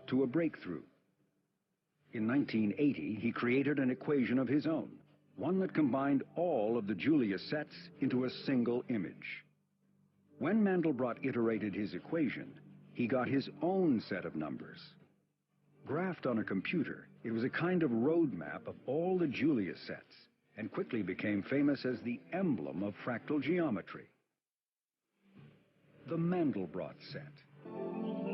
to a breakthrough. In 1980, he created an equation of his own, one that combined all of the Julius sets into a single image. When Mandelbrot iterated his equation, he got his own set of numbers. Graphed on a computer, it was a kind of roadmap of all the Julius sets, and quickly became famous as the emblem of fractal geometry. The Mandelbrot set.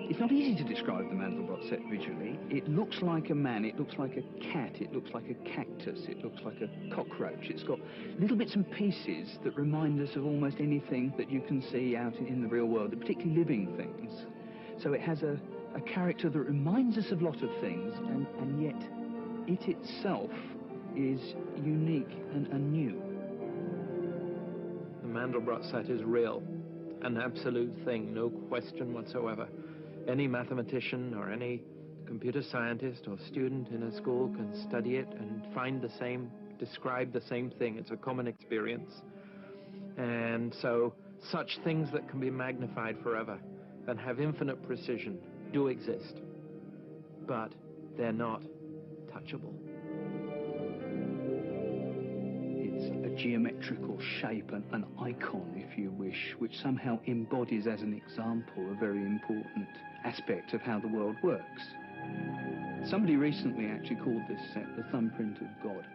It's not easy to describe the Mandelbrot set visually. It looks like a man, it looks like a cat, it looks like a cactus, it looks like a cockroach. It's got little bits and pieces that remind us of almost anything that you can see out in the real world, particularly living things. So it has a character that reminds us of a lot of things, and yet it itself is unique and new. The Mandelbrot set is real, an absolute thing, no question whatsoever. Any mathematician or any computer scientist or student in a school can study it and find the same, describe the same thing. It's a common experience. And so such things that can be magnified forever and have infinite precision do exist, but they're not touchable. It's a geometrical shape, an icon, if you wish, which somehow embodies as an example a very important aspect of how the world works. Somebody recently actually called this set the thumbprint of God.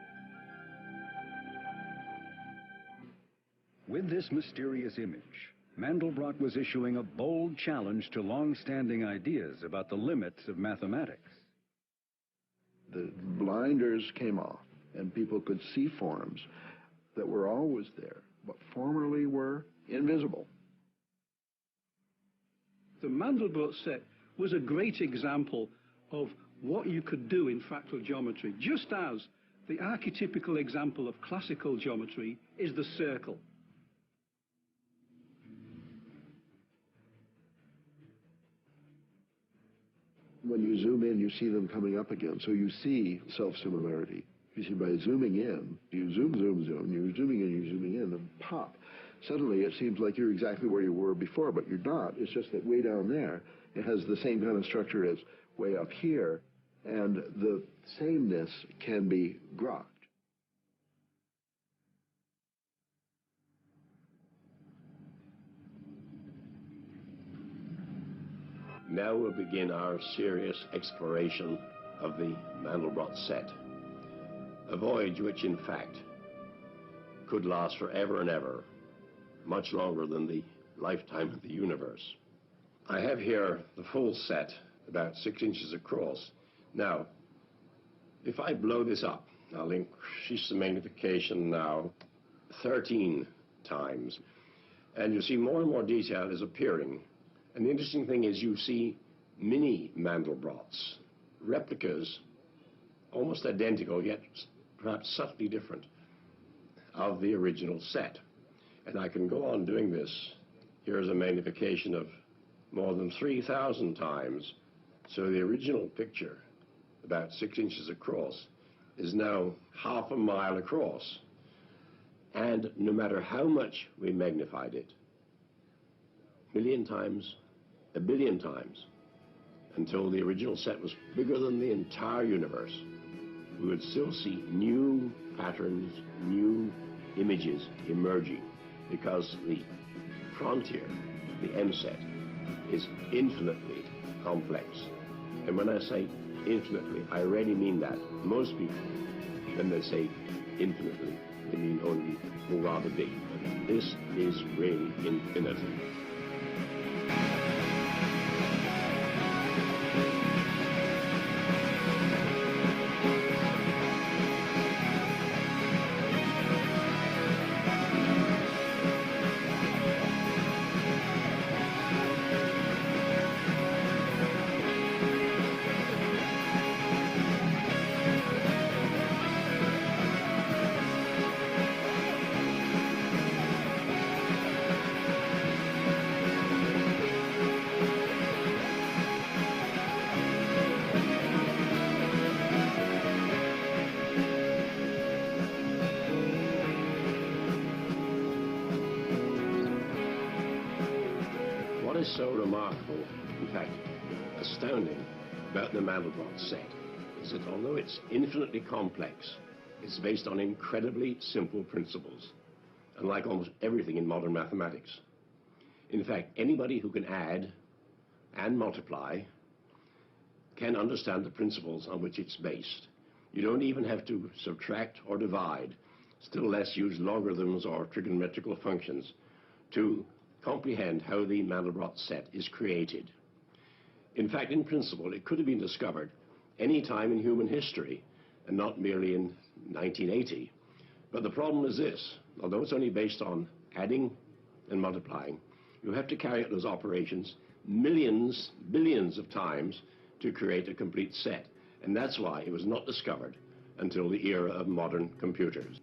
With this mysterious image, Mandelbrot was issuing a bold challenge to long-standing ideas about the limits of mathematics. The blinders came off, and people could see forms that were always there, but formerly were invisible. The Mandelbrot set was a great example of what you could do in fractal geometry, just as the archetypical example of classical geometry is the circle. When you zoom in, you see them coming up again, so you see self-similarity. You see, by zooming in, you zoom, zoom, zoom, you're zooming in, you're zooming in, and pop. Suddenly it seems like you're exactly where you were before, but you're not. It's just that way down there, it has the same kind of structure as way up here, and the sameness can be grokked. Now we'll begin our serious exploration of the Mandelbrot set. A voyage which, in fact, could last forever and ever, much longer than the lifetime of the universe. I have here the full set, about 6 inches across. Now, if I blow this up, I'll increase the magnification now 13 times, and you'll see more and more detail is appearing. And the interesting thing is you see mini Mandelbrots, replicas, almost identical, yet perhaps subtly different, of the original set. And I can go on doing this. Here's a magnification of more than 3,000 times. So the original picture, about 6 inches across, is now half a mile across. And no matter how much we magnified it, a million times, a billion times, until the original set was bigger than the entire universe, we would still see new patterns, new images emerging, because the frontier, the M set, is infinitely complex. And when I say infinitely, I really mean that. Most people, when they say infinitely, they mean only rather big. But this is really infinite. What is so remarkable, in fact, astounding, about the Mandelbrot set is that although it's infinitely complex, it's based on incredibly simple principles, unlike almost everything in modern mathematics. In fact, anybody who can add and multiply can understand the principles on which it's based. You don't even have to subtract or divide, still less use logarithms or trigonometrical functions to comprehend how the Mandelbrot set is created. In fact, in principle, it could have been discovered any time in human history and not merely in 1980. But the problem is this: although it's only based on adding and multiplying, you have to carry out those operations millions, billions of times to create a complete set. And that's why it was not discovered until the era of modern computers.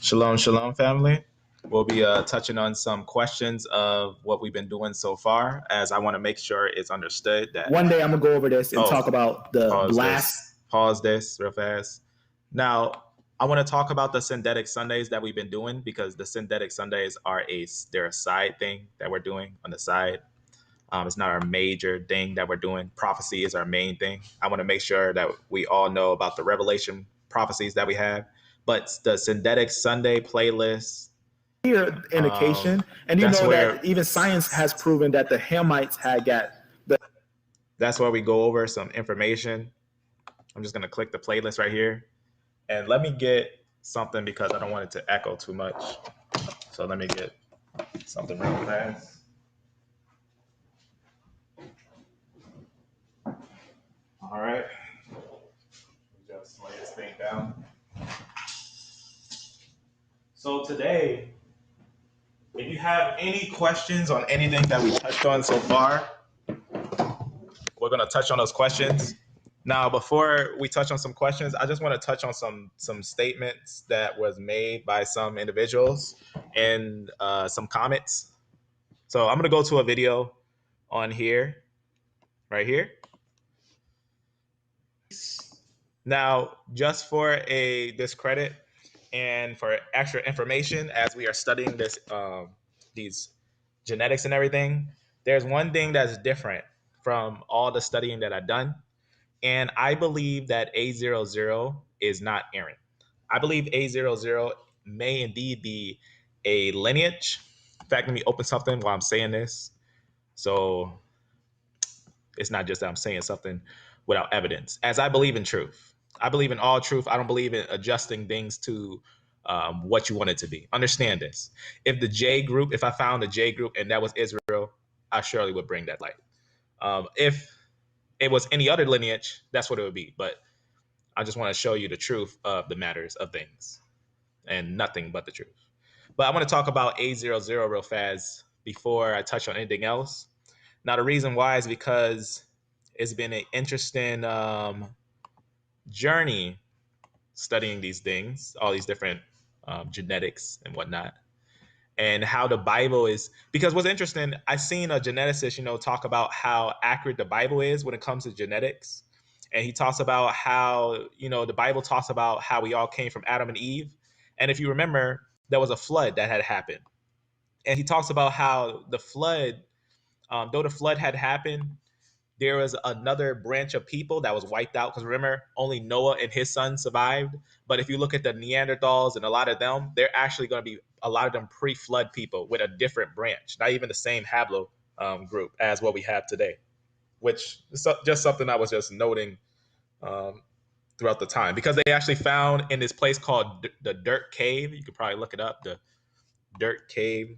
Shalom, shalom, family. We'll be touching on some questions of what we've been doing so far, as I want to make sure it's understood that one day I'm gonna go over this and talk about the blast. Pause this real fast. Now, I want to talk about the synthetic Sundays that we've been doing, because the synthetic Sundays they're a side thing that we're doing on the side. It's not our major thing that we're doing. Prophecy is our main thing. I want to make sure that we all know about the revelation prophecies that we have. But the synthetic Sunday playlist, Clear indication, and you know that even science has proven that the Hamites had got the. That's where we go over some information. I'm just gonna click the playlist right here, and let me get something because I don't want it to echo too much. So let me get something real fast. All right, just lay this thing down. So today, if you have any questions on anything that we touched on so far, we're going to touch on those questions. Now, before we touch on some questions, I just want to touch on some statements that was made by some individuals and some comments. So I'm going to go to a video on here, right here. Now, just for a discredit and for extra information, as we are studying these genetics and everything, there's one thing that's different from all the studying that I've done. And I believe that A00 is not Aaron. I believe A00 may indeed be a lineage. In fact, let me open something while I'm saying this. So it's not just that I'm saying something without evidence, as I believe in truth. I believe in all truth. I don't believe in adjusting things to what you want it to be. Understand this. If the J group, if I found the J group and that was Israel, I surely would bring that light. If it was any other lineage, that's what it would be. But I just want to show you the truth of the matters of things and nothing but the truth. But I want to talk about A00 real fast before I touch on anything else. Now, the reason why is because it's been an interesting journey studying these things, all these different genetics and whatnot, and how the Bible is. Because what's interesting, I've seen a geneticist, talk about how accurate the Bible is when it comes to genetics. And he talks about how, the Bible talks about how we all came from Adam and Eve. And if you remember, there was a flood that had happened. And he talks about how the flood, though the flood had happened, there was another branch of people that was wiped out. Because remember, only Noah and his son survived. But if you look at the Neanderthals and a lot of them, they're actually going to be a lot of them pre-flood people with a different branch, not even the same haplo group as what we have today, which is just something I was just noting throughout the time, because they actually found in this place called the Dirt Cave. You could probably look it up, the Dirt Cave.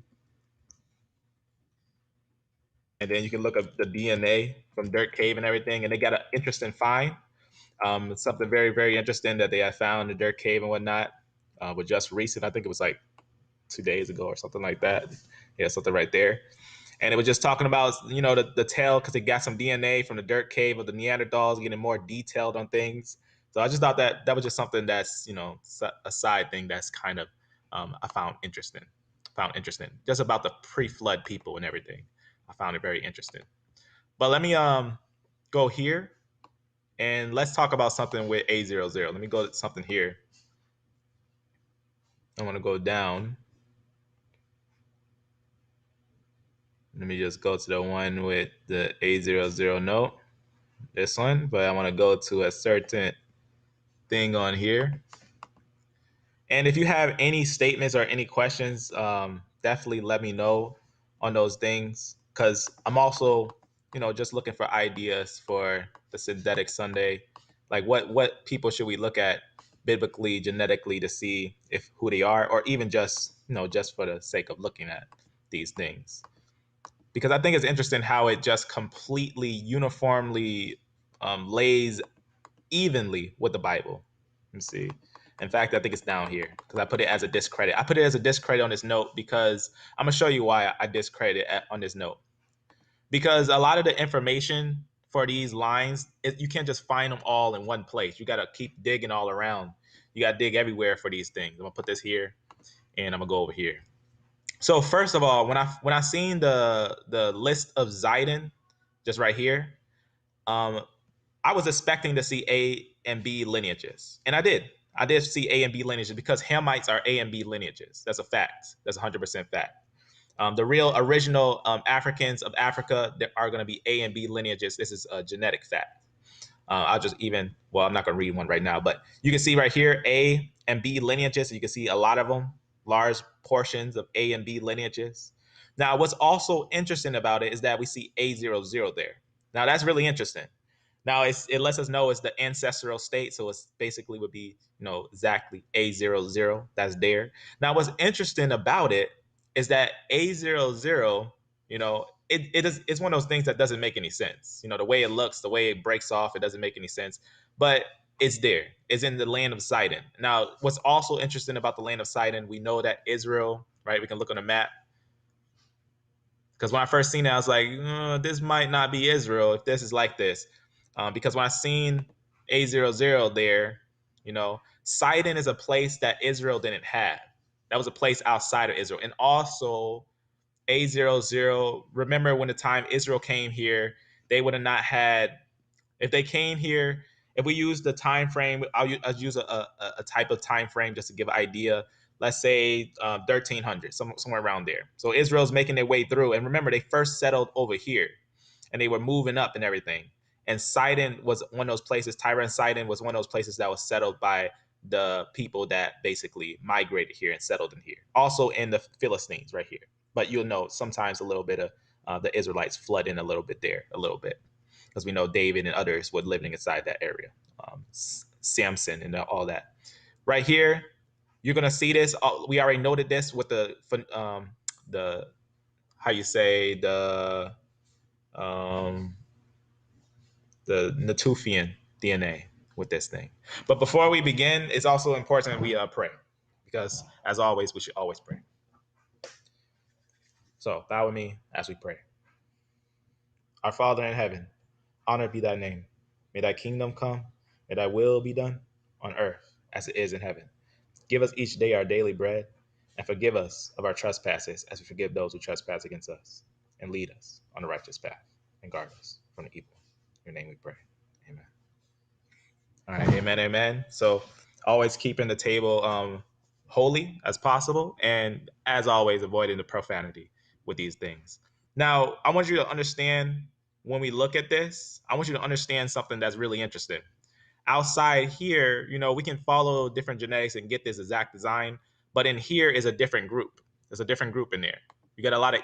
And then you can look up the DNA from Dirt Cave and everything. And they got an interesting find. It's something very, very interesting that they had found in the Dirt Cave and whatnot. But just recent, I think it was like 2 days ago or something like that. Yeah, something right there. And it was just talking about, the tail, because they got some DNA from the Dirt Cave of the Neanderthals, getting more detailed on things. So I just thought that was just something that's, a side thing that's kind of I found interesting. Just about the pre-flood people and everything. I found it very interesting. But let me go here and let's talk about something with A00. Let me go to something here. I want to go down. Let me just go to the one with the A00 note. This one, but I want to go to a certain thing on here. And if you have any statements or any questions, definitely let me know on those things, because I'm also, just looking for ideas for the synthetic Sunday. Like what people should we look at biblically, genetically, to see if who they are, or even just, just for the sake of looking at these things. Because I think it's interesting how it just completely uniformly lays evenly with the Bible. Let me see. In fact, I think it's down here because I put it as a discredit. I put it as a discredit on this note because I'm going to show you why I discredit it on this note. Because a lot of the information for these lines, you can't just find them all in one place. You got to keep digging all around. You got to dig everywhere for these things. I'm going to put this here. and I'm gonna go over here. So first of all, when I seen the list of Zidon just right here, I was expecting to see A and B lineages, and I did. I did see A and B lineages because Hamites are A and B lineages. That's a fact. That's 100% fact. The real original Africans of Africa that are going to be A and B lineages. This is a genetic fact. I'll just I'm not going to read one right now, but you can see right here A and B lineages. You can see a lot of them, large portions of A and B lineages. Now, what's also interesting about it is that we see A00 there. Now, that's really interesting. Now, it lets us know it's the ancestral state, so it's basically would be, exactly A00 that's there. Now, what's interesting about it is that A00, it's one of those things that doesn't make any sense. The way it looks, the way it breaks off, it doesn't make any sense. But it's there. It's in the land of Sidon. Now, what's also interesting about the land of Sidon, we know that Israel, right? We can look on a map. Because when I first seen it, I was like, this might not be Israel if this is like this. Because when I seen A00 there, Sidon is a place that Israel didn't have. That was a place outside of Israel. And also A00, remember when the time Israel came here, they would have not had, if they came here, if we use the time frame, I'll use a type of time frame just to give an idea. Let's say 1300, somewhere around there. So Israel's making their way through. And remember, they first settled over here and they were moving up and everything. And Sidon was one of those places, Tyre and Sidon was one of those places that was settled by the people that basically migrated here and settled in here. Also in the Philistines right here. But you'll know sometimes a little bit of the Israelites flood in a little bit there, a little bit. Because we know David and others were living inside that area. Samson and all that. Right here, you're gonna see this. We already noted this with the how you say the Natufian DNA with this thing. But before we begin, it's also important we pray, because as always, we should always pray. So bow with me as we pray. Our Father in heaven, honored be thy name. May thy kingdom come. May thy will be done on earth as it is in heaven. Give us each day our daily bread, and forgive us of our trespasses as we forgive those who trespass against us. And lead us on the righteous path, and guard us from the evil. In your name we pray. Amen. All right, amen, amen. So always keeping the table holy as possible, and as always, avoiding the profanity with these things. Now, I want you to understand, when we look at this, I want you to understand something that's really interesting. Outside here, we can follow different genetics and get this exact design, but in here is a different group. There's a different group in there. You get a lot of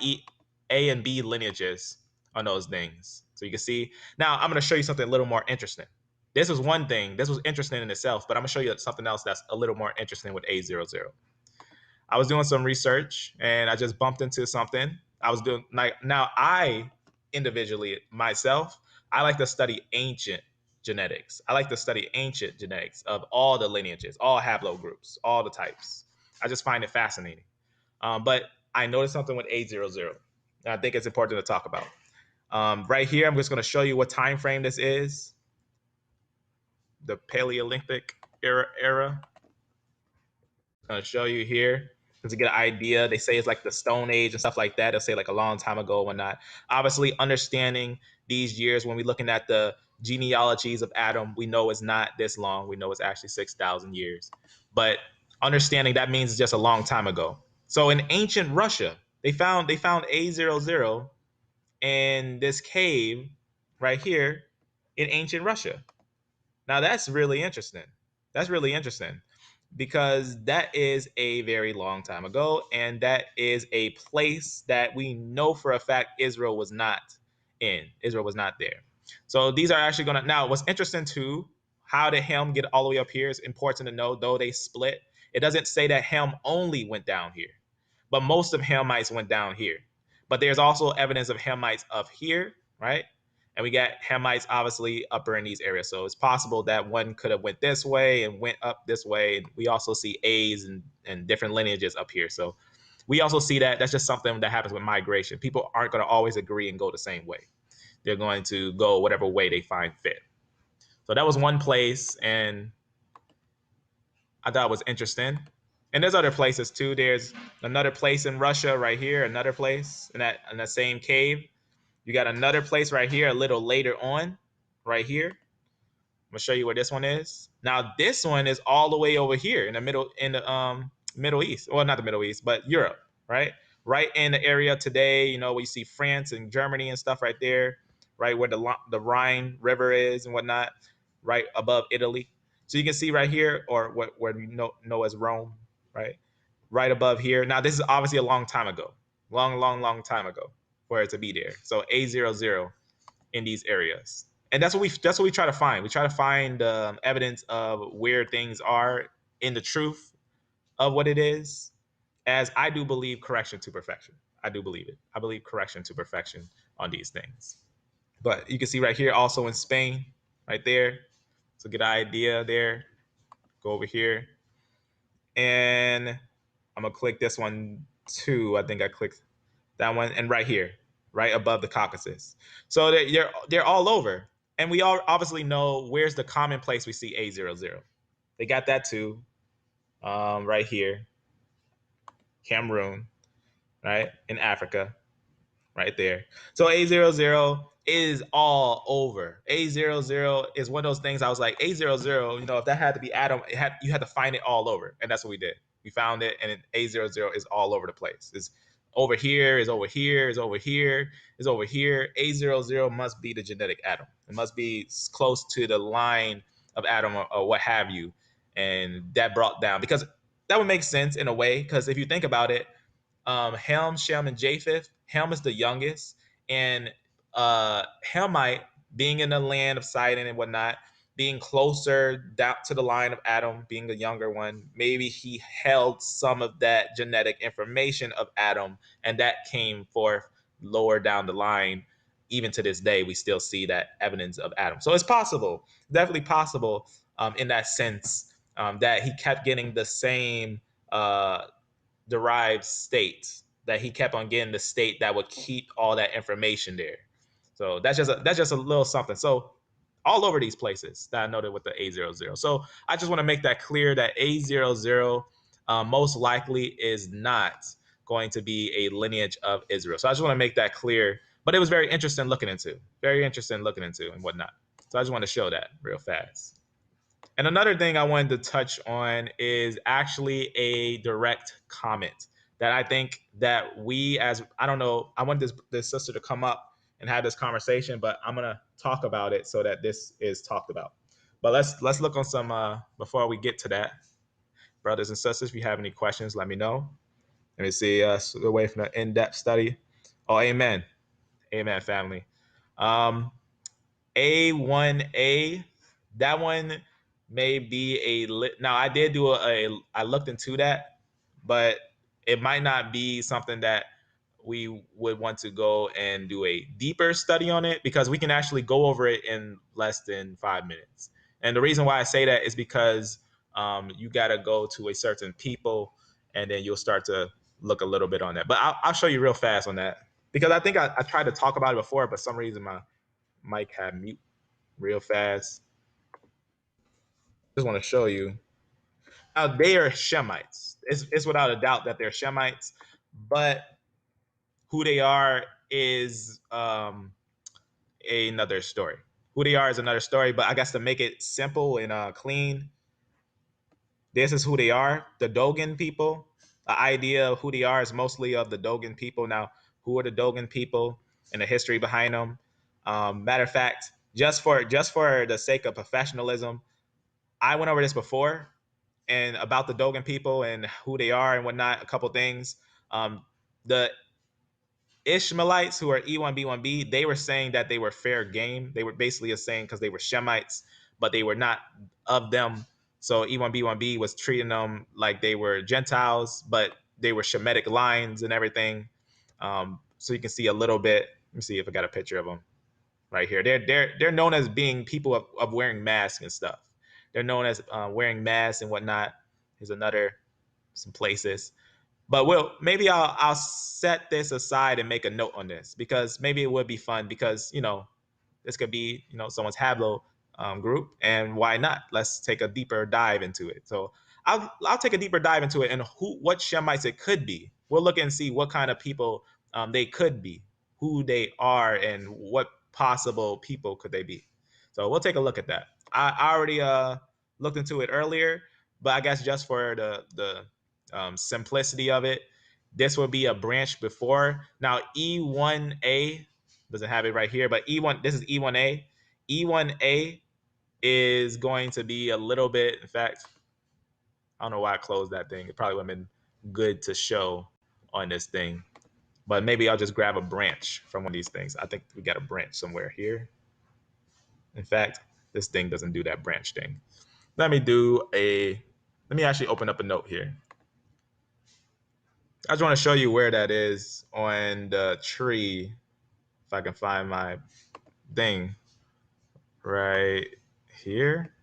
A and B lineages on those things. So you can see. Now, I'm going to show you something a little more interesting. This was one thing. This was interesting in itself, but I'm going to show you something else that's a little more interesting with A00. I was doing some research, and I just bumped into something. I was doing, now I individually, myself, I like to study ancient genetics. I like to study ancient genetics of all the lineages, all haplogroups, all the types. I just find it fascinating. But I noticed something with A00. And I think it's important to talk about. Right here, I'm just going to show you what time frame this is. The Paleolithic era. I'm going to show you here to get an idea. They say it's like the Stone Age and stuff like that. They'll say like a long time ago and whatnot. Obviously, understanding these years when we're looking at the genealogies of Adam, we know it's not this long. We know it's actually 6,000 years. But understanding that means it's just a long time ago. So in ancient Russia, they found A00 in this cave right here in ancient Russia. Now that's really interesting. That's really interesting, because that is a very long time ago, and that is a place that we know for a fact Israel was not in. Israel was not there. So these are actually going to, now what's interesting too, how did Ham get all the way up here is important to know. Though they split, it doesn't say that Ham only went down here, but most of Hamites went down here. But there's also evidence of Hamites up here, right? And we got Hamites obviously upper in these areas. So it's possible that one could have went this way and went up this way. And we also see A's and different lineages up here. So we also see that that's just something that happens with migration. People aren't going to always agree and go the same way. They're going to go whatever way they find fit. So that was one place, and I thought it was interesting. And there's other places too. There's another place in Russia right here, another place in that same cave. You got another place right here a little later on, right here. I'm gonna show you where this one is. Now this one is all the way over here in the Middle East. Well, not the Middle East, but Europe, right? Right in the area today, you know, we see France and Germany and stuff right there, right where the Rhine River is and whatnot, right above Italy. So you can see right here, or what we know as Rome, right? Right above here. Now this is obviously a long time ago, long time ago for it to be there. So A00 in these areas, and that's what we try to find. We try to find evidence of where things are in the truth of what it is. As I do believe correction to perfection. I do believe it. I believe correction to perfection on these things. But you can see right here, also in Spain, right there. So get an idea there. Go over here, and I'm gonna click this one too. I think I clicked that one, and right here, right above the Caucasus. So they're all over, and we all obviously know where's the common place we see A00. They got that too, right here, Cameroon, right in Africa, right there. So A00 is all over. A00 is one of those things I was like, A00, you know, if that had to be Adam, you had to find it all over. And that's what we did. We found it, and A00 is all over the place. It's over here, is over here, is over here, is over here. A00 must be the genetic Adam. It must be close to the line of Adam, or what have you. And that brought down, because that would make sense in a way, because if you think about it, Ham, Shem, and Japheth. Ham is the youngest, and Hamite, being in the land of Sidon and whatnot, being closer down to the line of Adam, being the younger one, maybe he held some of that genetic information of Adam, and that came forth lower down the line. Even to this day, we still see that evidence of Adam. So it's possible, definitely possible, in that sense, that he kept getting the same derived state, that he kept on getting the state that would keep all that information there. So that's just a little something. So all over these places that I noted with the A00. So I just want to make that clear that A00 most likely is not going to be a lineage of Israel. So I just want to make that clear. But it was very interesting looking into, and whatnot. So I just want to show that real fast. And another thing I wanted to touch on is actually a direct comment that I think that we, as I don't know, I want this sister to come up and have this conversation, but I'm gonna talk about it so that this is talked about. But let's look on some before we get to that, brothers and sisters. If you have any questions, let me know. Let me see us away from the in-depth study. Oh, amen, amen, family. A1A, that one may be now I did do I looked into that, but it might not be something that we would want to go and do a deeper study on it, because we can actually go over it in less than 5 minutes. And the reason why I say that is because you got to go to a certain people, and then you'll start to look a little bit on that. But I'll show you real fast on that, because I think I tried to talk about it before, but for some reason my mic had mute real fast. Just want to show you. Now, they are Shemites. It's without a doubt that they're Shemites, but who they are is another story. Who they are is another story, but I guess to make it simple and clean, this is who they are, the Dogon people. The idea of who they are is mostly of the Dogon people. Now, who are the Dogon people and the history behind them? Matter of fact, just for the sake of professionalism, I went over this before, and about the Dogon people and who they are and whatnot, a couple things. The Ishmaelites, who are E1B1B, they were saying that they were fair game. They were basically saying because they were Shemites, but they were not of them. So E1B1B was treating them like they were Gentiles, but they were Shemitic lines and everything. So you can see a little bit. Let me see if I got a picture of them right here. They're known as being people of wearing masks and stuff. They're known as wearing masks and whatnot. Here's some places. But maybe I'll set this aside and make a note on this, because maybe it would be fun, because this could be someone's Hablo group, and why not? Let's take a deeper dive into it. So I'll take a deeper dive into it and what Shemites it could be. We'll look and see what kind of people they could be, who they are, and what possible people could they be. So we'll take a look at that. I already looked into it earlier, but I guess just for the simplicity of it, this would be a branch before. Now E1A doesn't have it right here, but E1, this is E1A. E1A is going to be a little bit, in fact, I don't know why I closed that thing. It probably would have been good to show on this thing. But maybe I'll just grab a branch from one of these things. I think we got a branch somewhere here. In fact, this thing doesn't do that branch thing. Let me actually open up a note here. I just want to show you where that is on the tree. If I can find my thing right here.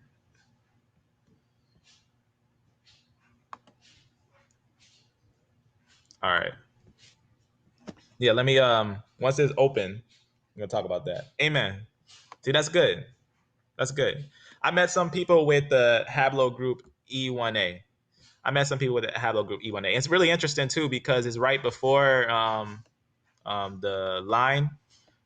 All right. Yeah, let me once it's open, I'm gonna talk about that. Amen. See, that's good. That's good. I met some people with the haplogroup E1A. I met some people with the haplogroup E1A. It's really interesting too because it's right before the line.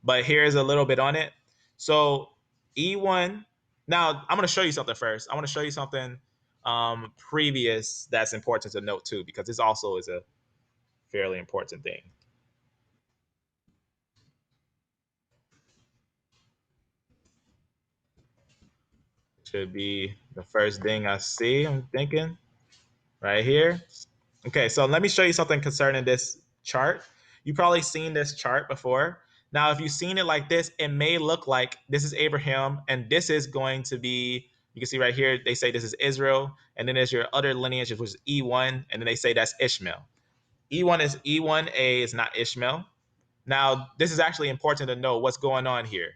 But here's a little bit on it. So E1. Now I'm going to show you something first. I want to show you something previous that's important to note too, because this also is a fairly important thing. Should be the first thing I see. I'm thinking right here. Okay, so let me show you something concerning this chart. You've probably seen this chart before. Now, if you've seen it like this, it may look like this is Abraham, and this is going to be, you can see right here, they say this is Israel, and then there's your other lineage, which is E1, and then they say that's Ishmael. E1A is not Ishmael. Now, this is actually important to know what's going on here.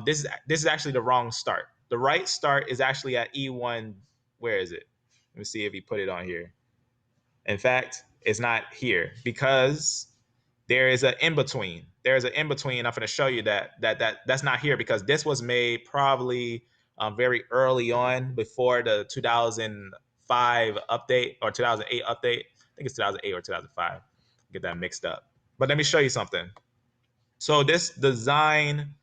This is actually the wrong start. The right start is actually at E1. Where is it? Let me see if he put it on here. In fact, it's not here because there is an in between. There is an in between. I'm going to show you that's not here because this was made probably very early on before the 2005 update or 2008 update. I think it's 2008 or 2005. Get that mixed up. But let me show you something. So this design.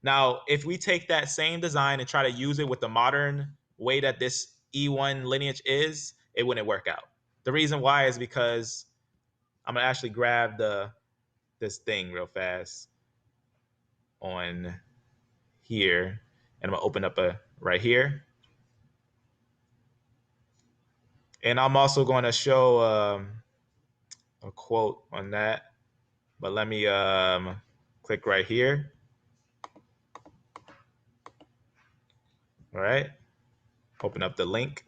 Now, if we take that same design and try to use it with the modern way that this E1 lineage is, it wouldn't work out. The reason why is because I'm gonna actually grab this thing real fast on here, and I'm gonna open up a right here, and I'm also going to show a quote on that. But let me click right here. All right, open up the link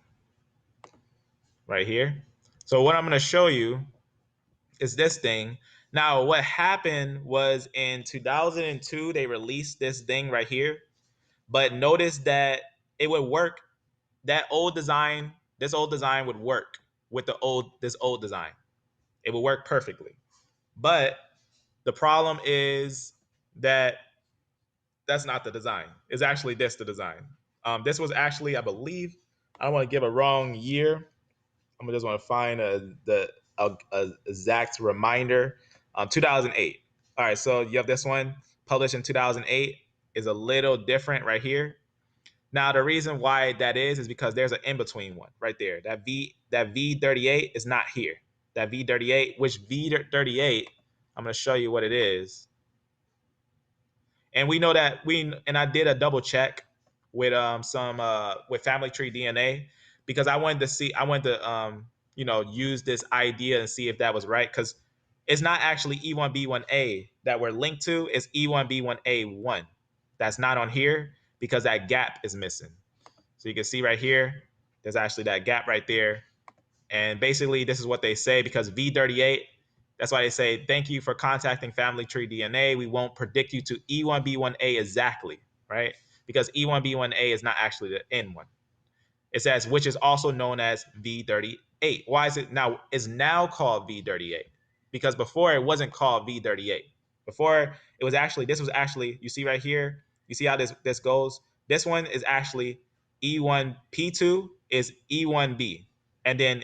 right here. So what I'm going to show you is this thing. Now, what happened was in 2002, they released this thing right here. But notice that it would work. That old design, this old design would work with this old design. It would work perfectly. But the problem is that that's not the design. It's actually the design. This was actually, I believe, I don't want to give a wrong year. I'm just want to find a exact reminder. 2008. All right, so you have this one published in 2008. Is a little different right here. Now the reason why that is because there's an in between one right there. That V38 is not here. That V38, which V38, I'm going to show you what it is. And we know that I did a double check with with Family Tree DNA because I wanted to use this idea and see if that was right, because it's not actually E1B1A that we're linked to, it's E1B1A1. That's not on here because that gap is missing. So you can see right here, there's actually that gap right there. And basically this is what they say, because V38, that's why they say, thank you for contacting Family Tree DNA. We won't predict you to E1B1A exactly, right? Because E1B1A is not actually the N one. It says, which is also known as V38. Why is it now? It's now called V38 because before it wasn't called V38. Before it was actually, this was actually, you see right here, you see how this goes? This one is actually E1P2 is E1b. And then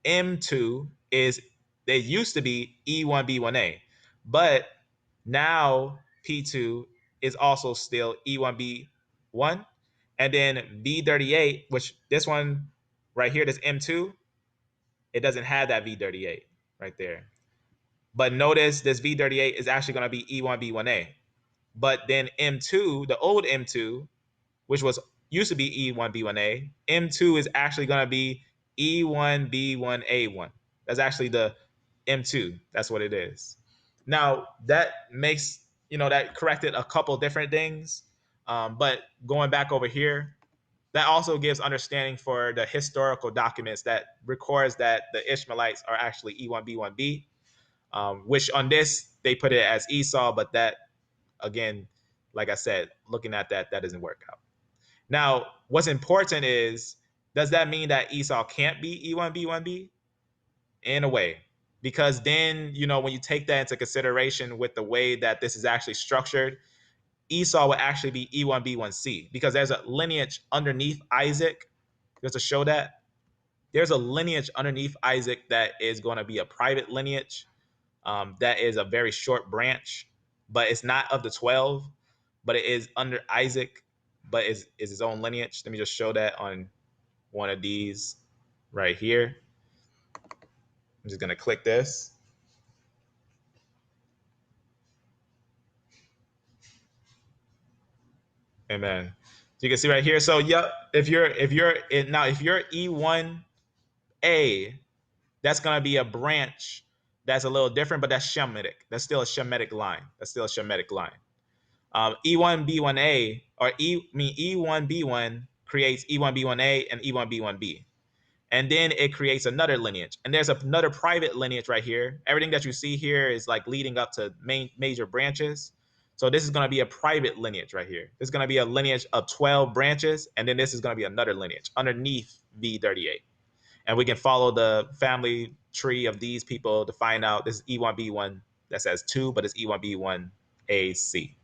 M2 is, they used to be E1b1a, but now P2 is also still E1b1. And then V38, which this one right here, this M2, it doesn't have that V38 right there. But notice this V38 is actually going to be E1b1a. But then M2, the old M2, which was used to be E1b1a, M2 is actually going to be E1b1a1. That's actually the M2. That's what it is. Now that makes, that corrected a couple different things. But going back over here, that also gives understanding for the historical documents that records that the Ishmaelites are actually E1b1b, which on this they put it as Esau, but that, again, like I said, looking at that doesn't work out. Now, what's important is, does that mean that Esau can't be E1b1b? In a way, because then, when you take that into consideration with the way that this is actually structured, Esau would actually be E1b1c, because there's a lineage underneath Isaac. Just to show that there's a lineage underneath Isaac that is going to be a private lineage, that is a very short branch, but it's not of the 12, but it is under Isaac, but is his own lineage. Let me just show that on one of these right here. I'm just going to click this. Amen. So you can see right here. So yeah, if you're E1A, that's going to be a branch that's a little different, but that's Shemitic. That's still a Shemitic line. E1B1A, or E1B1 creates E1B1A and E1B1B. And then it creates another lineage. And there's another private lineage right here. Everything that you see here is like leading up to major branches. So this is going to be a private lineage right here. This is going to be a lineage of 12 branches. And then this is going to be another lineage underneath V38. And we can follow the family tree of these people to find out this is E1B1 that says 2, but it's E1B1AC.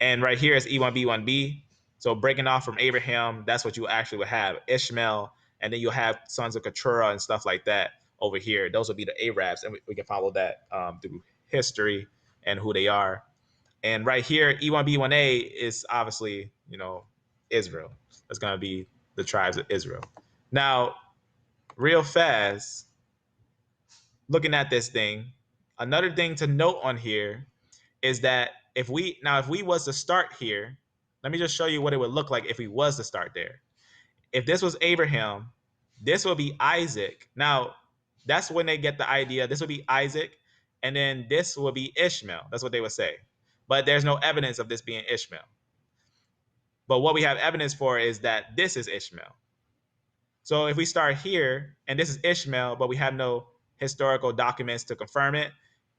And right here is E1B1B. So breaking off from Abraham, that's what you actually would have, Ishmael, and then you'll have sons of Keturah and stuff like that over here. Those will be the Arabs, and we can follow that through history and who they are. And right here, E1B1A is obviously, Israel. That's going to be the tribes of Israel. Now, real fast, looking at this thing, another thing to note on here is that if we was to start here, let me just show you what it would look like if we was to start there. If this was Abraham, this would be Isaac. Now, that's when they get the idea. This would be Isaac, and then this would be Ishmael. That's what they would say. But there's no evidence of this being Ishmael. But what we have evidence for is that this is Ishmael. So if we start here, and this is Ishmael, but we have no historical documents to confirm it,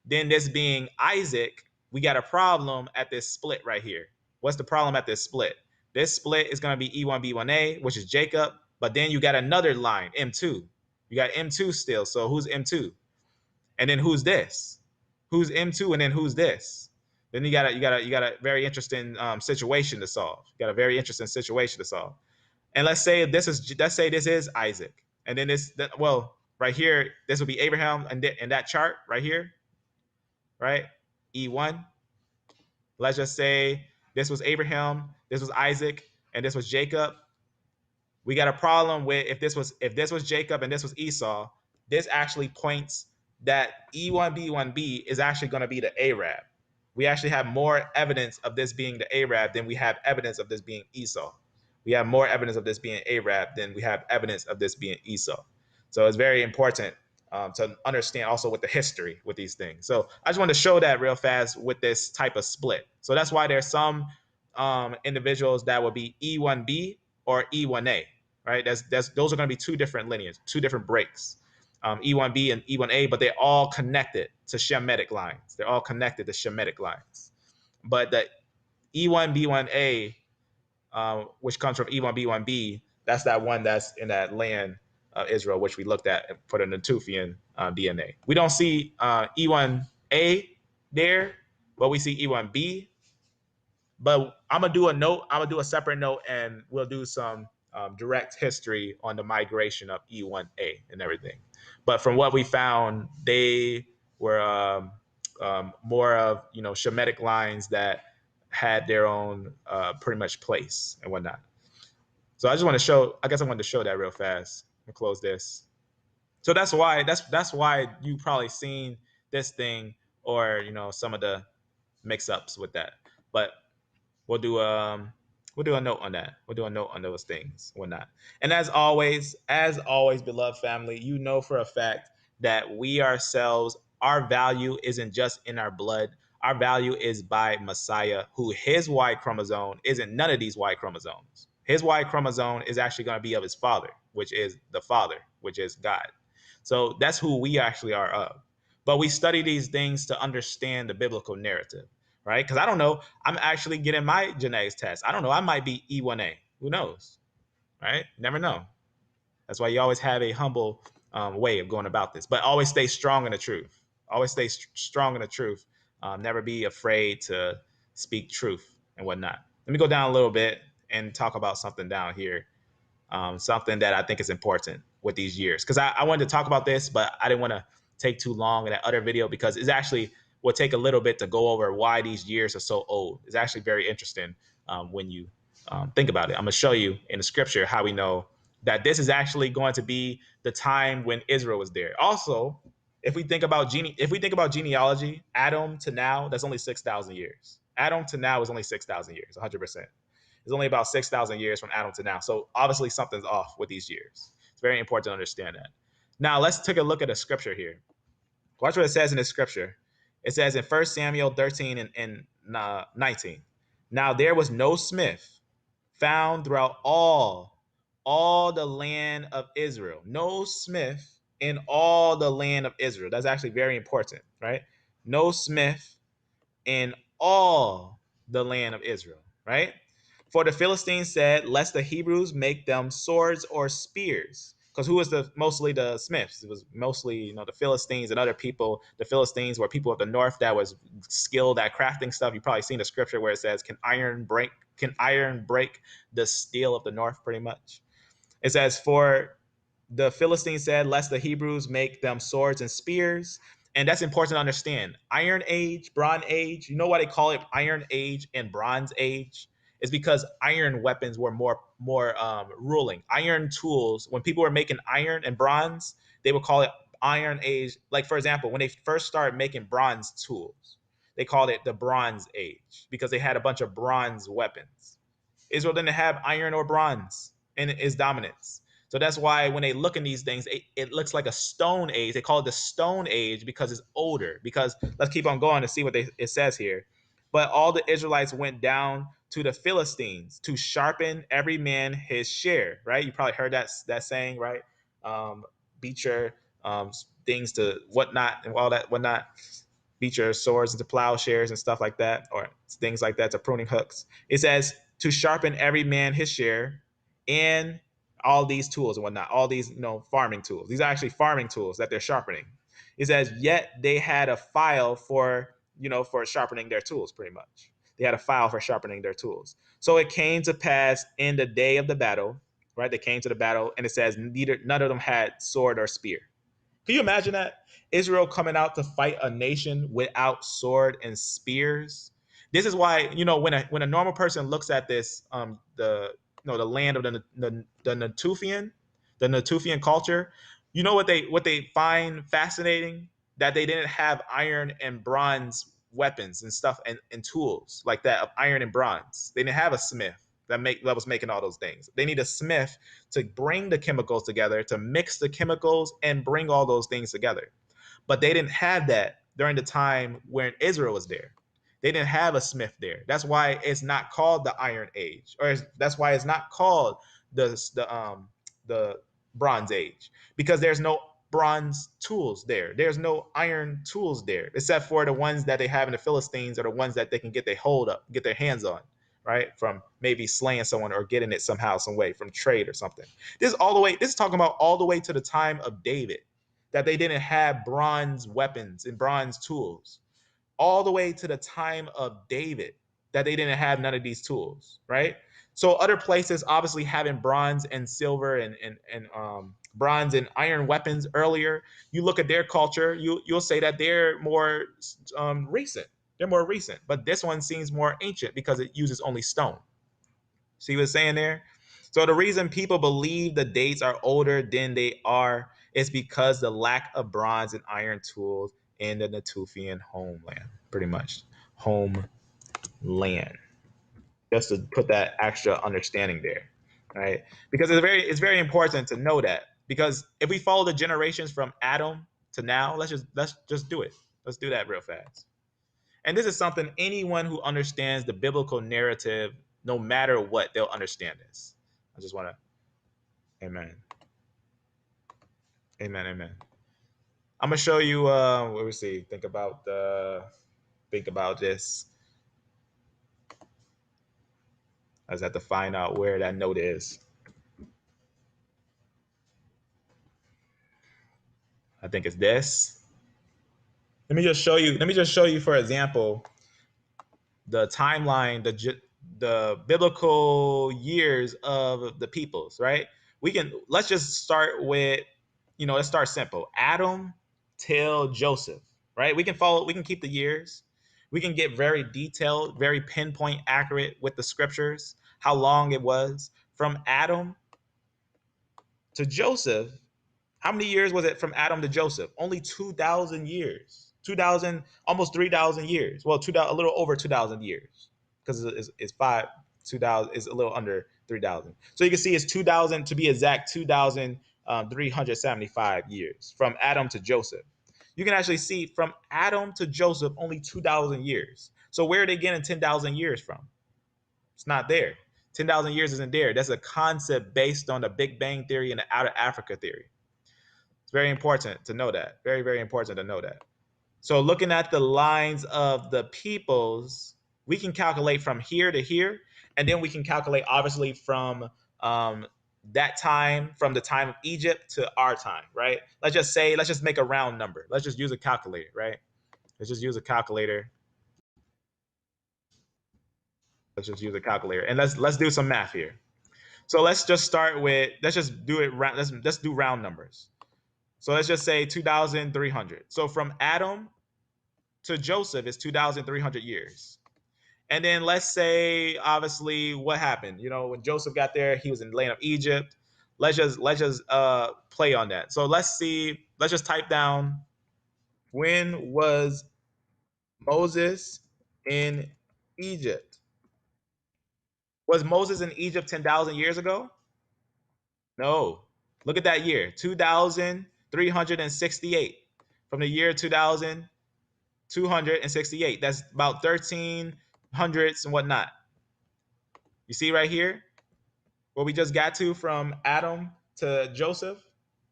then this being Isaac, we got a problem at this split right here. What's the problem at this split? This split is going to be E1B1A, which is Jacob, but then you got another line, M2. You got M2 still, so who's M2? And then who's this? Who's M2, and then who's this? Then you got a very interesting situation to solve. You got a very interesting situation to solve. And let's say this is Isaac, and then right here, this would be Abraham, and in that chart right here, right? E1. Let's just say this was Abraham, this was Isaac, and this was Jacob. We got a problem with if this was Jacob and this was Esau, this actually points that E1B1B is actually going to be the Arab. We actually have more evidence of this being the Arab than we have evidence of this being Esau. We have more evidence of this being Arab than we have evidence of this being Esau. So it's very important to understand also with the history with these things. So I just want to show that real fast with this type of split. So that's why there's some individuals that will be E1B or E1A, right? Those are going to be two different lineages, two different breaks, E1B and E1A, but they're all connected to Shemitic lines. They're all connected to Shemitic lines. But the E1B1A, which comes from E1B1B, that's that one that's in that land of Israel, which we looked at for the Natufian DNA. We don't see E1A there, but we see E1B. But I'm gonna do a separate note, and we'll do some direct history on the migration of E1A and everything. But from what we found, they were more of Shemitic lines that had their own pretty much place and whatnot. So I just want to show. I guess I wanted to show that real fast. I'll close this. So that's why you probably seen this thing or some of the mix-ups with that. But we'll do a note on that. We'll do a note on those things, whatnot. And as always, beloved family, for a fact that we ourselves, our value isn't just in our blood. Our value is by Messiah, who his Y chromosome isn't none of these Y chromosomes. His Y chromosome is actually going to be of his father, which is the Father, which is God. So that's who we actually are of. But we study these things to understand the biblical narrative, right? Because I don't know. I'm actually getting my genetics test. I don't know. I might be E1A. Who knows, right? Never know. That's why you always have a humble way of going about this. But always stay strong in the truth. Always stay strong in the truth. Never be afraid to speak truth and whatnot. Let me go down a little bit and talk about something down here. Something that I think is important with these years. Because I wanted to talk about this, but I didn't want to take too long in that other video because it's actually will take a little bit to go over why these years are so old. It's actually very interesting when you think about it. I'm going to show you in the scripture how we know that this is actually going to be the time when Israel was there. Also, if we think about genealogy, Adam to now, that's only 6,000 years. Adam to now is only 6,000 years, 100%. It's only about 6,000 years from Adam to now. So obviously something's off with these years. It's very important to understand that. Now let's take a look at the scripture here. Watch what it says in the scripture. It says in 1 Samuel 13 and 19. Now there was no smith found throughout all the land of Israel. No smith in all the land of Israel. That's actually very important, right? No smith in all the land of Israel, right? For the Philistines said, lest the Hebrews make them swords or spears. Because who was mostly the smiths? It was mostly, the Philistines and other people. The Philistines were people of the north that was skilled at crafting stuff. You've probably seen the scripture where it says, can iron break the steel of the north, pretty much. It says, for the Philistines said, lest the Hebrews make them swords and spears. And that's important to understand. Iron Age, Bronze Age, you know why they call it Iron Age and Bronze Age? Is because iron weapons were more ruling. Iron tools, when people were making iron and bronze, they would call it Iron Age. Like, for example, when they first started making bronze tools, they called it the Bronze Age because they had a bunch of bronze weapons. Israel didn't have iron or bronze in its dominance. So that's why when they look in these things, it looks like a Stone Age. They call it the Stone Age because it's older. Because let's keep on going to see what it says here. But all the Israelites went down to the Philistines to sharpen every man his share, right? You probably heard that saying, right? Beat your things to whatnot and all that whatnot. Beat your swords into plowshares and stuff like that, or things like that to pruning hooks. It says to sharpen every man his share and all these tools and whatnot, all these, farming tools. These are actually farming tools that they're sharpening. It says, yet they had a file for sharpening their tools, pretty much. They had a file for sharpening their tools. So it came to pass in the day of the battle, right? They came to the battle, and it says none of them had sword or spear. Can you imagine that? Israel coming out to fight a nation without sword and spears. This is why, when a normal person looks at this, the land of the Natufian culture, what they find fascinating? That they didn't have iron and bronze weapons and stuff and tools like that of iron and bronze. They didn't have a smith that was making all those things. They need a smith to bring the chemicals together, to mix the chemicals and bring all those things together. But they didn't have that during the time when Israel was there. They didn't have a smith there. That's why it's not called the Iron Age, or that's why it's not called the Bronze Age, because there's no bronze tools there. There's no iron tools there, except for the ones that they have in the Philistines, or the ones that they can get their hands on, right? From maybe slaying someone or getting it somehow, some way, from trade or something. This is talking about all the way to the time of David, that they didn't have bronze weapons and bronze tools. All the way to the time of David, that they didn't have none of these tools, right? So other places obviously having bronze and silver and bronze and iron weapons earlier. You look at their culture, you'll say that they're more recent. They're more recent, but this one seems more ancient because it uses only stone. See what I'm saying there? So the reason people believe the dates are older than they are is because the lack of bronze and iron tools in the Natufian homeland, pretty much homeland. Just to put that extra understanding there, right? Because it's very important to know that, because if we follow the generations from Adam to now, let's do it. Let's do that real fast. And this is something anyone who understands the biblical narrative, no matter what, they'll understand this. I just want to, amen, amen, amen. I'm gonna show you. What we see. Think about this. I just have to find out where that note is. I think it's this. Let me just show you. Let me just show you, for example, the timeline, the biblical years of the peoples. Right? Let's just start with, let's start simple. Adam till Joseph. Right? We can follow. We can keep the years. We can get very detailed, very pinpoint, accurate with the scriptures. How long it was from Adam to Joseph. How many years was it from Adam to Joseph? Only 2,000 years. 2,000, almost 3,000 years. Well, 2,000, a little over 2,000 years, because it's 2,000 is a little under 3,000. So you can see it's 2,000, to be exact, 2,375 years from Adam to Joseph. You can actually see from Adam to Joseph only 2,000 years. So where are they getting 10,000 years from? It's not there. 10,000 years isn't there. That's a concept based on the Big Bang Theory and the Outer Africa theory. It's very important to know that. Very, very important to know that. So looking at the lines of the peoples, we can calculate from here to here, and then we can calculate obviously from that time, from the time of Egypt to our time, right? Let's just make a round number. Let's just use a calculator, right? Let's just use a calculator. Let's just use a calculator, and let's do some math here. So let's just do it. Let's do round numbers. So let's just say 2,300. So from Adam to Joseph is 2,300 years. And then let's say, obviously, what happened? When Joseph got there, he was in the land of Egypt. Let's just play on that. So let's see. Let's just type down, when was Moses in Egypt? Was Moses in Egypt 10,000 years ago? No. Look at that year, 2,368. From the year 2,268. That's about 1,300s and whatnot. You see right here where we just got to from Adam to Joseph,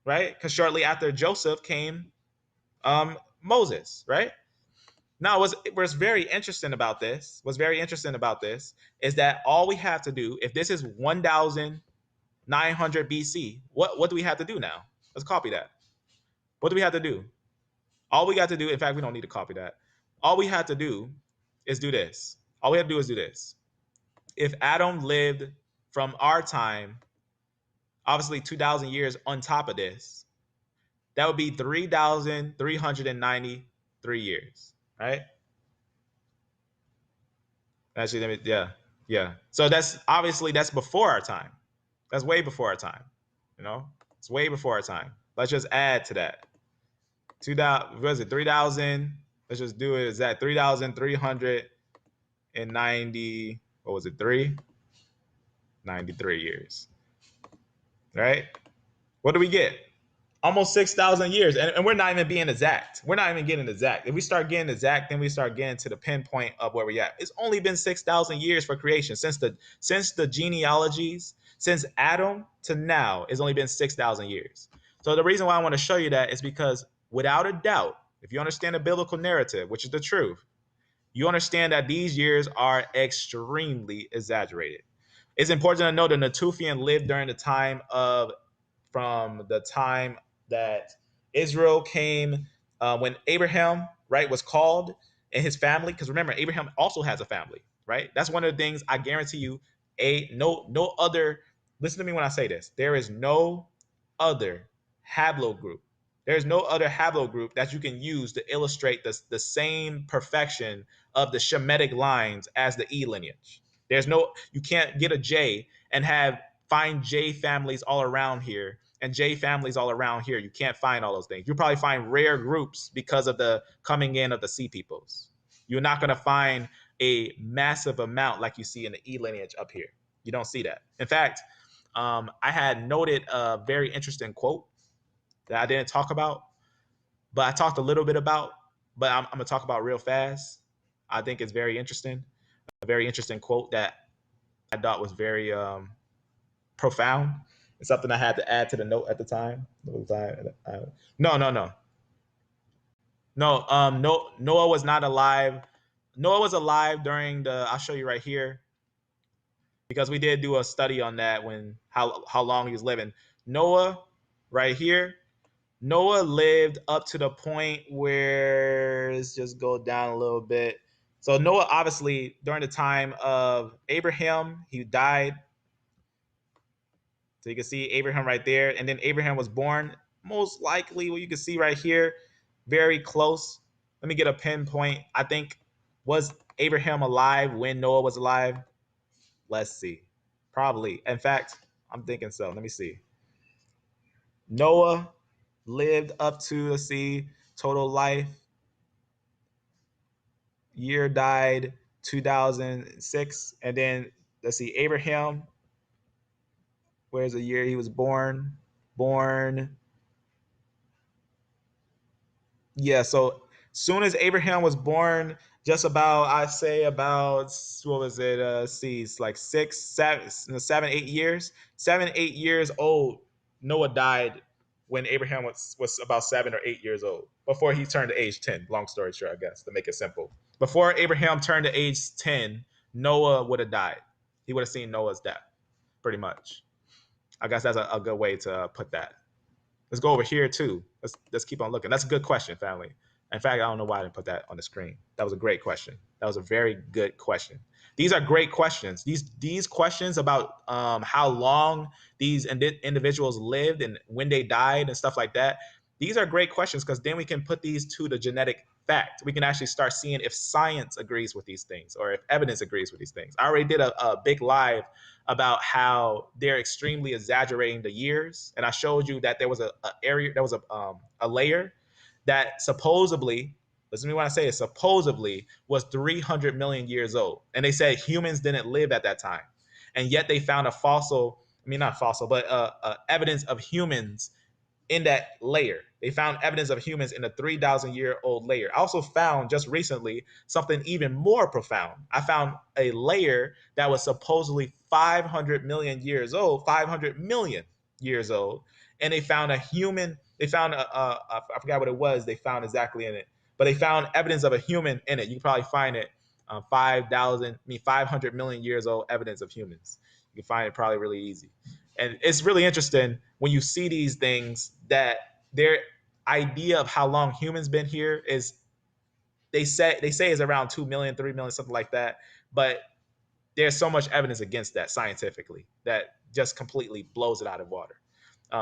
right? Because shortly after Joseph came Moses, right? Now, what's very interesting about this, is that all we have to do, if this is 1,900 BC, what do we have to do now? Let's copy that. What do we have to do? All we got to do, in fact, we don't need to copy that. All we have to do is do this. All we have to do is do this. If Adam lived from our time, obviously 2,000 years on top of this, that would be 3,393 years, right? Actually, yeah. So that's before our time. That's way before our time. It's way before our time. Let's just add to that. 2,000. What is it? 3,000. Let's just do it. Is that 3,390? What was it? 93 years. Right? What do we get? Almost 6,000 years. And we're not even being exact. We're not even getting exact. If we start getting exact, then we start getting to the pinpoint of where we're at. It's only been 6,000 years for creation. Since the genealogies, since Adam to now, it's only been 6,000 years. So the reason why I want to show you that is because, without a doubt, if you understand the biblical narrative, which is the truth, you understand that these years are extremely exaggerated. It's important to know that Natufian lived during the time from the time that Israel came, when Abraham, right, was called, and his family. Because remember, Abraham also has a family, right? That's one of the things I guarantee you. no other, listen to me when I say this, there is no other haplogroup. There's no other haplogroup that you can use to illustrate the same perfection of the Shemitic lines as the E lineage. You can't get a J and find J families all around here and J families all around here. You can't find all those things. You'll probably find rare groups because of the coming in of the C peoples. You're not going to find a massive amount like you see in the E lineage up here. You don't see that. In fact, I had noted a very interesting quote that I didn't talk about, but I talked a little bit about, but I'm going to talk about real fast. I think it's very interesting. A very interesting quote that I thought was very profound. It's something I had to add to the note at the time. No, Noah was not alive. Noah was alive during I'll show you right here, because we did do a study on that when how long he was living. Noah, right here, Noah lived up to the point where, let's just go down a little bit. So Noah, obviously, during the time of Abraham, he died. So you can see Abraham right there. And then Abraham was born, most likely, what you can see right here, very close. Let me get a pinpoint. I think, was Abraham alive when Noah was alive? Let's see. Probably. In fact, I'm thinking so. Let me see. Noah lived up to, let's see, total life. Year died 2006. And then, let's see, Abraham, where's the year he was born? Yeah, so soon as Abraham was born, just about, I say about, what was it? See, it's like 7, 8 years. 7, 8 years old, Noah died when Abraham was about 7 or 8 years old, before he turned to age 10. Long story short, I guess, to make it simple. Before Abraham turned to age 10, Noah would have died. He would have seen Noah's death, pretty much. I guess that's a good way to put that. Let's go over here too. Let's keep on looking. That's a good question, family. In fact, I don't know why I didn't put that on the screen. That was a great question. That was a very good question. These are great questions. These questions about how long these individuals lived and when they died and stuff like that. These are great questions, because then we can put these to the genetic fact. We can actually start seeing if science agrees with these things or if evidence agrees with these things. I already did a big live about how they're extremely exaggerating the years, and I showed you that there was a layer that supposedly, listen to me when I say it, supposedly was 300 million years old, and they said humans didn't live at that time, and yet they found a fossil. I mean, not fossil, but evidence of humans in that layer. They found evidence of humans in a 3,000-year-old layer. I also found just recently something even more profound. I found a layer that was supposedly 500 million years old, 500 million years old, and they found a human. They found I forgot what it was. They found exactly in it, but they found evidence of a human in it. You can probably find it 500 million years old evidence of humans. You can find it probably really easy. And it's really interesting when you see these things that their idea of how long humans been here is, they say is around 2 million, 3 million, something like that. But there's so much evidence against that scientifically that just completely blows it out of water.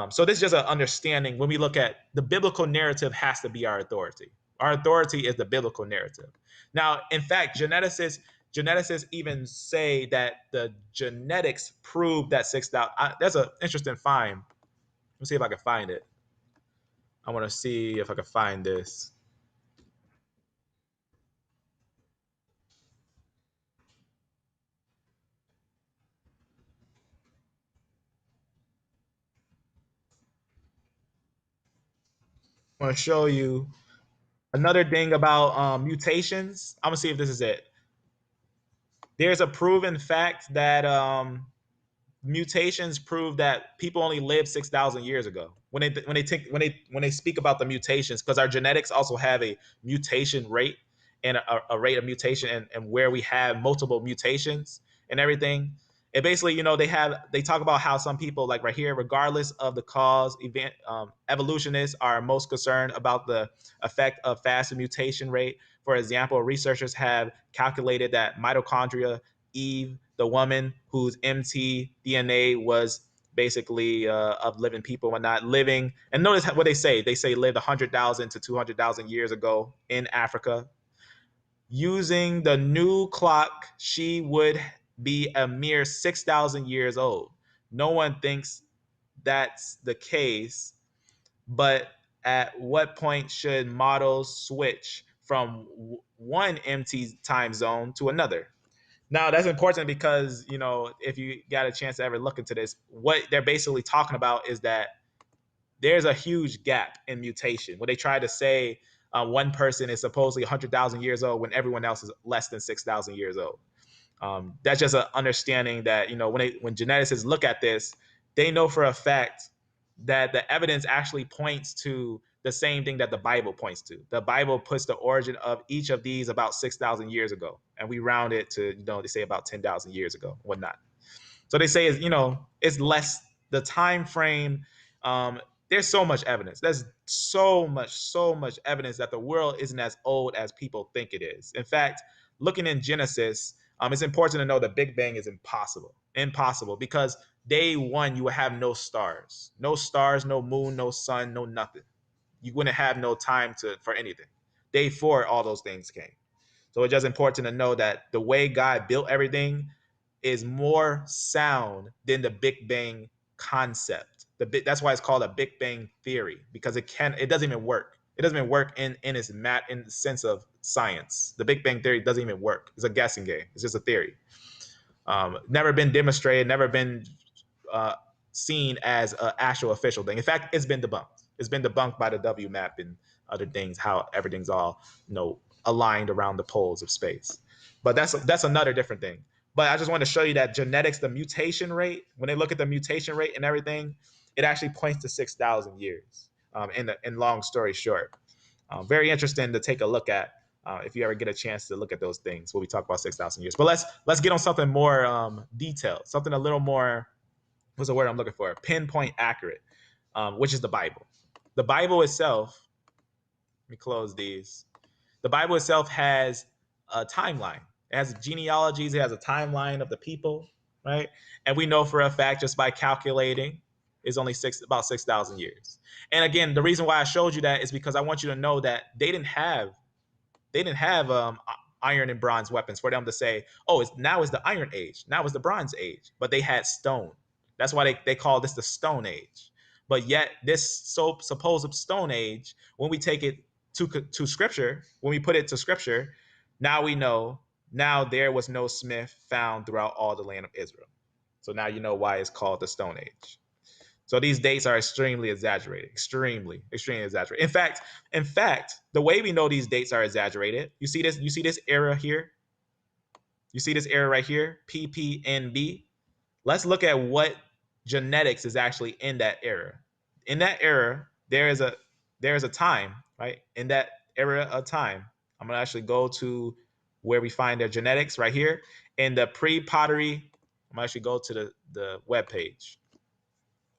So this is just an understanding. When we look at the biblical narrative, has to be our authority. Our authority is the biblical narrative. Now, in fact, geneticists even say that the genetics prove that 6,000. That's an interesting find. Let's see if I can find it. I want to see if I can find this. I want to show you another thing about mutations. I'm gonna see if this is it. There's a proven fact that mutations prove that people only lived 6,000 years ago. When they speak about the mutations, because our genetics also have a mutation rate and a rate of mutation, and where we have multiple mutations and everything. And basically, they talk about how some people, like right here, regardless of the cause, evolutionists are most concerned about the effect of faster mutation rate. For example, researchers have calculated that mitochondria Eve, the woman whose mtDNA was basically of living people and not living. And notice what they say. They say lived 100,000 to 200,000 years ago in Africa. Using the new clock, she would be a mere 6,000 years old. No one thinks that's the case, but at what point should models switch from one MT time zone to another? Now, that's important because, if you got a chance to ever look into this, what they're basically talking about is that there's a huge gap in mutation. What they try to say, one person is supposedly 100,000 years old when everyone else is less than 6,000 years old. That's just an understanding that, when geneticists look at this, they know for a fact that the evidence actually points to the same thing that the Bible points to. The Bible puts the origin of each of these about 6,000 years ago, and we round it to, they say about 10,000 years ago, whatnot. So they say, it's less the time frame. There's so much evidence. There's so much evidence that the world isn't as old as people think it is. In fact, looking in Genesis, it's important to know the Big Bang is impossible, because day one you will have no stars, no moon, no sun, no nothing. You wouldn't have no time for anything. Day four, all those things came. So it's just important to know that the way God built everything is more sound than the Big Bang concept. That's why it's called a Big Bang theory, because it doesn't even work. It doesn't even work in in the sense of science. The Big Bang theory doesn't even work. It's a guessing game. It's just a theory. Never been demonstrated, never been seen as an actual official thing. In fact, it's been debunked. It's been debunked by the WMAP and other things, how everything's all aligned around the poles of space. But that's another different thing. But I just want to show you that genetics, the mutation rate, when they look at the mutation rate and everything, it actually points to 6,000 years. In long story short, very interesting to take a look at if you ever get a chance to look at those things when we talk about 6,000 years. But let's get on something more detailed, something a little more, what's the word I'm looking for? Pinpoint accurate, which is the Bible. The Bible itself, let me close these. The Bible itself has a timeline. It has genealogies. It has a timeline of the people, right? And we know for a fact, just by calculating, is only about 6,000 years. And again, the reason why I showed you that is because I want you to know that they didn't have iron and bronze weapons for them to say, oh, now is the Iron Age, now is the Bronze Age. But they had stone. That's why they call this the Stone Age. But yet this supposed Stone Age, when we take it to Scripture, when we put it to Scripture, now we know, now there was no smith found throughout all the land of Israel. So now you know why it's called the Stone Age. So these dates are extremely exaggerated, extremely exaggerated. In fact, the way we know these dates are exaggerated, you see this era here? You see this era right here, PPNB? Let's look at what genetics is actually in that era. In that era, there is a time, right? In that era of time, I'm gonna actually go to where we find their genetics right here. In the pre-pottery, I'm gonna actually go to the web page.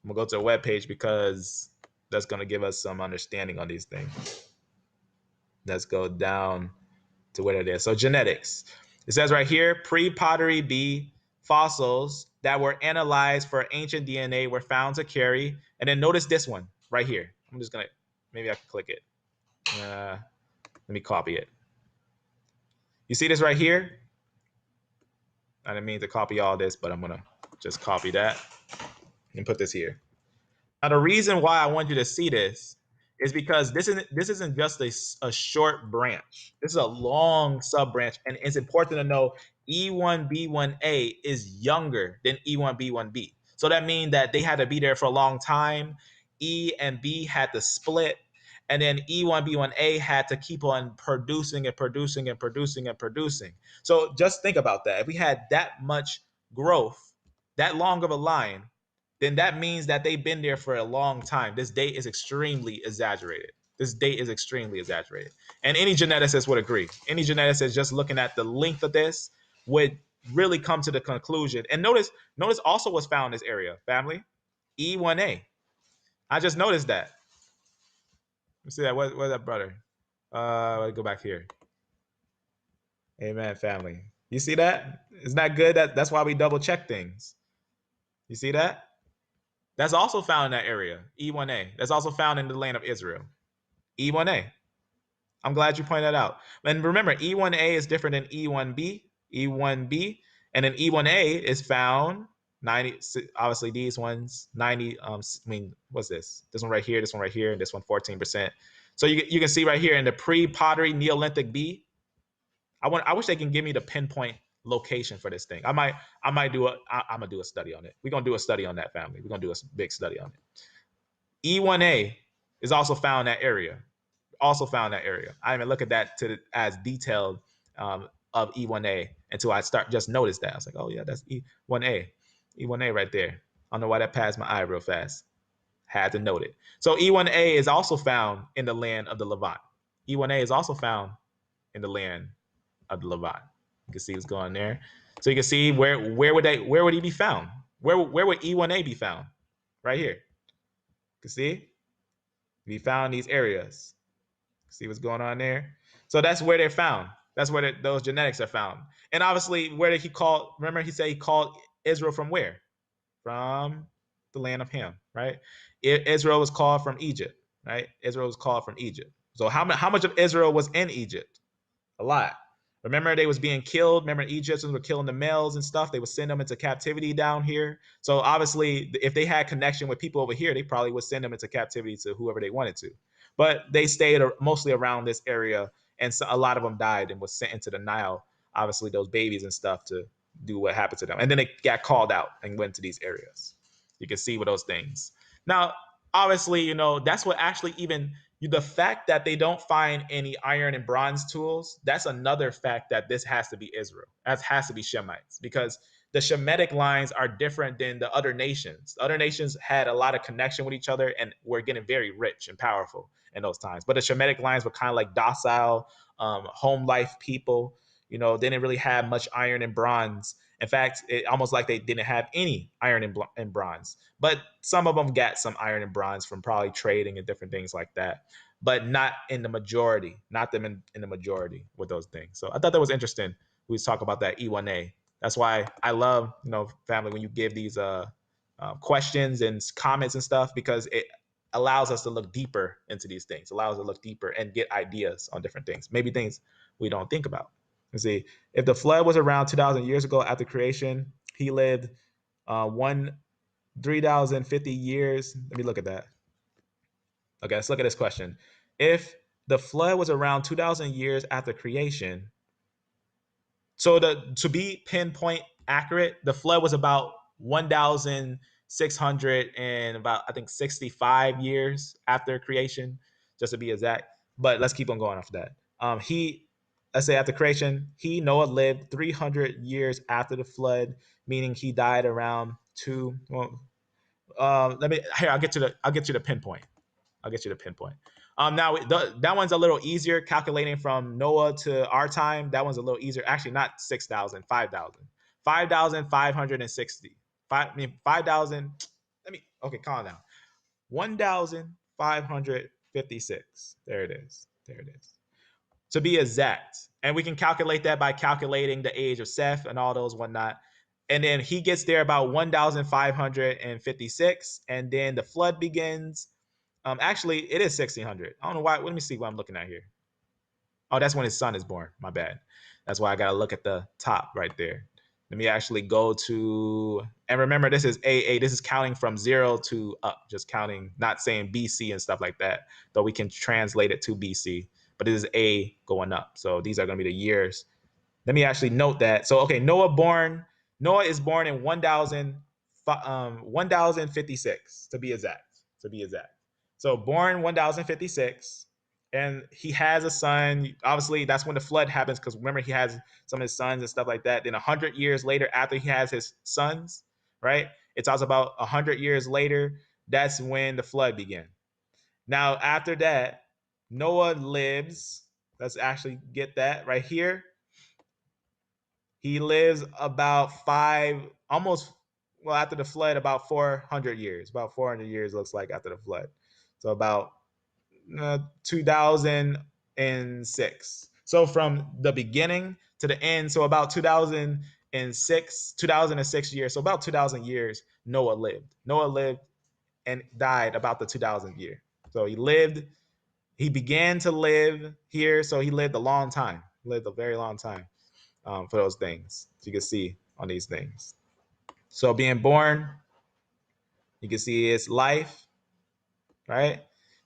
I'm gonna go to a web page because that's gonna give us some understanding on these things. Let's go down to where it is. So genetics. It says right here, pre-pottery B fossils that were analyzed for ancient DNA were found to carry. And then notice this one right here. I'm just gonna, maybe I can click it. Let me copy it. You see this right here? I didn't mean to copy all this, but I'm gonna just copy that and put this here. Now, the reason why I want you to see this is because this isn't just a short branch. This is a long sub branch, and it's important to know E1B1A is younger than E1B1B. So that means that they had to be there for a long time. E and B had to split, and then E1B1A had to keep on producing and producing and producing and producing. So just think about that. If we had that much growth, that long of a line, then that means that they've been there for a long time. This date is extremely exaggerated. And any geneticist would agree. Any geneticist just looking at the length of this would really come to the conclusion. And notice also what's found in this area, family. E1A. I just noticed that. Let's see that. Where's that brother? Go back here. Amen, family. You see that? Isn't that good? That's why we double check things. You see that? That's also found in that area, E1A. That's also found in the land of Israel. E1A. I'm glad you pointed that out. And remember, E1A is different than E1B, E1B, and then E1A is found 90. Obviously, these ones 90. I mean, what's this? This one right here, and this one 14%. So you can see right here in the pre-pottery Neolithic B. I wish they can give me the pinpoint location for this thing. I'm gonna do a study on it. We're gonna do a study on that family. We're gonna do a big study on it. E1A is also found in that area. Also found in that area. I didn't even look at that as detailed of E1A until I just noticed that. I was like, oh yeah, that's E1A. E1A right there. I don't know why that passed my eye real fast. Had to note it. So E1A is also found in the land of the Levant. E1A is also found in the land of the Levant. You can see what's going on there. So you can see where would he be found? Where would E1A be found? Right here. You can see? We found these areas. See what's going on there? So that's where they're found. That's where those genetics are found. And obviously, where did he call? Remember, he said he called Israel from where? From the land of Ham, right? Israel was called from Egypt, right? Israel was called from Egypt. So how much of Israel was in Egypt? A lot. Remember, they was being killed. Remember, Egyptians were killing the males and stuff. They would send them into captivity down here. So obviously, if they had connection with people over here, they probably would send them into captivity to whoever they wanted to. But they stayed mostly around this area, and so a lot of them died and was sent into the Nile. Obviously, those babies and stuff to do what happened to them, and then they got called out and went to these areas. You can see with those things. Now, obviously, that's what actually even the fact that they don't find any iron and bronze tools, that's another fact that this has to be Israel. That has to be Shemites, because the Shemitic lines are different than the other nations. The other nations had a lot of connection with each other and were getting very rich and powerful in those times. But the Shemitic lines were kind of like docile, home life people. They didn't really have much iron and bronze. In fact, it almost like they didn't have any iron and bronze. But some of them got some iron and bronze from probably trading and different things like that, but not in the majority, not them in the majority with those things. So I thought that was interesting. We talk about that E1A. That's why I love, family, when you give these questions and comments and stuff, because it allows us to look deeper into these things, allows us to look deeper and get ideas on different things, maybe things we don't think about. Let's see, if the flood was around 2,000 years ago after creation, he lived 3,050 years. Let me look at that. Okay, let's look at this question. If the flood was around 2,000 years after creation, so to be pinpoint accurate, the flood was about 1,600 and about, I think, 65 years after creation, just to be exact. But let's keep on going off of that. Let's say after creation, Noah lived 300 years after the flood, meaning he died around I'll get you the pinpoint. I'll get you the pinpoint. Now that one's a little easier, calculating from Noah to our time. That one's a little easier. Actually, not 6,000, 5,000. 5,560. 5,000. Okay, calm down. 1,556. There it is. To be exact. And we can calculate that by calculating the age of Seth and all those whatnot. And then he gets there about 1,556. And then the flood begins. Actually, it is 1,600. I don't know why. Let me see what I'm looking at here. Oh, that's when his son is born. My bad. That's why I got to look at the top right there. Let me actually go to, and remember, this is AA. This is counting from 0 to up, just counting, not saying BC and stuff like that, though we can translate it to BC, but it is A going up. So these are going to be the years. Let me actually note that. So, okay, Noah is born in 1,056 to be exact. So born 1,056, and he has a son. Obviously, that's when the flood happens, because remember, he has some of his sons and stuff like that. Then 100 years later, after he has his sons, right? It talks about 100 years later, that's when the flood began. Now, after that, Noah lives, let's actually get that right here. He lives about after the flood, about 400 years. About 400 years looks like after the flood. So about 2006. So from the beginning to the end. So about 2006 years. So about 2000 years, Noah lived. Noah lived and died about the 2000th year. So he began to live here. So he lived a long time, lived a very long time for those things. So you can see on these things. So being born, you can see his life, right?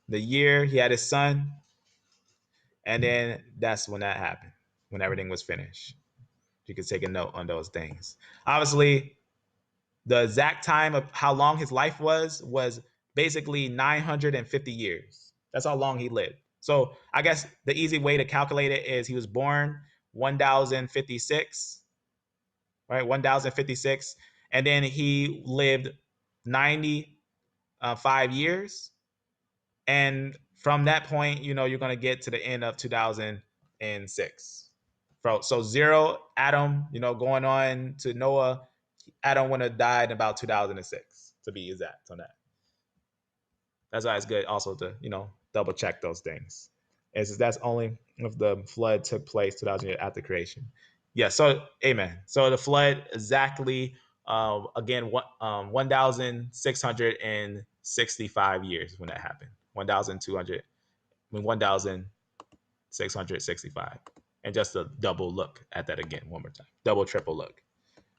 The year he had his son. And then that's when that happened, when everything was finished. You can take a note on those things. Obviously, the exact time of how long his life was basically 950 years. That's how long he lived. So I guess the easy way to calculate it is he was born 1056, right? 1056. And then he lived 95 years. And from that point, you're going to get to the end of 2006. So zero, Adam, going on to Noah, Adam would have died in about 2006, to be exact on that. That's why it's good also to, double check those things. That's only if the flood took place 2,000 years after creation. Yeah, so amen. So the flood exactly, again, 1,665 years when that happened. 1,665. And just a double look at that again one more time. Double, triple look.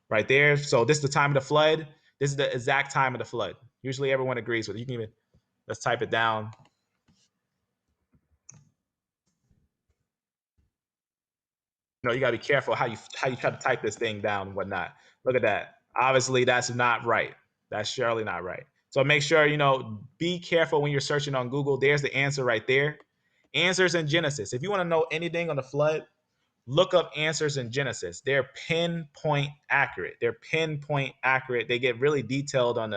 Right there. So this is the time of the flood. This is the exact time of the flood. Usually everyone agrees with it. You can even, let's type it down. You got to be careful how you try to type this thing down and whatnot. Look at that. Obviously, that's not right. That's surely not right. So make sure, be careful when you're searching on Google. There's the answer right there. Answers in Genesis. If you want to know anything on the flood, look up answers in Genesis. They're pinpoint accurate. They get really detailed on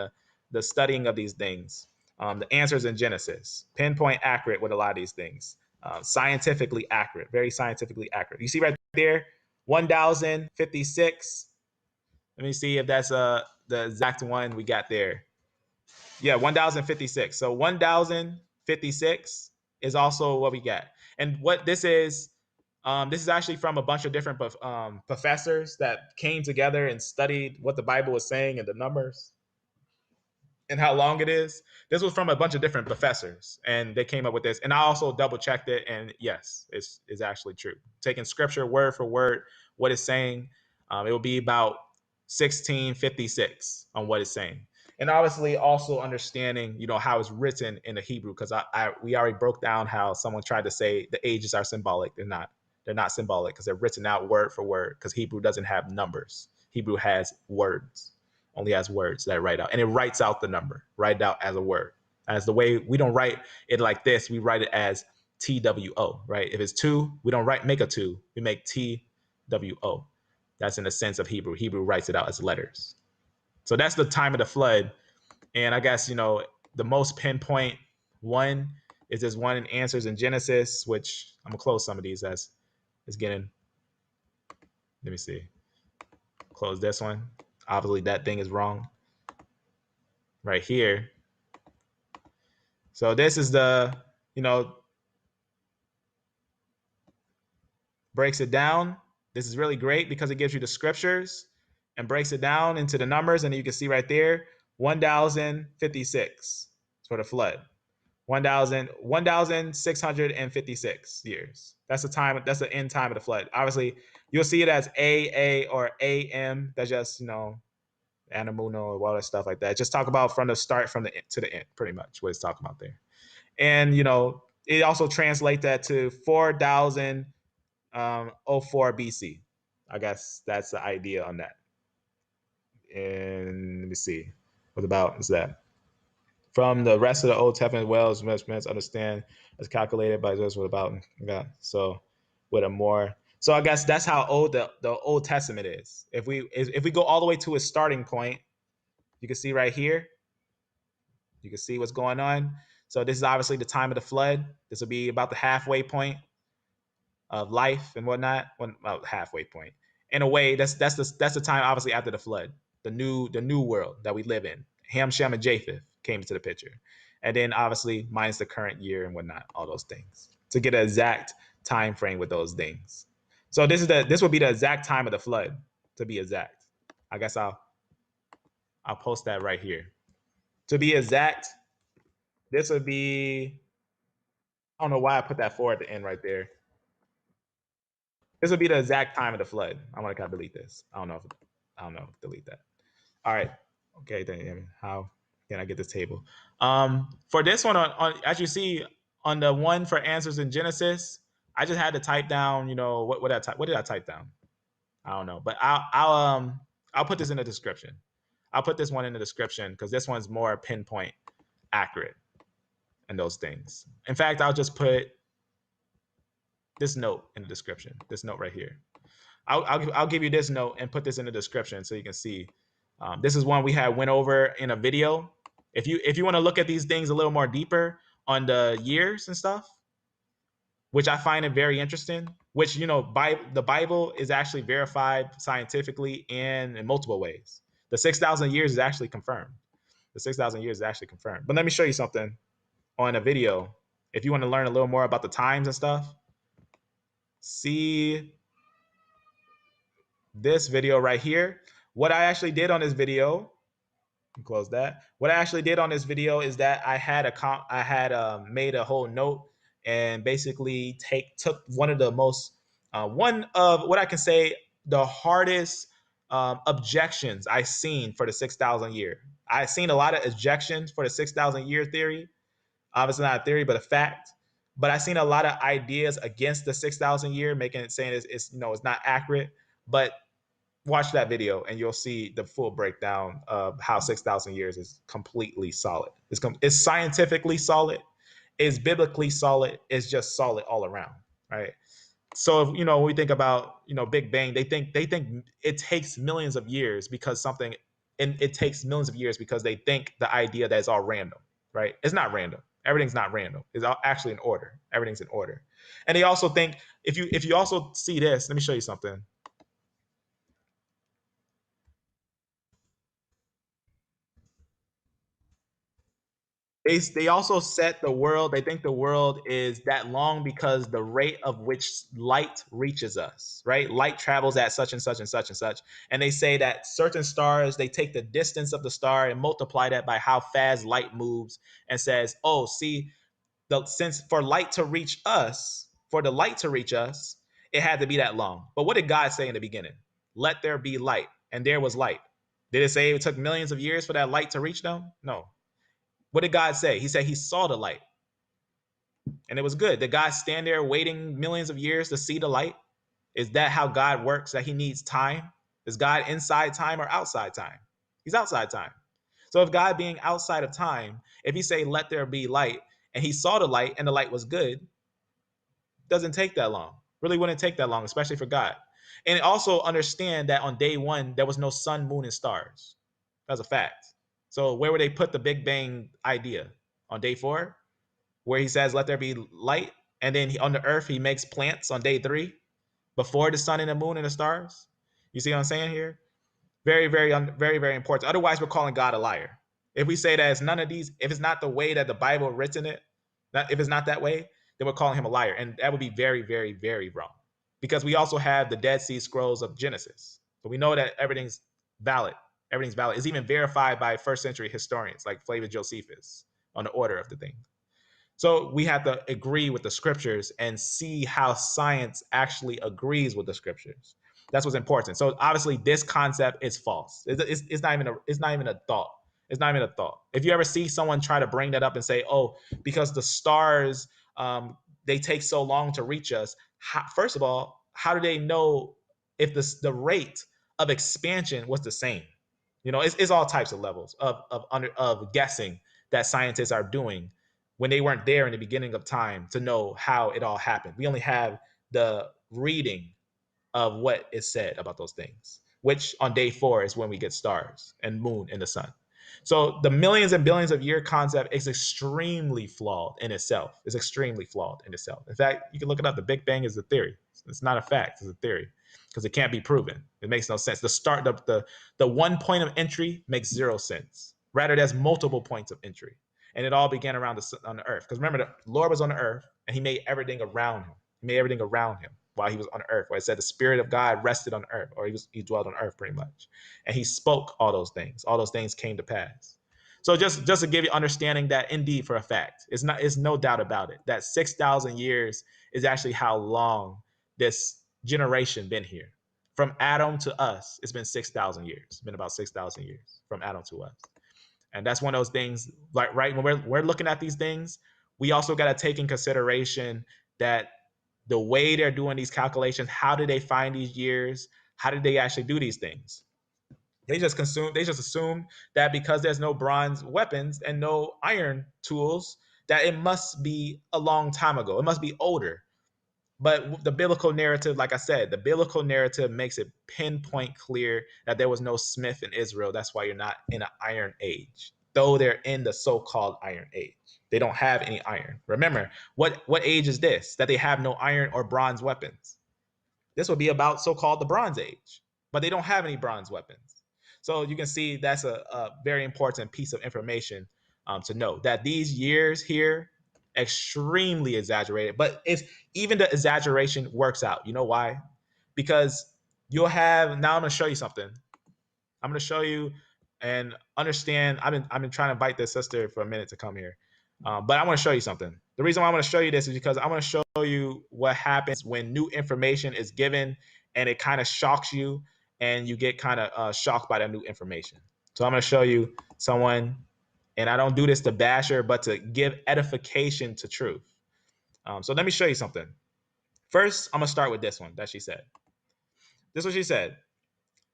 the studying of these things. The answers in Genesis, pinpoint accurate with a lot of these things. Scientifically accurate, very scientifically accurate. You see right there, 1056. Let me see if that's the exact one we got there. Yeah, 1056. So 1056 is also what we got. And what this is actually from a bunch of different professors that came together and studied what the Bible was saying and the numbers and how long it is. This was from a bunch of different professors, and they came up with this. And I also double checked it, and yes, it's actually true. Taking scripture word for word, what it's saying, it will be about 1656 on what it's saying. And obviously also understanding, how it's written in the Hebrew, because we already broke down how someone tried to say the ages are symbolic. They're not. They're not symbolic because they're written out word for word, because Hebrew doesn't have numbers. Hebrew has words, only has words that write out. And it writes out the number, write it out as a word. As the way we don't write it like this, we write it as TWO, right? If it's two, we don't make a two, we make TWO. That's in the sense of Hebrew. Hebrew writes it out as letters. So that's the time of the flood. And I guess, the most pinpoint one is this one in answers in Genesis, which I'm going to close some of these as it's getting. Let me see. Close this one. Obviously, that thing is wrong right here. So this is the, breaks it down. This is really great because it gives you the scriptures and breaks it down into the numbers. And you can see right there, 1056 for the flood. 1,656 years. That's the time. That's the end time of the flood. Obviously, you'll see it as AA or AM. That's just, Anamuno or all that stuff like that. Just talk about from the start, from the end to the end, pretty much what it's talking about there. And, it also translates that to 4,004 BC. I guess that's the idea on that. And let me see. What about is that? From the rest of the Old Testament, Wells measurements understand as calculated by just what about so with a more. So I guess that's how old the Old Testament is. If we go all the way to its starting point, you can see right here. You can see what's going on. So this is obviously the time of the flood. This will be about the halfway point of life and whatnot. Well, halfway point. In a way, that's the time obviously after the flood, the new world that we live in. Ham, Shem, and Japheth came into the picture, and then obviously minus the current year and whatnot, all those things to get an exact time frame with those things. So this would be the exact time of the flood, to be exact. I guess I'll post that right here. To be exact, this would be, I don't know why I put that 4 at the end right there. This would be the exact time of the flood. I want to delete this. I don't know. Delete that. All right. Okay. Then how can I get this table? For this one, on as you see on the one for answers in Genesis, I just had to type down. What did I type down? I don't know, but I'll put this in the description. I'll put this one in the description because this one's more pinpoint accurate and those things. In fact, I'll just put this note in the description. This note right here. I'll give you this note and put this in the description so you can see. This is one we had went over in a video. If you want to look at these things a little more deeper on the years and stuff, which I find it very interesting, which, the Bible is actually verified scientifically and in multiple ways. The 6,000 years is actually confirmed. The 6,000 years is actually confirmed. But let me show you something on a video. If you want to learn a little more about the times and stuff, see this video right here. What I actually did on this video, close that. What I actually did on this video is that I had made a whole note and basically took one of the most one of what I can say the hardest objections I seen for the 6,000 year. I seen a lot of objections for the 6,000 year theory. Obviously not a theory, but a fact. But I seen a lot of ideas against the 6,000 year, making it saying it's not accurate. But watch that video and you'll see the full breakdown of how 6,000 years is completely solid. It's scientifically solid, it's biblically solid, it's just solid all around, right? So if when we think about Big Bang, they think it takes millions of years because something, and it takes millions of years because they think the idea that it's all random, right? It's not random. Everything's not random. It's actually in order. Everything's in order. And they also think if you also see this, let me show you something. They also set the world. They think the world is that long because the rate of which light reaches us, right? Light travels at such and such and such and such. And they say that certain stars, they take the distance of the star and multiply that by how fast light moves and says, oh, see, since for the light to reach us, it had to be that long. But what did God say in the beginning? Let there be light. And there was light. Did it say it took millions of years for that light to reach them? No. What did God say? He said he saw the light and it was good. Did God stand there waiting millions of years to see the light? Is that how God works, that he needs time? Is God inside time or outside time? He's outside time. So if God being outside of time, if he say, let there be light, and he saw the light and the light was good, doesn't take that long. Really wouldn't take that long, especially for God. And also understand that on day one, there was no sun, moon, and stars. That's a fact. So where would they put the Big Bang idea? On day 4, where he says, let there be light. And then on the earth, he makes plants on day 3 before the sun and the moon and the stars. You see what I'm saying here? Very, very, very, very important. Otherwise, we're calling God a liar. If we say that it's none of these, if it's not the way that the Bible written it, if it's not that way, then we're calling him a liar. And that would be very, very, very wrong. Because we also have the Dead Sea Scrolls of Genesis. So we know that everything's valid. Everything's valid. It's even verified by first century historians like Flavius Josephus on the order of the thing. So we have to agree with the scriptures and see how science actually agrees with the scriptures. That's what's important. So obviously, this concept is false. It's not even a thought. It's not even a thought. If you ever see someone try to bring that up and say, "Oh, because the stars they take so long to reach us," first of all, how do they know if the rate of expansion was the same? It's all types of levels of guessing that scientists are doing when they weren't there in the beginning of time to know how it all happened. We only have the reading of what is said about those things, which on day 4 is when we get stars and moon and the sun. So the millions and billions of year concept is extremely flawed in itself. It's extremely flawed in itself. In fact, you can look it up. The Big Bang is a theory. It's not a fact. It's a theory because it can't be proven. It makes no sense. The one point of entry makes 0 sense. Rather, there's multiple points of entry. And it all began on the earth. Because remember, the Lord was on the earth and he made everything around him. He made everything around him. while he was on earth, where it said the Spirit of God rested on earth, or he dwelled on earth pretty much. And he spoke all those things. All those things came to pass. So just to give you understanding that indeed for a fact, it's no doubt about it, that 6,000 years is actually how long this generation been here. From Adam to us, it's been 6,000 years. It's been about 6,000 years from Adam to us. And that's one of those things, like, right, when we're looking at these things, we also got to take in consideration that the way they're doing these calculations, how did they find these years? How did they actually do these things? They just assume that because there's no bronze weapons and no iron tools, that it must be a long time ago. It must be older. But the biblical narrative, like I said, the biblical narrative makes it pinpoint clear that there was no smith in Israel. That's why you're not in an iron age, though they're in the so-called iron age. They don't have any iron. Remember, what age is this, that they have no iron or bronze weapons? This would be about so-called the Bronze Age, but they don't have any bronze weapons. So you can see that's a very important piece of information to know, that these years here, extremely exaggerated, but it's even the exaggeration works out. You know why? Because you'll have, now I'm going to show you something. I'm going to show you and understand. I've been trying to invite this sister for a minute to come here, but I want to show you something. The reason why I want to show you this is because I want to show you what happens when new information is given and it kind of shocks you, and you get kind of shocked by that new information. So I'm going to show you someone, and I don't do this to bash her, but to give edification to truth. So let me show you something. First, I'm going to start with this one that she said. This is what she said.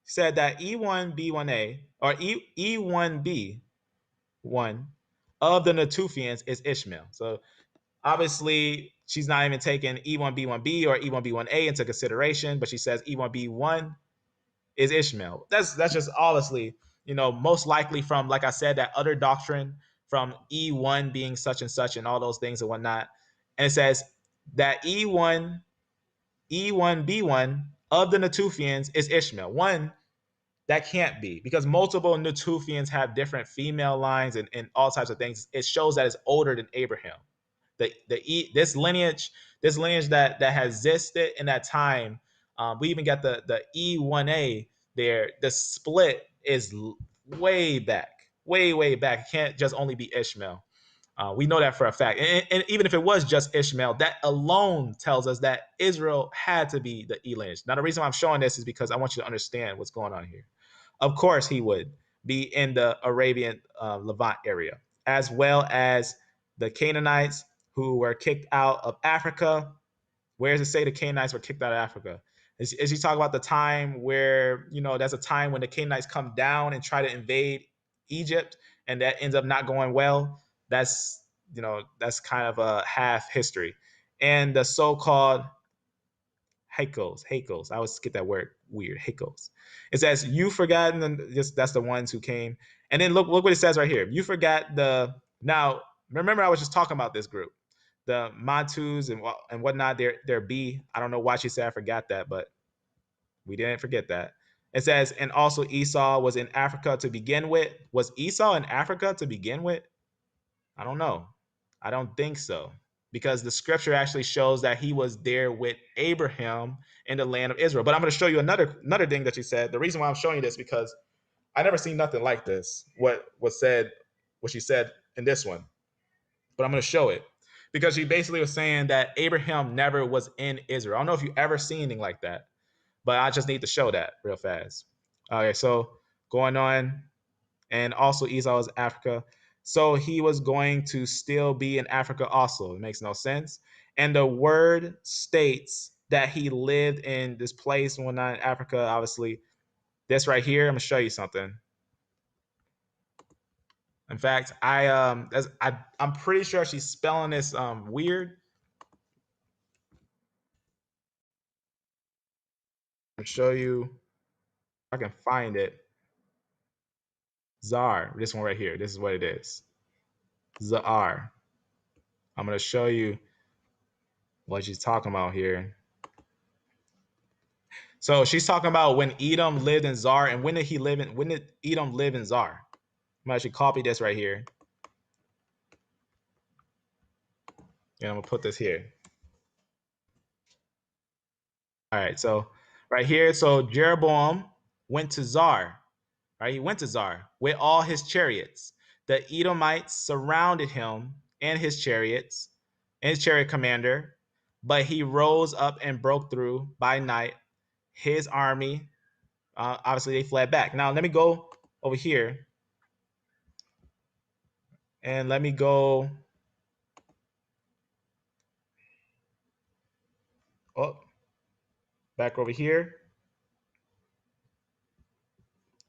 She said that E1B1A or E1B1 of the Natufians is Ishmael. So obviously, she's not even taking E1B1B or E1B1A into consideration, but she says E1B1 is Ishmael. That's just obviously, most likely from, like I said, that other doctrine from E1 being such and such and all those things and whatnot. And it says that E1B1 of the Natufians is Ishmael. One, that can't be, because multiple Natufians have different female lines and all types of things. It shows that it's older than Abraham. This lineage that has existed in that time. We even got the E1A there. The split is way back, way back. It can't just only be Ishmael. We know that for a fact. And even if it was just Ishmael, that alone tells us that Israel had to be the E lineage. Now, the reason why I'm showing this is because I want you to understand what's going on here. Of course, he would be in the Arabian Levant area, as well as the Canaanites who were kicked out of Africa. Where does it say the Canaanites were kicked out of Africa? As you talk about the time where, that's a time when the Canaanites come down and try to invade Egypt, and that ends up not going well. That's kind of a half history. And the so-called Haikos. I always get that word weird. Haikos. It says, you forgotten, and that's the ones who came. And then look what it says right here. You forgot now remember, I was just talking about this group, the Mantus and whatnot. They're B. I don't know why she said I forgot that, but we didn't forget that. It says, and also Esau was in Africa to begin with. Was Esau in Africa to begin with? I don't know. I don't think so, because the scripture actually shows that he was there with Abraham in the land of Israel. But I'm going to show you another thing that she said. The reason why I'm showing you this, because I never seen nothing like this. What she said in this one. But I'm going to show it, because she basically was saying that Abraham never was in Israel. I don't know if you ever seen anything like that, but I just need to show that real fast. Okay, so going on, and also Esau is Africa. So he was going to still be in Africa also. It makes no sense. And the word states that he lived in this place and whatnot in Africa. Obviously, this right here, I'm gonna show you something. In fact, I'm pretty sure she's spelling this weird. I'll show you if I can find it. Zar, this one right here. This is what it is. Zar. I'm gonna show you what she's talking about here. So she's talking about when Edom lived in Zar, and when did Edom live in Zar? I'm gonna actually copy this right here, and I'm gonna put this here. All right, so right here, so Jeroboam went to Zar, right? He went to Zar with all his chariots. The Edomites surrounded him and his chariots and his chariot commander, but he rose up and broke through by night. His army, obviously, they fled back. Now, let me go over here and let me go. Oh, back over here.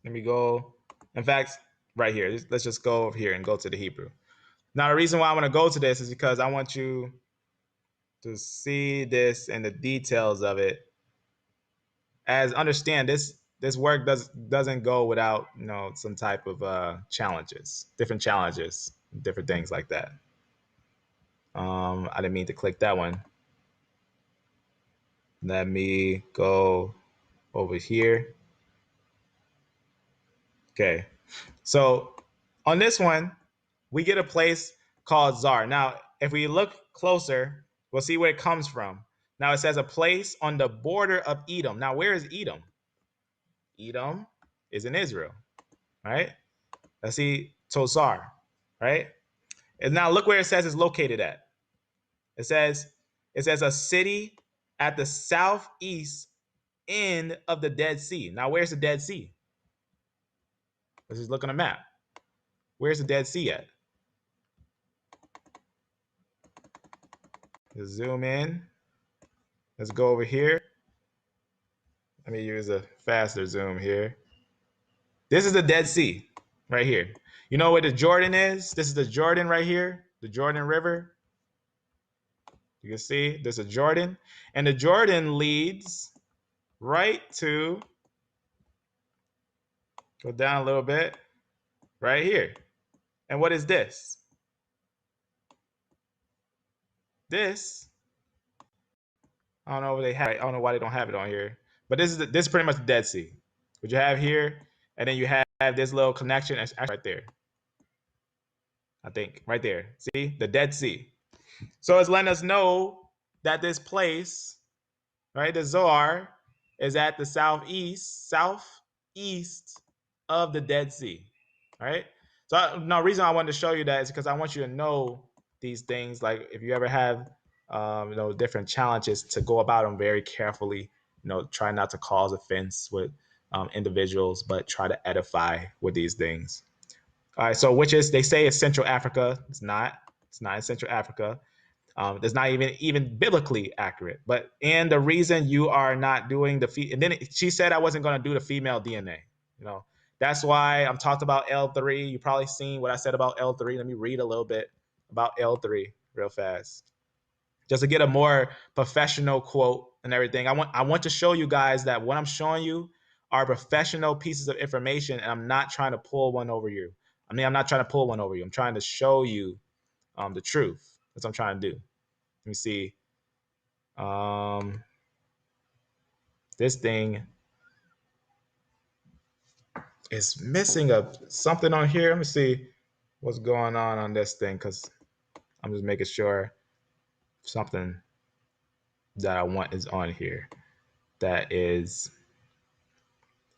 Let me go. In fact, right here, let's just go over here and go to the Hebrew. Now, the reason why I want to go to this is because I want you to see this and the details of it. As understand this work doesn't go without some type of challenges, different things like that. I didn't mean to click that one. Let me go over here. Okay, so on this one, we get a place called Zar. Now, if we look closer, we'll see where it comes from. Now, it says a place on the border of Edom. Now, where is Edom? Edom is in Israel, right? Let's see Tozar, right? And now look where it says it's located at. It says a city at the southeast end of the Dead Sea. Now, where's the Dead Sea? Let's just look on a map. Where's the Dead Sea at? Let's zoom in. Let's go over here. Let me use a faster zoom here. This is the Dead Sea right here. You know where the Jordan is? This is the Jordan right here, the Jordan River. You can see there's a Jordan, and the Jordan leads right to, go down a little bit, right here. And what is this? This, I don't know if they have it. I don't know why they don't have it on here, but this is pretty much the Dead Sea. What you have here, and then you have this little connection actually right there. I think right there. See the Dead Sea. So it's letting us know that this place, right, the Zoar, is at the southeast of the Dead Sea, right? So no reason I wanted to show you that is because I want you to know these things. Like if you ever have, different challenges, to go about them very carefully. Try not to cause offense with individuals, but try to edify with these things. All right. So which is, they say it's Central Africa. It's not. It's not in Central Africa. That's not even biblically accurate. But and the reason you are not doing and then she said I wasn't going to do the female DNA. That's why I'm talked about L3. You probably seen what I said about L3. Let me read a little bit about L3 real fast, just to get a more professional quote and everything. I want to show you guys that what I'm showing you are professional pieces of information, and I'm not trying to pull one over you. I'm not trying to pull one over you. I'm trying to show you the truth. That's what I'm trying to do. Let me see. This thing is missing something on here. Let me see what's going on this thing, because I'm just making sure something that I want is on here that is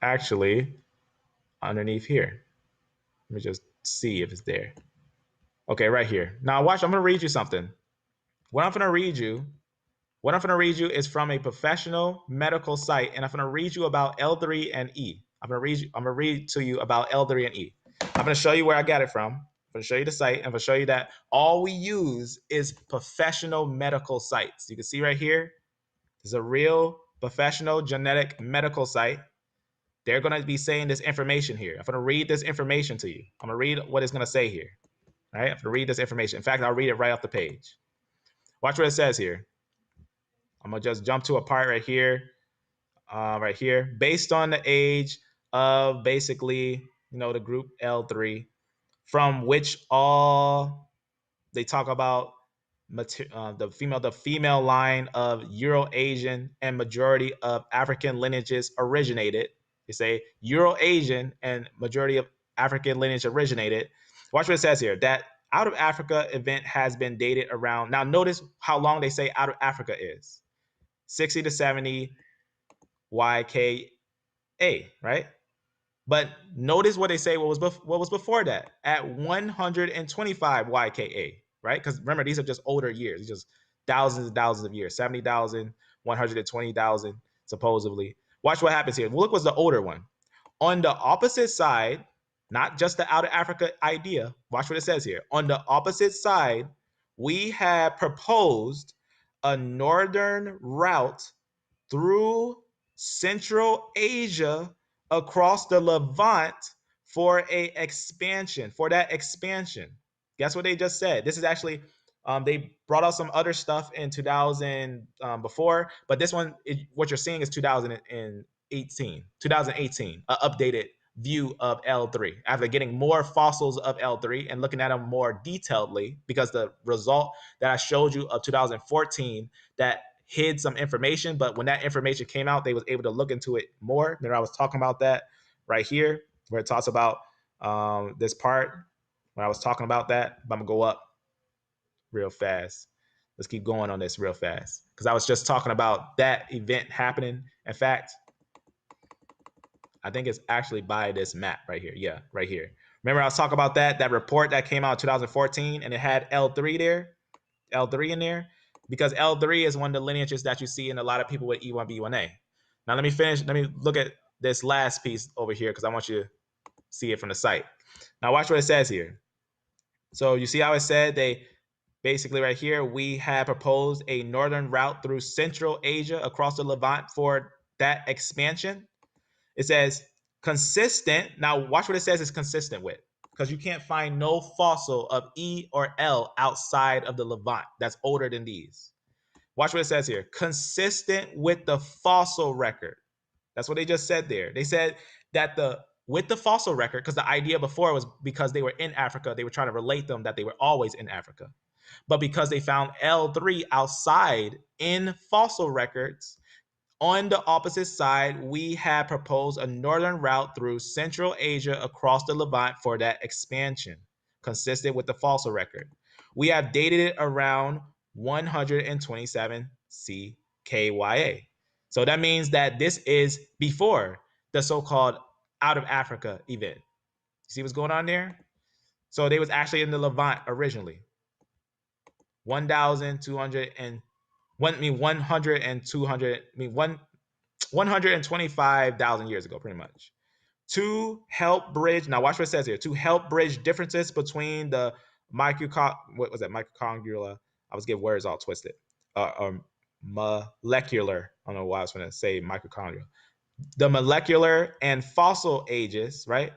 actually underneath here. Let me just see if it's there. Okay, right here. Now watch, I'm going to read you something. What I'm going to read you is from a professional medical site, and I'm going to read you about L3 and E. I'm going to read to you about L3 and E. I'm going to show you where I got it from. I'm going to show you the site. I'm going to show you that all we use is professional medical sites. You can see right here, there's a real professional genetic medical site. They're going to be saying this information here. I'm going to read this information to you. I'm going to read what it's going to say here. All right, I'm going to read this information. In fact, I'll read it right off the page. Watch what it says here. I'm going to just jump to a part right here. Right here. Based on the age of basically, the group L3, from which all they talk about the female line of Euro-Asian and majority of African lineages originated. They say Euro-Asian and majority of African lineage originated. Watch what it says here. That out of Africa event has been dated around. Now notice how long they say out of Africa is. 60 to 70 YKA, right? But notice what they say what was before that at 125 YKA, right? Because remember, these are just older years. These are just thousands and thousands of years, 70,000, 120,000, supposedly. Watch what happens here. Look what's the older one. On the opposite side, not just the out of Africa idea, watch what it says here. On the opposite side, we have proposed a northern route through Central Asia across the Levant for that expansion. Guess what they just said? This is actually they brought out some other stuff in 2000 before, but this one, what you're seeing is 2018, an updated view of L3 after getting more fossils of L3 and looking at them more detailedly, because the result that I showed you of 2014 that hid some information, but when that information came out, they was able to look into it more. Remember, I was talking about that right here, where it talks about this part. When I was talking about that, I'm gonna go up real fast. Let's keep going on this real fast, because I was just talking about that event happening. In fact, I think it's actually by this map right here. Yeah, right here. Remember, I was talking about that report that came out in 2014, and it had L3 there, L3 in there, because L3 is one of the lineages that you see in a lot of people with E1B1A. Now let me finish. Let me look at this last piece over here, because I want you to see it from the site. Now watch what it says here. So you see how it said they basically right here, we have proposed a northern route through Central Asia across the Levant for that expansion. It says consistent. Now watch what it says it's consistent with, because you can't find no fossil of E or L outside of the Levant that's older than these. Watch what it says here. Consistent with the fossil record. That's what they just said there. They said that with the fossil record, because the idea before was because they were in Africa, they were trying to relate them that they were always in Africa. But because they found L3 outside in fossil records, on the opposite side, we have proposed a northern route through Central Asia across the Levant for that expansion, consistent with the fossil record. We have dated it around 127 CKYA. So that means that this is before the so-called out of Africa event. You see what's going on there? So they was actually in the Levant originally. 1,200 and 100 and 200, 125,000 years ago, pretty much. To help bridge, now watch what it says here, to help bridge differences between the mitochondria, I was getting words all twisted, molecular, I don't know why I was going to say mitochondria, the molecular and fossil ages, right?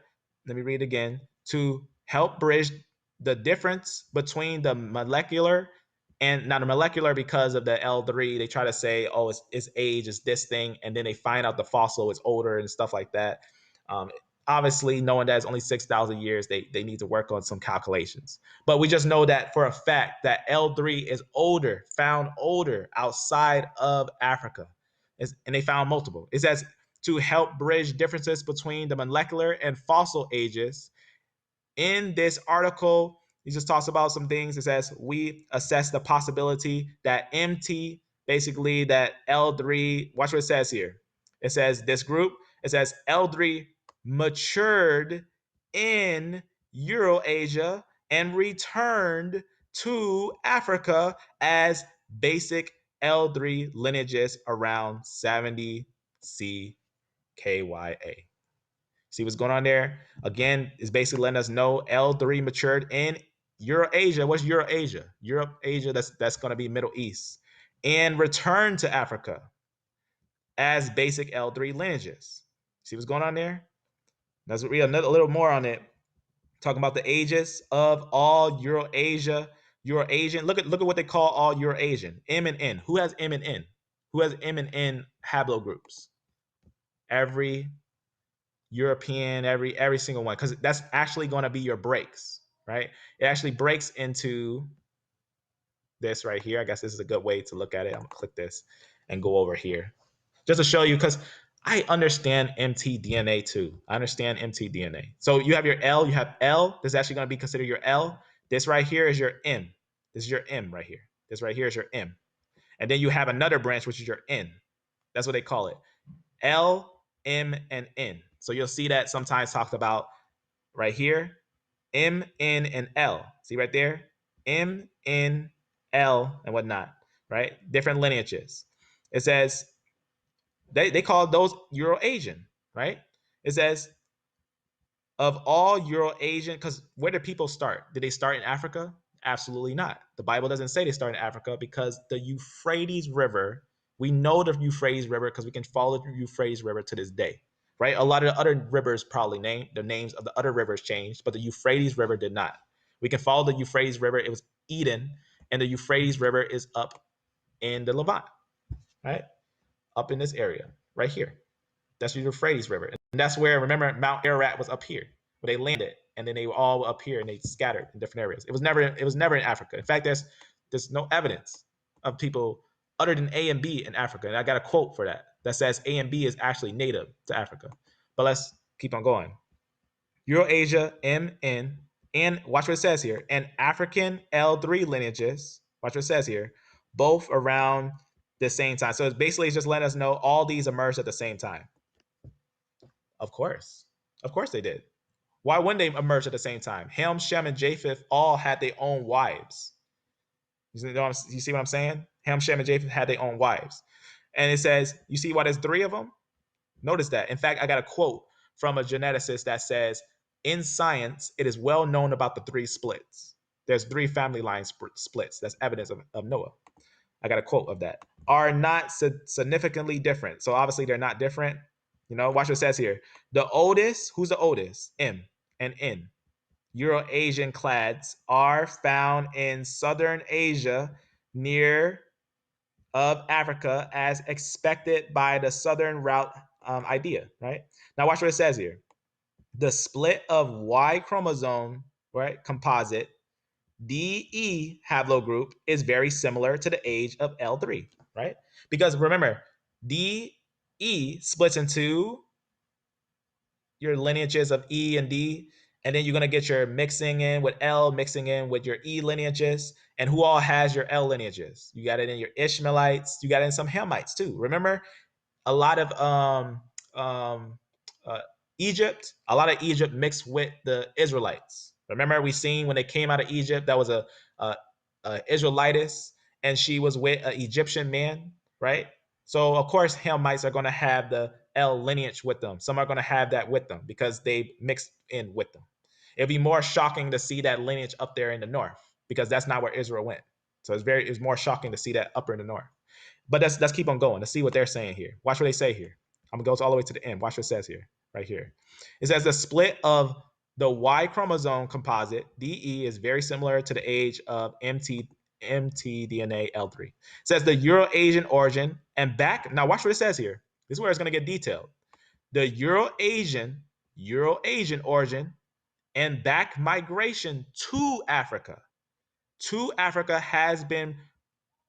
Let me read again. To help bridge the difference between the molecular and not the molecular, because of the L3, they try to say, oh, its age is this thing, and then they find out the fossil is older and stuff like that. Obviously, knowing that it's only 6,000 years, they need to work on some calculations. But we just know that for a fact that L3 is older, found older outside of Africa. And they found multiple. It says to help bridge differences between the molecular and fossil ages. In this article, he just talks about some things. It says we assess the possibility that MT, basically that L3, watch what it says here. It says this group, it says L3 matured in Eurasia and returned to Africa as basic L3 lineages around 70 CKYA. See what's going on there? Again, it's basically letting us know L3 matured in Eurasia. What's Eurasia? Eurasia, that's going to be Middle East. And returned to Africa as basic L3 lineages. See what's going on there? Let's read a little more on it. Talking about the ages of all Eurasian. Look at what they call all Eurasian. M and N. Who has M and N? Who has M and N haplogroups? Every European, every single one, because that's actually going to be your breaks, right? It actually breaks into this right here. I guess this is a good way to look at it. I'm gonna click this and go over here just to show you, because I understand mtDNA too. I understand mtDNA. So you have your L, you have L. This is actually going to be considered your L. This right here is your M. This is your M right here. This right here is your M. And then you have another branch, which is your N. That's what they call it. L, M, and N. So you'll see that sometimes talked about right here, M, N, and L. See right there? M, N, L, and whatnot, right? Different lineages. It says, they call those Euro-Asian, right? It says, of all Euro-Asian, because where did people start? Did they start in Africa? Absolutely not. The Bible doesn't say they start in Africa because the Euphrates River, we know the Euphrates River because we can follow the Euphrates River to this day, right? A lot of the other rivers probably the names of the other rivers changed, but the Euphrates River did not. We can follow the Euphrates River. It was Eden, and the Euphrates River is up in the Levant, right? Up in this area, right here. That's the Euphrates River. And that's where, remember, Mount Ararat was up here, where they landed, and then they were all up here and they scattered in different areas. It was never in Africa. In fact, there's no evidence of people other than A and B in Africa. And I got a quote for that says A and B is actually native to Africa. But let's keep on going. Eurasia, MN, and watch what it says here, and African L3 lineages, watch what it says here, both around the same time. So it's basically just letting us know all these emerged at the same time. Of course. Of course they did. Why wouldn't they emerge at the same time? Ham, Shem, and Japheth all had their own wives. You see what I'm saying? Ham, Shem, and Japheth had their own wives. And it says, you see why there's three of them? Notice that. In fact, I got a quote from a geneticist that says, in science, it is well known about the three splits. There's three family line splits. That's evidence of Noah. I got a quote of that. Are not significantly different. So obviously they're not different. You know, watch what it says here. The oldest, who's the oldest? M and N. Euro-Asian clades are found in southern Asia near of Africa as expected by the southern route idea, right? Now watch what it says here. The split of Y chromosome, right, composite, DE haplogroup is very similar to the age of L3, right? Because remember, DE splits into your lineages of E and D, and then you're going to get your mixing in with L, mixing in with your E lineages, and who all has your L lineages? You got it in your Ishmaelites, you got it in some Hamites too. Remember, a lot of um, uh, a lot of Egypt mixed with the Israelites. Remember, we seen when they came out of Egypt, that was a Israelitess, and she was with an Egyptian man, right? So of course, Hamites are going to have the L lineage with them. Some are going to have that with them because they mixed in with them. It'd be more shocking to see that lineage up there in the north because that's not where Israel went. So it's more shocking to see that up in the north. But let's keep on going. Let's see what they're saying here. Watch what they say here. I'm gonna go all the way to the end. Watch what it says here, right here. It says the split of the Y chromosome composite DE is very similar to the age of mtDNA L3. It says the Euro-Asian origin and back. Now watch what it says here. This is where it's gonna get detailed. The Euro-Asian origin and back migration to Africa has been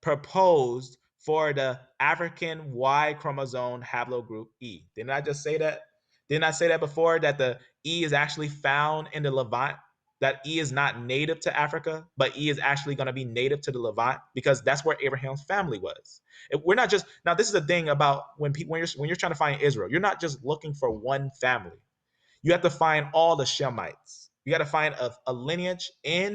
proposed for the African Y chromosome haplogroup E. Didn't I just say that? Didn't I say that before, that the E is actually found in the Levant? That E is not native to Africa, but E is actually going to be native to the Levant because that's where Abraham's family was. We're not just, now this is the thing about when you're trying to find Israel, you're not just looking for one family. You have to find all the Shemites. You got to find a lineage in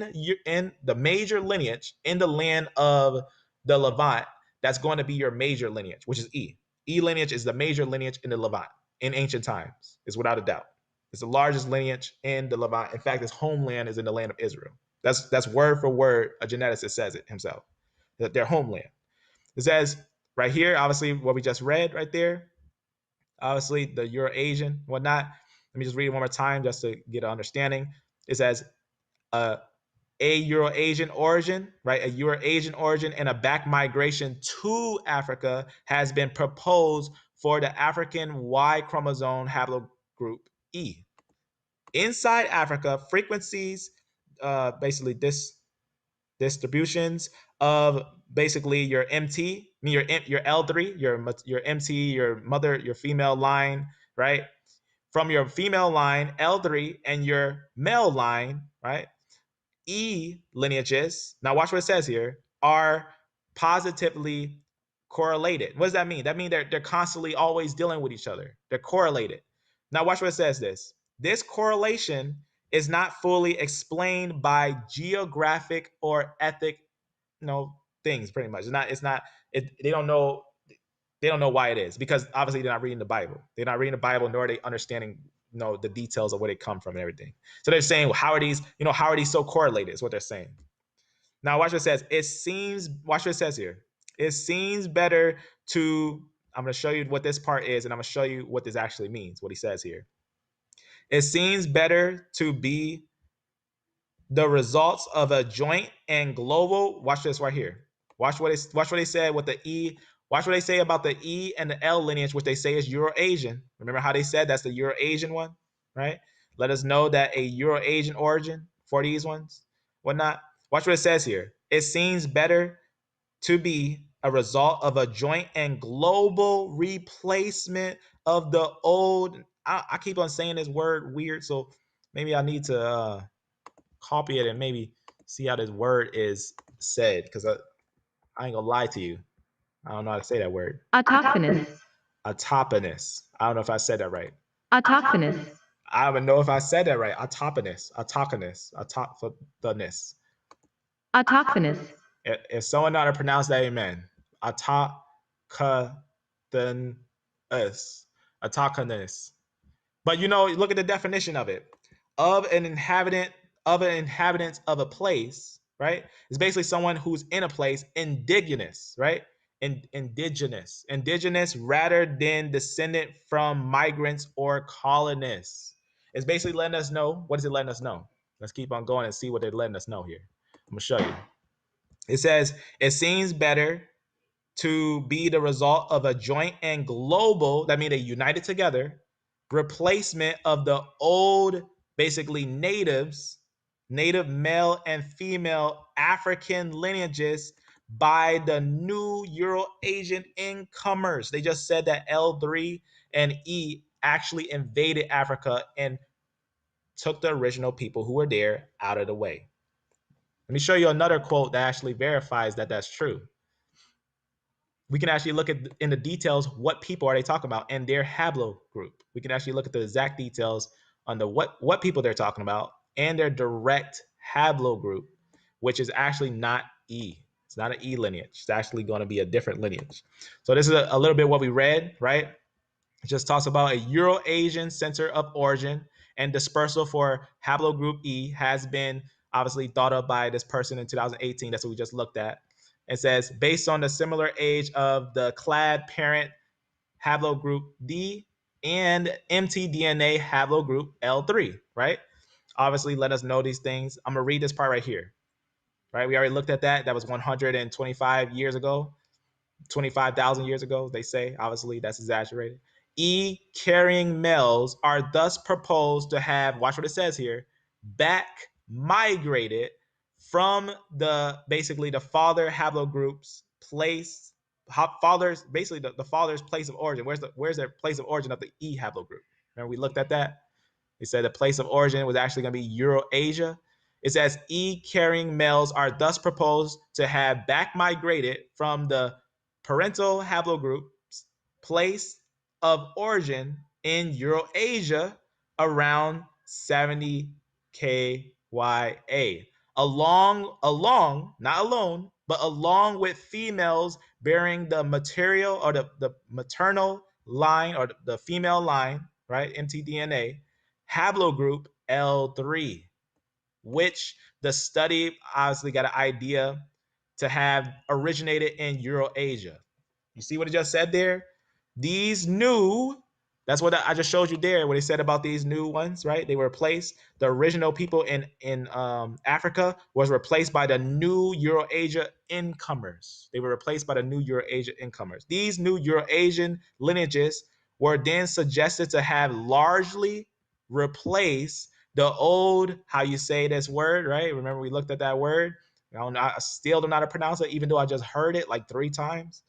the major lineage in the land of the Levant that's going to be your major lineage, which is E. E lineage is the major lineage in the Levant in ancient times, is without a doubt. It's the largest lineage in the Levant. In fact, its homeland is in the land of Israel. That's word for word. A geneticist says it himself. That their homeland. It says right here, obviously, what we just read right there. Obviously, the Euro-Asian, whatnot. Let me just read it one more time just to get an understanding. It says a Euro-Asian origin, right? A Euro-Asian origin and a back migration to Africa has been proposed for the African Y chromosome haplogroup E. Inside Africa, frequencies, basically distributions of basically your MT, your L3, your MT, your mother, your female line, right? From your female line, L3, and your male line, right? E lineages, now watch what it says here, are positively correlated. What does that mean? That means they're constantly always dealing with each other. They're correlated. Now watch what it says this. This correlation is not fully explained by geographic or ethnic, things pretty much. They don't know why it is, because obviously they're not reading the Bible. They're not reading the Bible, nor are they understanding, the details of where they come from and everything. So they're saying, well, how are these so correlated is what they're saying. Now watch what it says. Watch what it says here. It seems better to, I'm going to show you what this part is, and I'm going to show you what this actually means, what he says here. It seems better to be the results of a joint and global, watch this right here. Watch what they said with the E. Watch what they say about the E and the L lineage, which they say is Euro-Asian. Remember how they said that's the Euro-Asian one, right? Let us know that a Euro-Asian origin for these ones, whatnot. Watch what it says here. It seems better to be a result of a joint and global replacement of the old. I keep on saying this word weird, so maybe I need to copy it and maybe see how this word is said, because I ain't gonna lie to you. I don't know how to say that word. Autochthonous. Autochthonous. I don't know if I said that right. Autochthonous. I don't even know if I said that right. Autochthonous. Autochthonous. Autochthonous. Autochthonous. If someone know how to pronounce that, amen. Autochthonous. Autochthonous. But look at the definition of it. Of an inhabitant of a place, right? It's basically someone who's in a place, indigenous, right? Indigenous rather than descendant from migrants or colonists. It's basically letting us know. What is it letting us know? Let's keep on going and see what they're letting us know here. I'm gonna show you. It says, it seems better to be the result of a joint and global, that means they united together, replacement of the old, basically native male and female African lineages by the new Euro-Asian incomers. They just said that L3 and E actually invaded Africa and took the original people who were there out of the way. Let me show you another quote that actually verifies that that's true. We can actually look at in the details what people are they talking about and their haplogroup. We can actually look at the exact details on the what people they're talking about and their direct haplogroup, which is actually not E. It's not an E lineage. It's actually going to be a different lineage. So this is a little bit what we read, right? It just talks about a Euro-Asian center of origin and dispersal for haplogroup E has been obviously thought up by this person in 2018. That's what we just looked at. It says, based on the similar age of the clade parent haplogroup D and mtDNA haplogroup L3, right? Obviously, let us know these things. I'm going to read this part right here, right? We already looked at that. That was 125 years ago. 25,000 years ago, they say. Obviously, that's exaggerated. E carrying males are thus proposed to have, watch what it says here, back migrated from the father haplogroups place, basically the father's place of origin. Where's their place of origin of the E haplogroup? Remember we looked at that? It said the place of origin was actually going to be Euro-Asia. It says E carrying males are thus proposed to have back migrated from the parental haplogroups place of origin in Euro-Asia around 70 KYA. Along, not alone, but along with females bearing the material or the maternal line or the female line, right? mtDNA, haplogroup L3, which the study obviously got an idea to have originated in Euro-Asia. You see what it just said there? These new, that's what I just showed you there, what it said about these new ones, right? They were replaced. The original people in Africa was replaced by the new Euro-Asia incomers. They were replaced by the new Euro-Asia incomers. These new Euro-Asian lineages were then suggested to have largely replaced the old, how you say this word, right? Remember we looked at that word? I still don't know how to pronounce it, even though I just heard it like 3 times.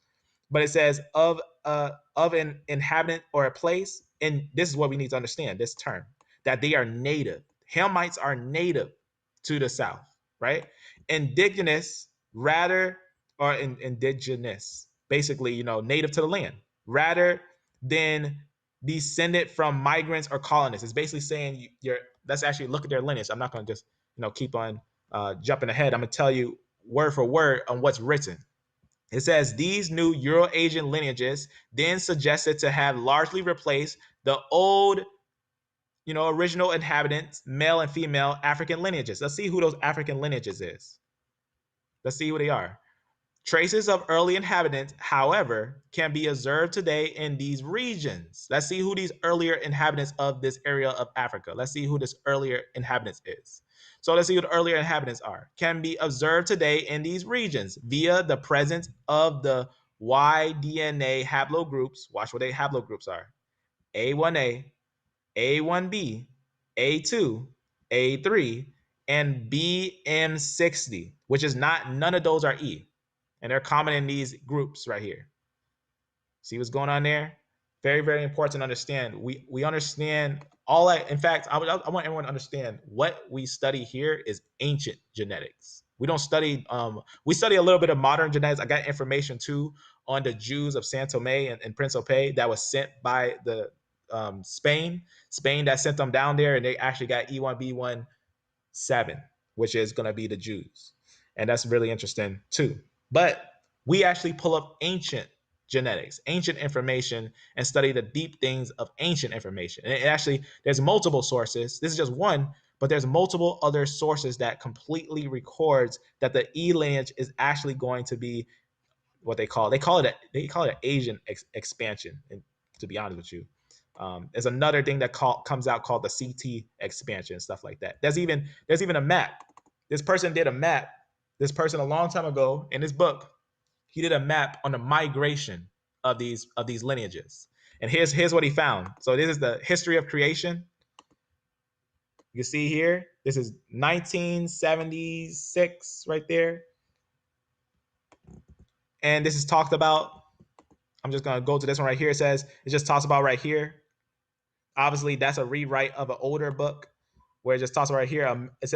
But it says of an inhabitant or a place, and this is what we need to understand, this term, that they are native. Hamites are native to the South, right? Indigenous, rather, or indigenous, basically, native to the land, rather than descended from migrants or colonists. It's basically saying let's actually look at their lineage. I'm not going to just, keep on jumping ahead. I'm going to tell you word for word on what's written. It says these new Euro-Asian lineages then suggested to have largely replaced the old, original inhabitants, male and female African lineages. Let's see who those African lineages is. Let's see who they are. Traces of early inhabitants, however, can be observed today in these regions. Let's see who these earlier inhabitants of this area of Africa. Let's see who this earlier inhabitants is. So let's see who the earlier inhabitants are. Can be observed today in these regions via the presence of the Y-DNA haplogroups. Watch what they haplogroups are. A1A, A1B, A2, A3, and BM60, which is none of those are E. And they're common in these groups right here. See what's going on there? Very, very important to understand. We understand all that. In fact, I want everyone to understand what we study here is ancient genetics. We don't study, we study a little bit of modern genetics. I got information too on the Jews of San Tome and Principe that was sent by the Spain that sent them down there, and they actually got E1B17, which is going to be the Jews. And that's really interesting too. But we actually pull up ancient genetics, ancient information, and study the deep things of ancient information. And actually, there's multiple sources. This is just one, but there's multiple other sources that completely records that the E lineage is actually going to be what they call it an Asian expansion. And to be honest with you, there's another thing that comes out called the CT expansion, stuff like that. There's even a map. This person did a map. This person a long time ago in his book, he did a map on the migration of these lineages. And here's what he found. So this is the history of creation. You can see here, this is 1976 right there. And this is talked about. I'm just going to go to this one right here. It just talks about right here. Obviously, that's a rewrite of an older book where it just talks about right here. It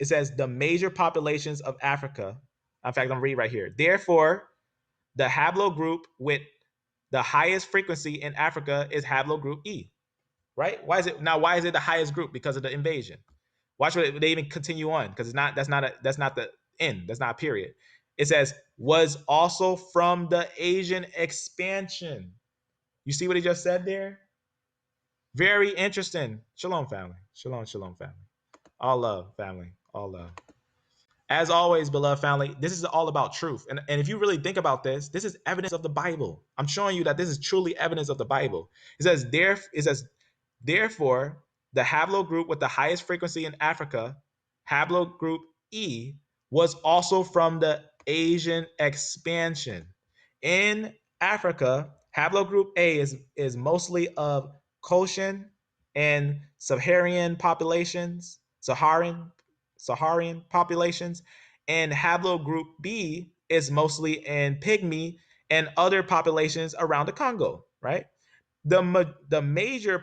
says the major populations of Africa. In fact, I'm going to read right here. Therefore, the haplogroup with the highest frequency in Africa is haplogroup E, right? Why is it the highest group? Because of the invasion. Watch what they even continue on, because that's not the end. That's not a period. It says was also from the Asian expansion. You see what he just said there? Very interesting. Shalom, family. Shalom, family. All love, family. All love. As always, beloved family, this is all about truth. And if you really think about this, this is evidence of the Bible. I'm showing you that this is truly evidence of the Bible. It says, therefore, the haplogroup with the highest frequency in Africa, haplogroup E, was also from the Asian expansion. In Africa, haplogroup A is mostly of Caucasian and Saharan populations, Saharan populations, and haplogroup B is mostly in Pygmy and other populations around the Congo, right? The major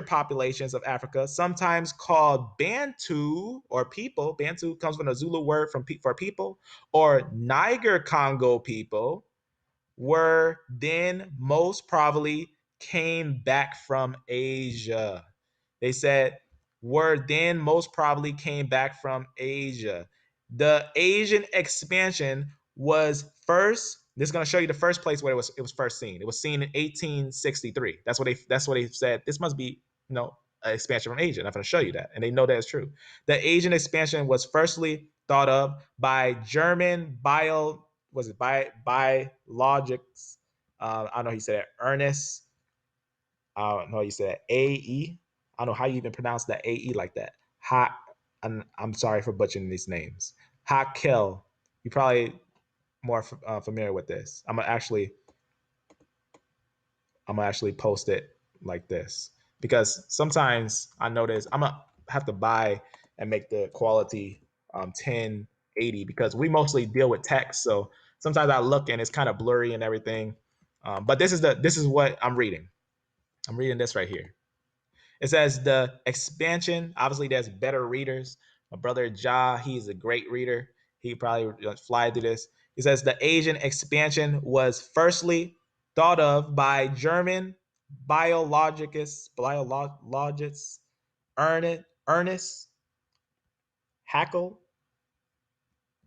populations of Africa, sometimes called Bantu or people. Bantu comes from the Zulu word for people, or Niger Congo people, were then most probably came back from Asia. They said were then most probably came back from Asia. The Asian expansion was first. This is going to show you the first place where it was first seen. It was seen in 1863. That's what they said. This must be an expansion from Asia. And I'm going to show you that, and they know that is true. The Asian expansion was firstly thought of by German biologics. I don't know how you say that. Ernest. I don't know how you say that. A-E. I don't know how you even pronounce that A-E like that. I'm sorry for butchering these names. Hakel. You're probably more familiar with this. I'm gonna actually post it like this, because sometimes I notice I'm gonna have to buy and make the quality 1080, because we mostly deal with text. So sometimes I look and it's kind of blurry and everything. But this is what I'm reading. I'm reading this right here. It says the expansion. Obviously, there's better readers. My brother Ja, he's a great reader. He probably fly through this. It says the Asian expansion was firstly thought of by German biologist Ernest Haeckel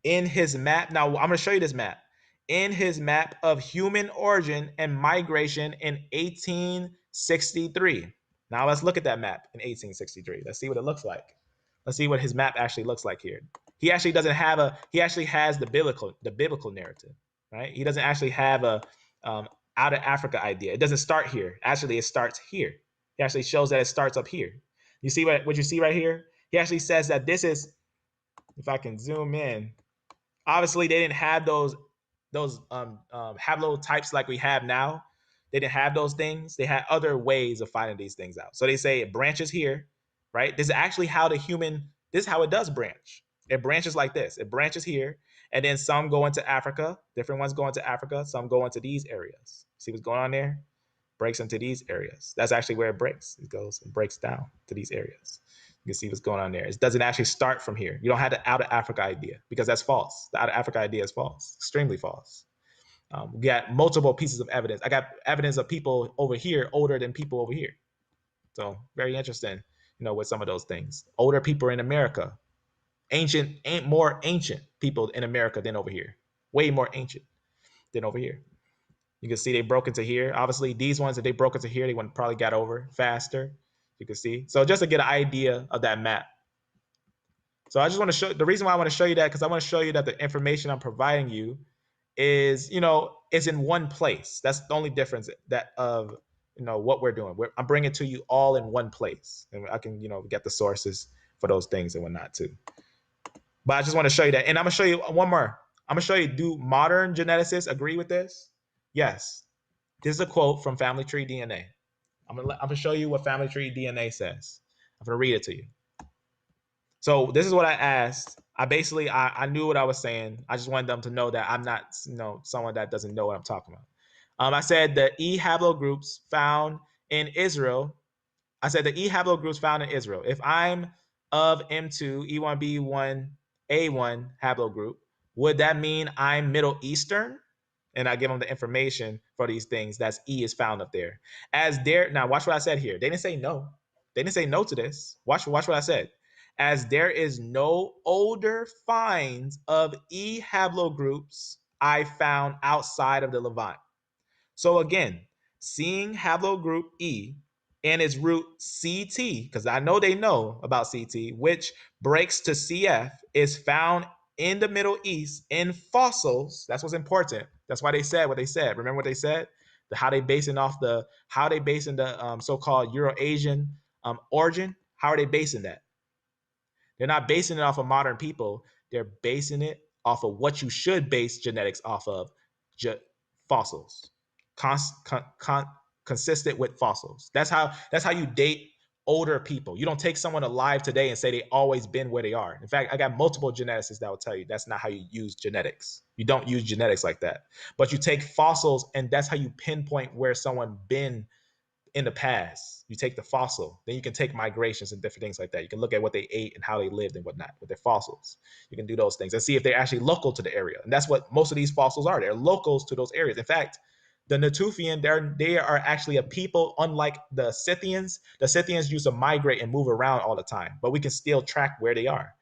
in his map. Now, I'm going to show you this map. In his map of human origin and migration in 1863. Now, let's look at that map in 1863. Let's see what it looks like. Let's see what his map actually looks like here. He actually doesn't have a, he actually has the biblical narrative, right? He doesn't actually have a out of Africa idea. It doesn't start here. Actually, it starts here. He actually shows that it starts up here. You see what you see right here? He actually says that this is, if I can zoom in, obviously they didn't have those haplotypes like we have now. They didn't have those things. They had other ways of finding these things out. So they say it branches here, right? This is actually how this is how it does branch. It branches like this. It branches here, and then some go into Africa. Different ones go into Africa. Some go into these areas. See what's going on there? Breaks into these areas. That's actually where it breaks. It goes and breaks down to these areas. You can see what's going on there. It doesn't actually start from here. You don't have the out of Africa idea because that's false. The out of Africa idea is false, extremely false. We got multiple pieces of evidence. I got evidence of people over here older than people over here. So very interesting, with some of those things. Older people in America, more ancient people in America than over here. Way more ancient than over here. You can see they broke into here. Obviously, these ones, if they broke into here, they would probably got over faster. You can see. So just to get an idea of that map. So I just want to show, the reason why I want to show you that, because I want to show you that the information I'm providing you is, is in one place. That's the only difference that of, what we're doing. I'm bringing it to you all in one place. And I can, get the sources for those things and whatnot too. But I just want to show you that. And I'm going to show you one more. I'm going to show you, do modern geneticists agree with this? Yes. This is a quote from Family Tree DNA. I'm gonna show you what Family Tree DNA says. I'm gonna read it to you. So this is what I asked. I knew what I was saying. I just wanted them to know that I'm not, someone that doesn't know what I'm talking about. I said the E haplogroups found in Israel. I said the E haplogroups found in Israel. If I'm of M2, E1B1, A1 haplogroup, would that mean I'm Middle Eastern? And I give them the information for these things. That's E is found up there. Now watch what I said here. They didn't say no. They didn't say no to this. Watch what I said. As there is no older finds of E haplogroups I found outside of the Levant. So again, seeing haplogroup E and its root CT, because I know they know about CT, which breaks to CF, is found in the Middle East in fossils. That's what's important. That's why they said what they said. Remember what they said? How they basing the so-called Euro-Asian origin. How are they basing that? They're not basing it off of modern people. They're basing it off of what you should base genetics off of, fossils, consistent with fossils. That's how you date older people. You don't take someone alive today and say they always been where they are. In fact, I got multiple geneticists that will tell you that's not how you use genetics. You don't use genetics like that. But you take fossils, and that's how you pinpoint where someone been in the past. You take the fossil, then you can take migrations and different things like that. You can look at what they ate and how they lived and whatnot with their fossils. You can do those things and see if they're actually local to the area. And that's what most of these fossils are. They're locals to those areas. In fact, the Natufian, they are actually a people unlike the Scythians. The Scythians used to migrate and move around all the time, but we can still track where they are.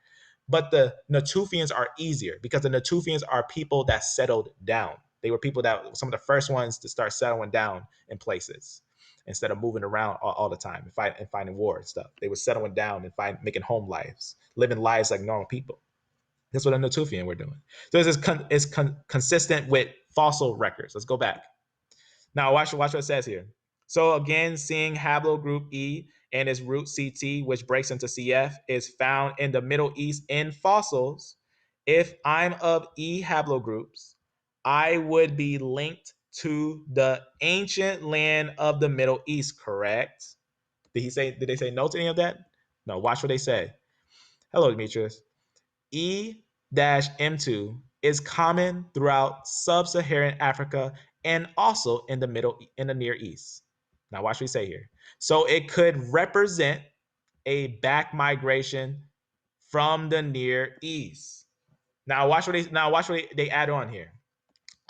But the Natufians are easier because the Natufians are people that settled down. They were people that some of the first ones to start settling down in places instead of moving around all the time and finding war and stuff. They were settling down and making home lives, living lives like normal people. That's what a Natufian we're doing. So it's consistent with fossil records. Let's go back. Now watch what it says here. So again, seeing haplogroup E and its root CT, which breaks into CF, is found in the Middle East in fossils. If I'm of E haplogroups, I would be linked to the ancient land of the Middle East, correct? Did they say no to any of that? No, watch what they say. Hello, Demetrius. E-M2 is common throughout sub-Saharan Africa and also in the Near East. Now watch what we say here. So it could represent a back migration from the Near East. Now watch what they add on here.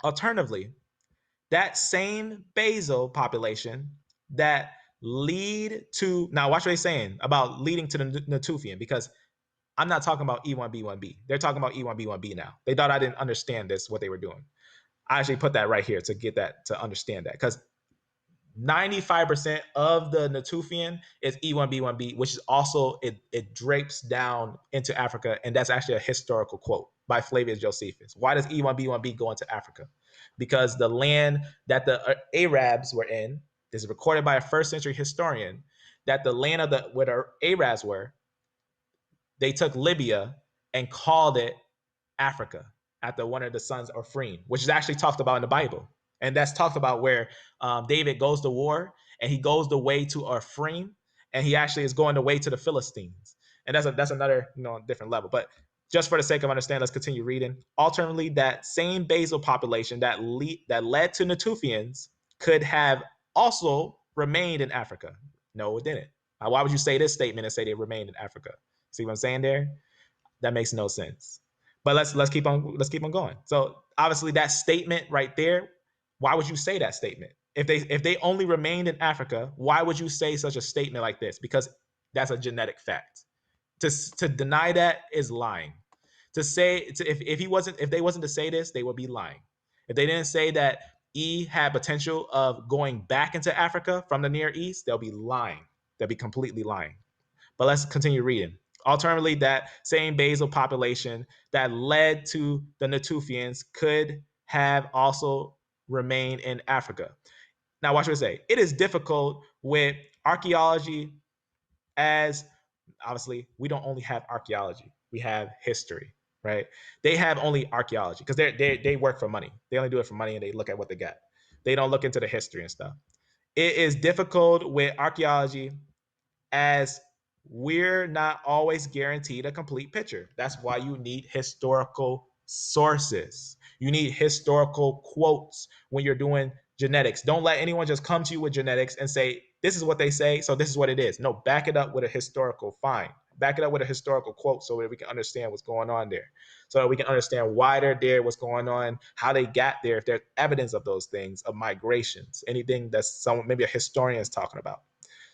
Alternatively, that same basal population that lead to, now watch what they're saying about leading to the Natufian, because I'm not talking about E1B1B. They're talking about E1B1B now. They thought I didn't understand this, what they were doing. I actually put that right here to get that, to understand that, because 95% of the Natufian is E1B1B, which is also, it drapes down into Africa. And that's actually a historical quote by Flavius Josephus. Why does E1B1B go into Africa? Because the land that the Arabs were in, this is recorded by a first century historian, that the land of where the Arabs were, they took Libya and called it Africa after one of the sons of Ephraim, which is actually talked about in the Bible. And that's talked about where David goes to war and he goes the way to Ephraim, and he actually is going the way to the Philistines. And that's another different level. But just for the sake of understanding, let's continue reading. Alternately, that same basal population that led to Natufians could have also remained in Africa. No, it didn't. Why would you say this statement and say they remained in Africa? See what I'm saying there? That makes no sense. But let's keep on going. So obviously that statement right there, why would you say that statement? If they only remained in Africa, why would you say such a statement like this? Because that's a genetic fact. To deny that is lying. To say if they wasn't to say this, they would be lying. If they didn't say that E had potential of going back into Africa from the Near East, they'll be lying. They'll be completely lying. But let's continue reading. Alternatively, that same basal population that led to the Natufians could have also remained in Africa. Now, watch what I say. It is difficult with archaeology, as obviously we don't only have archaeology, we have history, right? They have only archaeology because they work for money. They only do it for money and they look at what they got. They don't look into the history and stuff. It is difficult with archaeology, as we're not always guaranteed a complete picture. That's why you need historical sources. You need historical quotes when you're doing genetics. Don't let anyone just come to you with genetics and say, this is what they say, so this is what it is. No, back it up with a historical find. Back it up with a historical quote so that we can understand what's going on there. So that we can understand why they're there, what's going on, how they got there, if there's evidence of those things, of migrations, anything that's maybe a historian is talking about.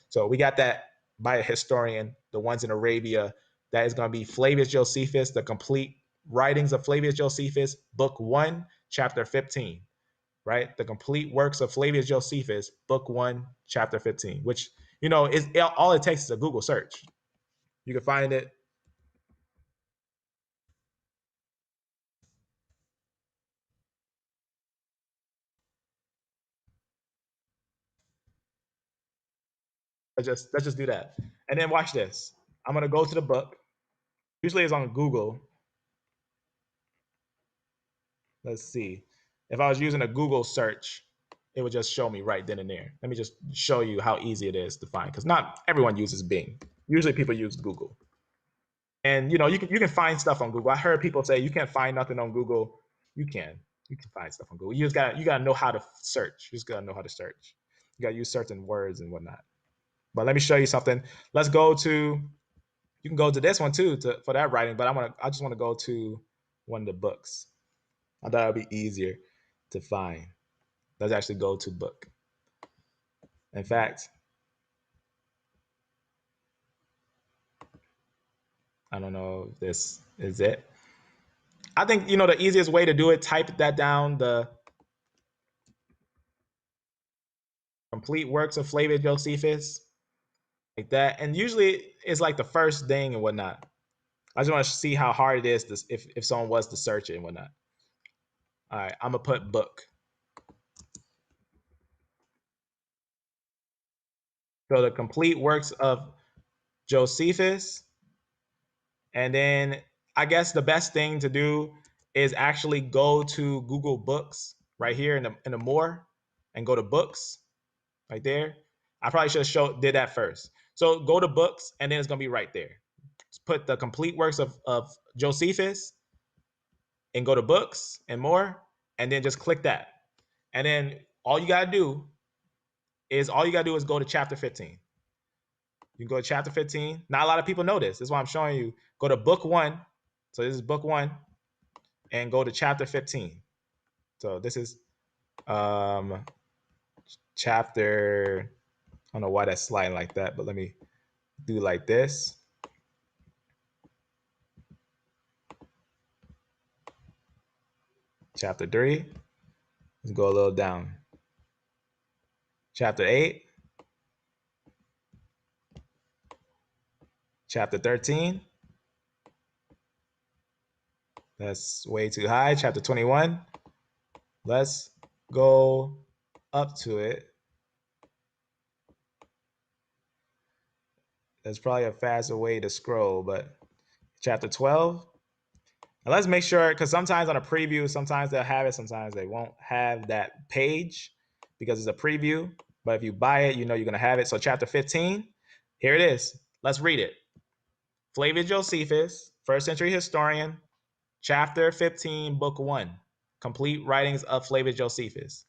So we got that by a historian, the ones in Arabia. That is going to be Flavius Josephus, the complete writings of Flavius Josephus, book 1, chapter 15, right? The complete works of Flavius Josephus, book 1, chapter 15, which, is all it takes is a Google search. You can find it. Let's just do that. And then watch this. I'm going to go to the book. Usually it's on Google. Let's see. If I was using a Google search, it would just show me right then and there. Let me just show you how easy it is to find, because not everyone uses Bing. Usually people use Google. And you can find stuff on Google. I heard people say you can't find nothing on Google. You can. You can find stuff on Google. You gotta know how to search. You just gotta know how to search. You gotta use certain words and whatnot. But let me show you something. Let's go to, you can go to this one too for that writing, but I just want to go to one of the books. I thought it would be easier to find. Let's actually go to book. In fact, I don't know if this is it. I think, the easiest way to do it, type that down, the complete works of Flavius Josephus, like that. And usually it's like the first thing and whatnot. I just want to see how hard it is if someone was to search it and whatnot. All right, I'm going to put book. So the complete works of Josephus. And then I guess the best thing to do is actually go to Google Books right here in the more, and go to books right there. I probably should have did that first. So go to books, and then it's gonna be right there. Just put the complete works of Josephus and go to books and more, and then just click that. And then all you gotta do is go to chapter 15. You can go to chapter 15. Not a lot of people know this. This is why I'm showing you. Go to book 1. So this is book 1. and go to chapter 15. So this is chapter, I don't know why that's sliding like that, but let me do like this. Chapter 3. Let's go a little down. Chapter 8. Chapter 13. That's way too high. Chapter 21. Let's go up to it. There's probably a faster way to scroll, but chapter 12. And let's make sure, because sometimes on a preview, sometimes they'll have it, sometimes they won't have that page because it's a preview. But if you buy it, you know you're going to have it. So chapter 15, here it is. Let's read it. Flavius Josephus, first century historian, chapter 15, book 1, complete writings of Flavius Josephus.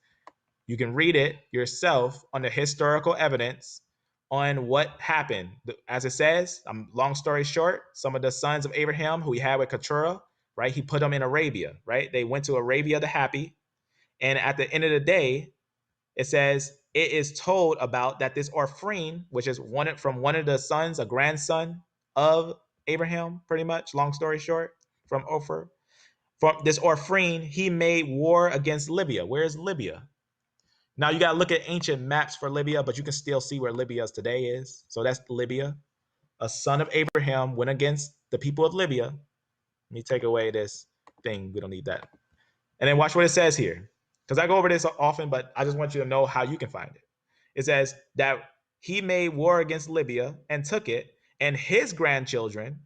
You can read it yourself on the historical evidence on what happened. As it says, long story short, some of the sons of Abraham who he had with Keturah, right? He put them in Arabia, right? They went to Arabia the Happy. And at the end of the day, it says it is told about that this Orphrene, which is from one of the sons, a grandson of Abraham, pretty much, long story short, from Ophir. From this Orphrene, he made war against Libya. Where is Libya? Now you got to look at ancient maps for Libya, but you can still see where Libya's today is. So that's Libya. A son of Abraham went against the people of Libya. Let me take away this thing. We don't need that. And then watch what it says here. Because I go over this often, but I just want you to know how you can find it. It says that he made war against Libya and took it, and his grandchildren,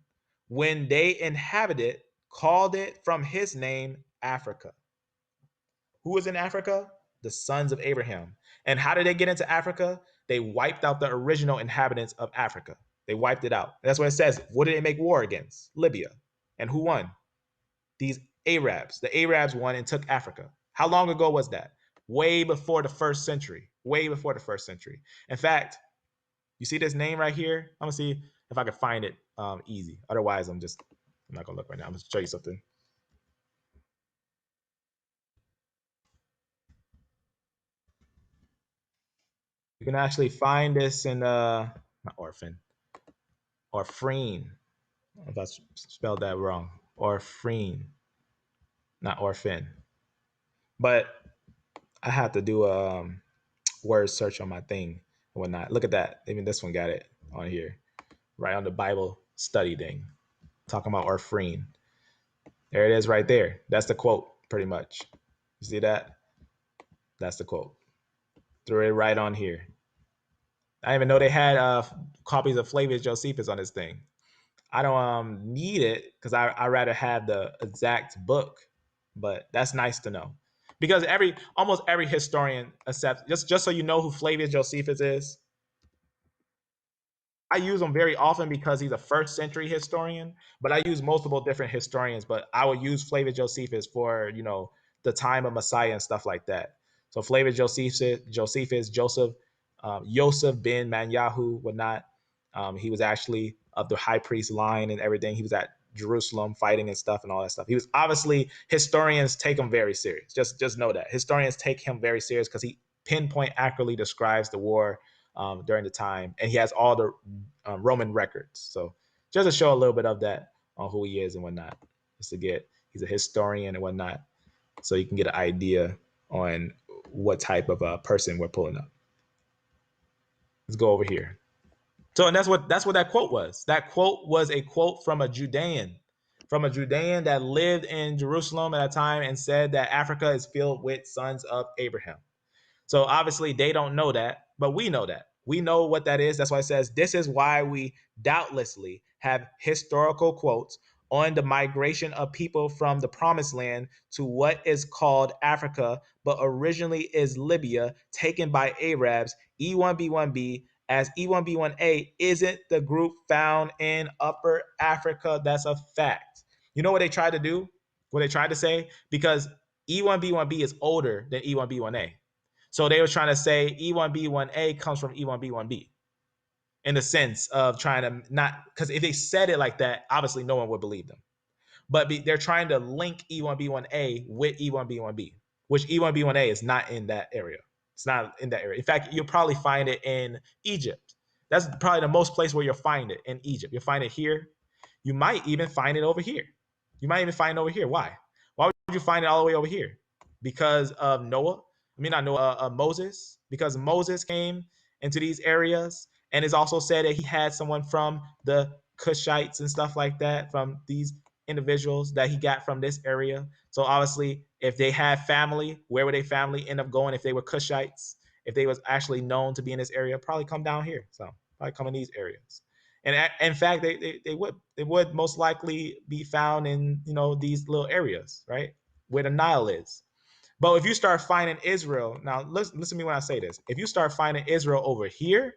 when they inhabited, called it from his name Africa. Who was in Africa? The sons of Abraham. And how did they get into Africa? They wiped out the original inhabitants of Africa. They wiped it out. That's what it says. What did they make war against? Libya. And who won? These Arabs. The Arabs won and took Africa. How long ago was that? Way before the first century. Way before the first century. In fact, you see this name right here? I'm going to see if I can find it easy. Otherwise, I'm not going to look right now. I'm going to show you something. You can actually find this in not orphan, Orphrene. I don't know if I spelled that wrong. Orphrene, not orphan. But I have to do a word search on my thing and whatnot. Look at that. Even this one got it on here, right on the Bible study thing, talking about Orphrene. There it is right there. That's the quote, pretty much. You see that? That's the quote. Threw it right on here. I didn't even know they had copies of Flavius Josephus on this thing. I don't need it because I rather have the exact book, but that's nice to know because almost every historian accepts. Just so you know who Flavius Josephus is, I use him very often because he's a first century historian, but I use multiple different historians, but I will use Flavius Josephus for, the time of Messiah and stuff like that. So Flavius Josephus, Joseph ben Manyahu, whatnot. He was actually of the high priest line and everything. He was at Jerusalem fighting and stuff and all that stuff. He was obviously, historians take him very serious. Just know that. Historians take him very serious because he pinpoint accurately describes the war during the time, and he has all the Roman records. So just to show a little bit of that on who he is and whatnot, just to get, he's a historian and whatnot, so you can get an idea on what type of a person we're pulling up. Let's go over here. So, and that's what that quote was. That quote was a quote from a Judean that lived in Jerusalem at a time and said that Africa is filled with sons of Abraham. So obviously they don't know that, but we know that. We know what that is. That's why it says this is why we doubtlessly have historical quotes on the migration of people from the promised land to what is called Africa, but originally is Libya, taken by Arabs, E1B1B, as E1B1A isn't the group found in Upper Africa. That's a fact. You know what they tried to do? What they tried to say? Because E1B1B is older than E1B1A. So they were trying to say E1B1A comes from E1B1B in the sense of trying to not, because if they said it like that, obviously no one would believe them. but they're trying to link E1B1A with E1B1B, which E1B1A is not in that area. It's not in that area. In fact, you'll probably find it in Egypt. That's probably the most place where you'll find it, in Egypt. You'll find it here. You might even find it over here. You might even find it over here. Why? Why would you find it all the way over here? Because of Noah. I mean, not Noah, Moses. Because Moses came into these areas, and it's also said that he had someone from the Cushites and stuff like that, from these individuals that he got from this area. So obviously, if they had family, where would their family end up going if they were Cushites? If they was actually known to be in this area, probably come down here. So probably come in these areas. And in fact, they would most likely be found in, you know, these little areas, right, where the Nile is. But if you start finding Israel, now listen to me when I say this. If you start finding Israel over here,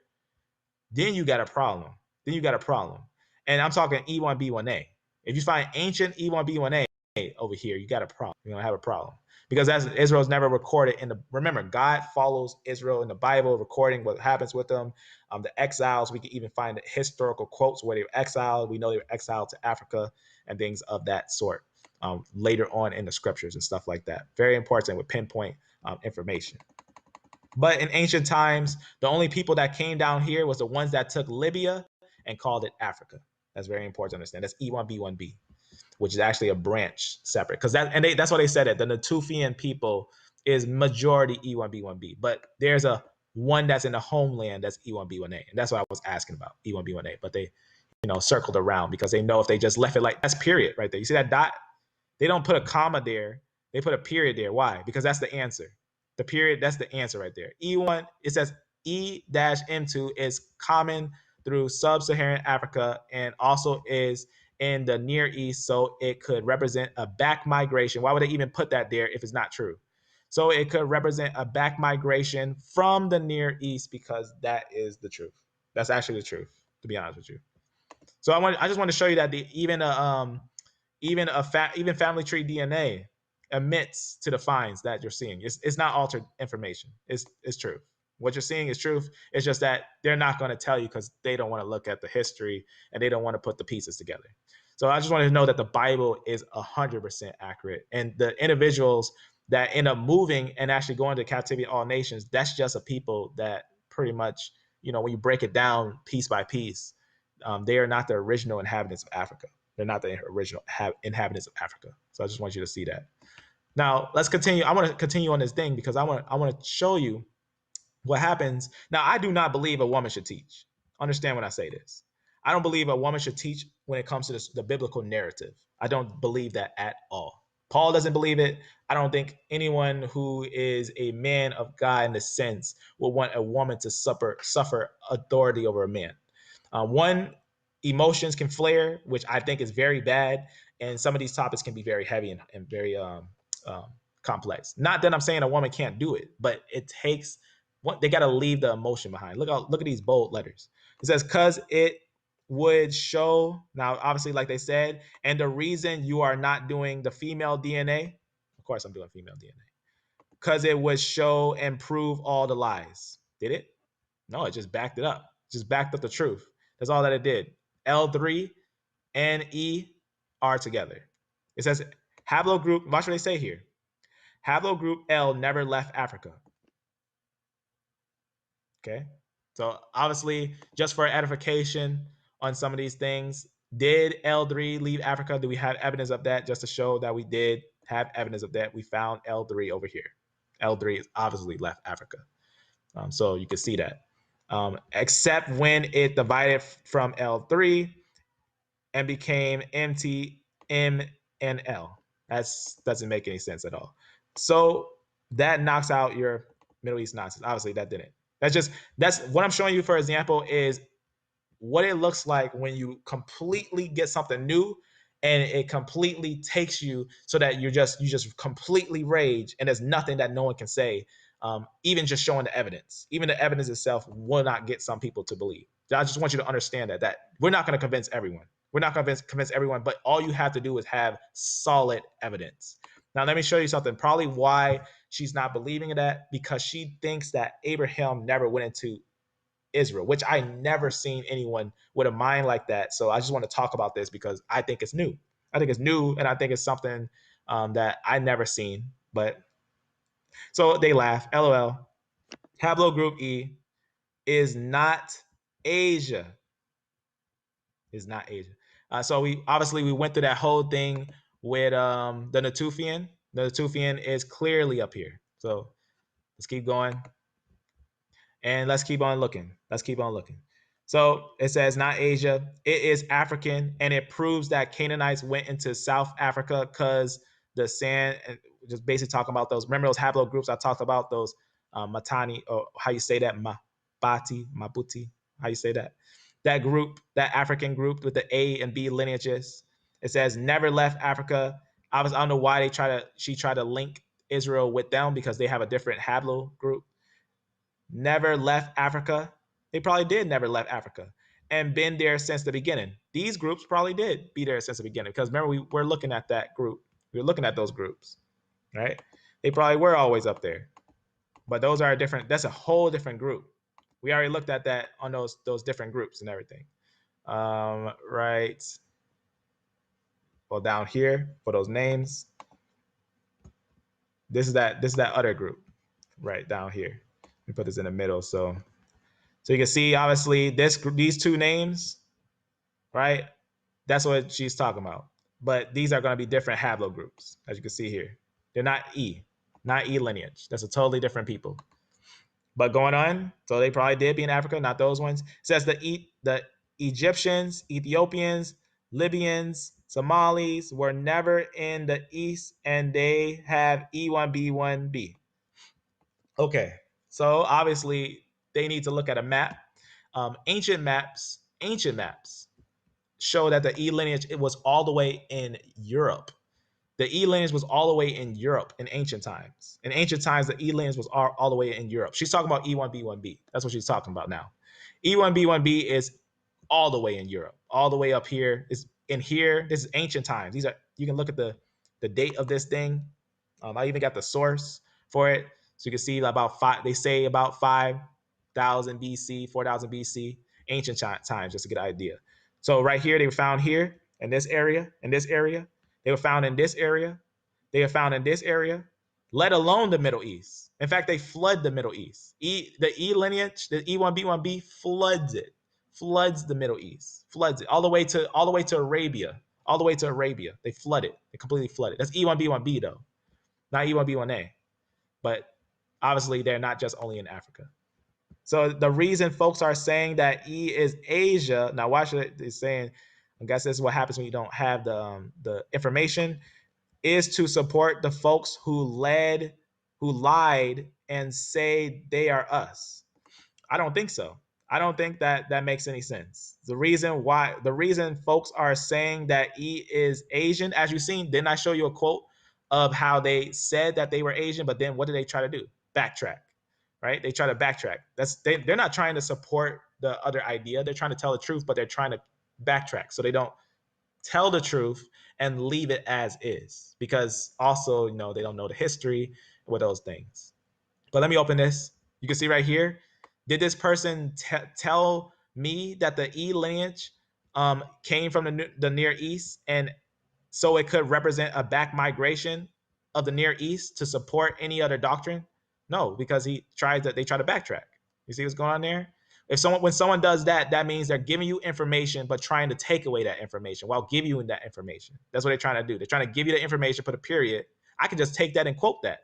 then you got a problem. Then you got a problem. And I'm talking E1B1A. If you find ancient E1B1A over here, you got a problem. You're gonna have a problem. Because Israel's never recorded in the, remember, God follows Israel in the Bible, recording what happens with them. The exiles, we can even find the historical quotes where they were exiled. We know they were exiled to Africa and things of that sort later on in the scriptures and stuff like that. Very important with pinpoint information. But in ancient times, the only people that came down here was the ones that took Libya and called it Africa. That's very important to understand. That's E1B1B, which is actually a branch separate. Because that's why they said it. The Natufian people is majority E1B1B. But there's a one that's in the homeland that's E1B1A. And that's what I was asking about, E1B1A. But they, you know, circled around because they know if they just left it like, that's period right there. You see that dot? They don't put a comma there. They put a period there. Why? Because that's the answer. The period, that's the answer right there. E1, it says E-M2 is common through sub-Saharan Africa and also is in the Near East, so it could represent a back migration. Why would they even put that there if it's not true? So it could represent a back migration from the Near East because that is the truth. That's actually the truth, to be honest with you. So I just want to show you that even family tree DNA admits to the finds that you're seeing. It's not altered information. It's true. What you're seeing is truth. It's just that they're not going to tell you because they don't want to look at the history and they don't want to put the pieces together. So I just wanted to know that the Bible is 100% accurate. And the individuals that end up moving and actually going to captivity of all nations, that's just a people that pretty much, you know, when you break it down piece by piece, they are not the original inhabitants of Africa. They're not the original inhabitants of Africa. So I just want you to see that. Now let's continue. I want to continue on this thing because I want to show you what happens. Now, I do not believe a woman should teach. Understand when I say this. I don't believe a woman should teach when it comes to the biblical narrative. I don't believe that at all. Paul doesn't believe it. I don't think anyone who is a man of God in the sense will want a woman to suffer authority over a man. One, emotions can flare, which I think is very bad. And some of these topics can be very heavy and very complex. Not that I'm saying a woman can't do it, but it takes they got to leave the emotion behind. Look at these bold letters. It says, "Cause it would show." Now, obviously, like they said, and the reason you are not doing the female DNA, of course, I'm doing female DNA, because it would show and prove all the lies. Did it? No, it just backed it up. Just backed up the truth. That's all that it did. L3 and E are together. It says haplogroup. Watch what they say here. Haplogroup L never left Africa. Okay. So obviously, just for edification on some of these things, did L3 leave Africa? Do we have evidence of that? Just to show that we did have evidence of that. We found L3 over here. L3 is obviously left Africa. So you can see that. Except when it divided from L3 and became MT, M, and L. That doesn't make any sense at all. So that knocks out your Middle East nonsense. Obviously, that didn't. That's what I'm showing you, for example, is what it looks like when you completely get something new and it completely takes you so that you just completely rage and there's nothing that no one can say. Even just showing the evidence, even the evidence itself will not get some people to believe. I just want you to understand that we're not going to convince everyone. We're not going to convince everyone, but all you have to do is have solid evidence. Now, let me show you something. Probably why she's not believing in that, because she thinks that Abraham never went into Israel, which I never seen anyone with a mind like that. So I just want to talk about this because I think it's new. I think it's new, and I think it's something that I never seen. But so they laugh. LOL. Haplogroup E is not Asia. Is not Asia. So we went through that whole thing with the Natufian. The Natufian is clearly up here. So let's keep going. And let's keep on looking. Let's keep on looking. So it says not Asia. It is African, and it proves that Canaanites went into South Africa because the sand. Just basically talking about those. Remember those haplogroups I talked about? Those Matani, or how you say that? Mabati, Mabuti. How you say that? That group, that African group with the A and B lineages. It says never left Africa. I don't know why she tried to link Israel with them because they have a different haplogroup. Never left Africa. They probably did never left Africa and been there since the beginning. These groups probably did be there since the beginning because remember we were looking at that group. We were looking at those groups, right? They probably were always up there, but those are different. That's a whole different group. We already looked at that on those different groups and everything. Right. Well, down here for those names, this is that other group right down here. Let me put this in the middle so you can see, obviously, these two names, right? That's what she's talking about. But these are going to be different haplogroups, as you can see here. They're not not E lineage. That's a totally different people. But going on, so they probably did be in Africa, not those ones. It says the Egyptians, Ethiopians, Libyans, Somalis were never in the East, and they have E1B1B. Okay, so obviously they need to look at a map. Ancient maps show that the E lineage it was all the way in Europe. The E lineage was all the way in Europe in ancient times. In ancient times, the E lineage was all the way in Europe. She's talking about E1B1B. That's what she's talking about now. E1B1B is all the way in Europe, all the way up here. Is in here. This is ancient times. These are you can look at the date of this thing. I even got the source for it, so you can see about five. They say about 5,000 BC, 4,000 BC, ancient times, just to get an idea. So right here, they were found here in this area, in this area. They were found in this area. They were found in this area, let alone the Middle East. In fact, they flood the Middle East. The E lineage, the E1B1B floods it, floods the Middle East, floods it all the way to Arabia, all the way to Arabia. They flood it. They completely flood it. That's E1B1B though, not E1B1A. But obviously, they're not just only in Africa. So the reason folks are saying that E is Asia, now watch it, it's saying, I guess this is what happens when you don't have the information, is to support the folks who lied and say they are us. I don't think so. I don't think that makes any sense. The reason folks are saying that E is Asian, as you've seen, didn't I show you a quote of how they said that they were Asian, but then what did they try to do? Backtrack, right? They try to backtrack. They're not trying to support the other idea. They're trying to tell the truth, but they're trying to backtrack so they don't tell the truth and leave it as is, because also they don't know the history with those things. But let me open this. You can see right here. Did this person tell me that the E lineage came from the Near East, and so it could represent a back migration of the Near East to support any other doctrine? No, because they try to backtrack. You see what's going on there? When someone does that, that means they're giving you information but trying to take away that information while giving you that information. That's what they're trying to do. They're trying to give you the information, put a period. I can just take that and quote that.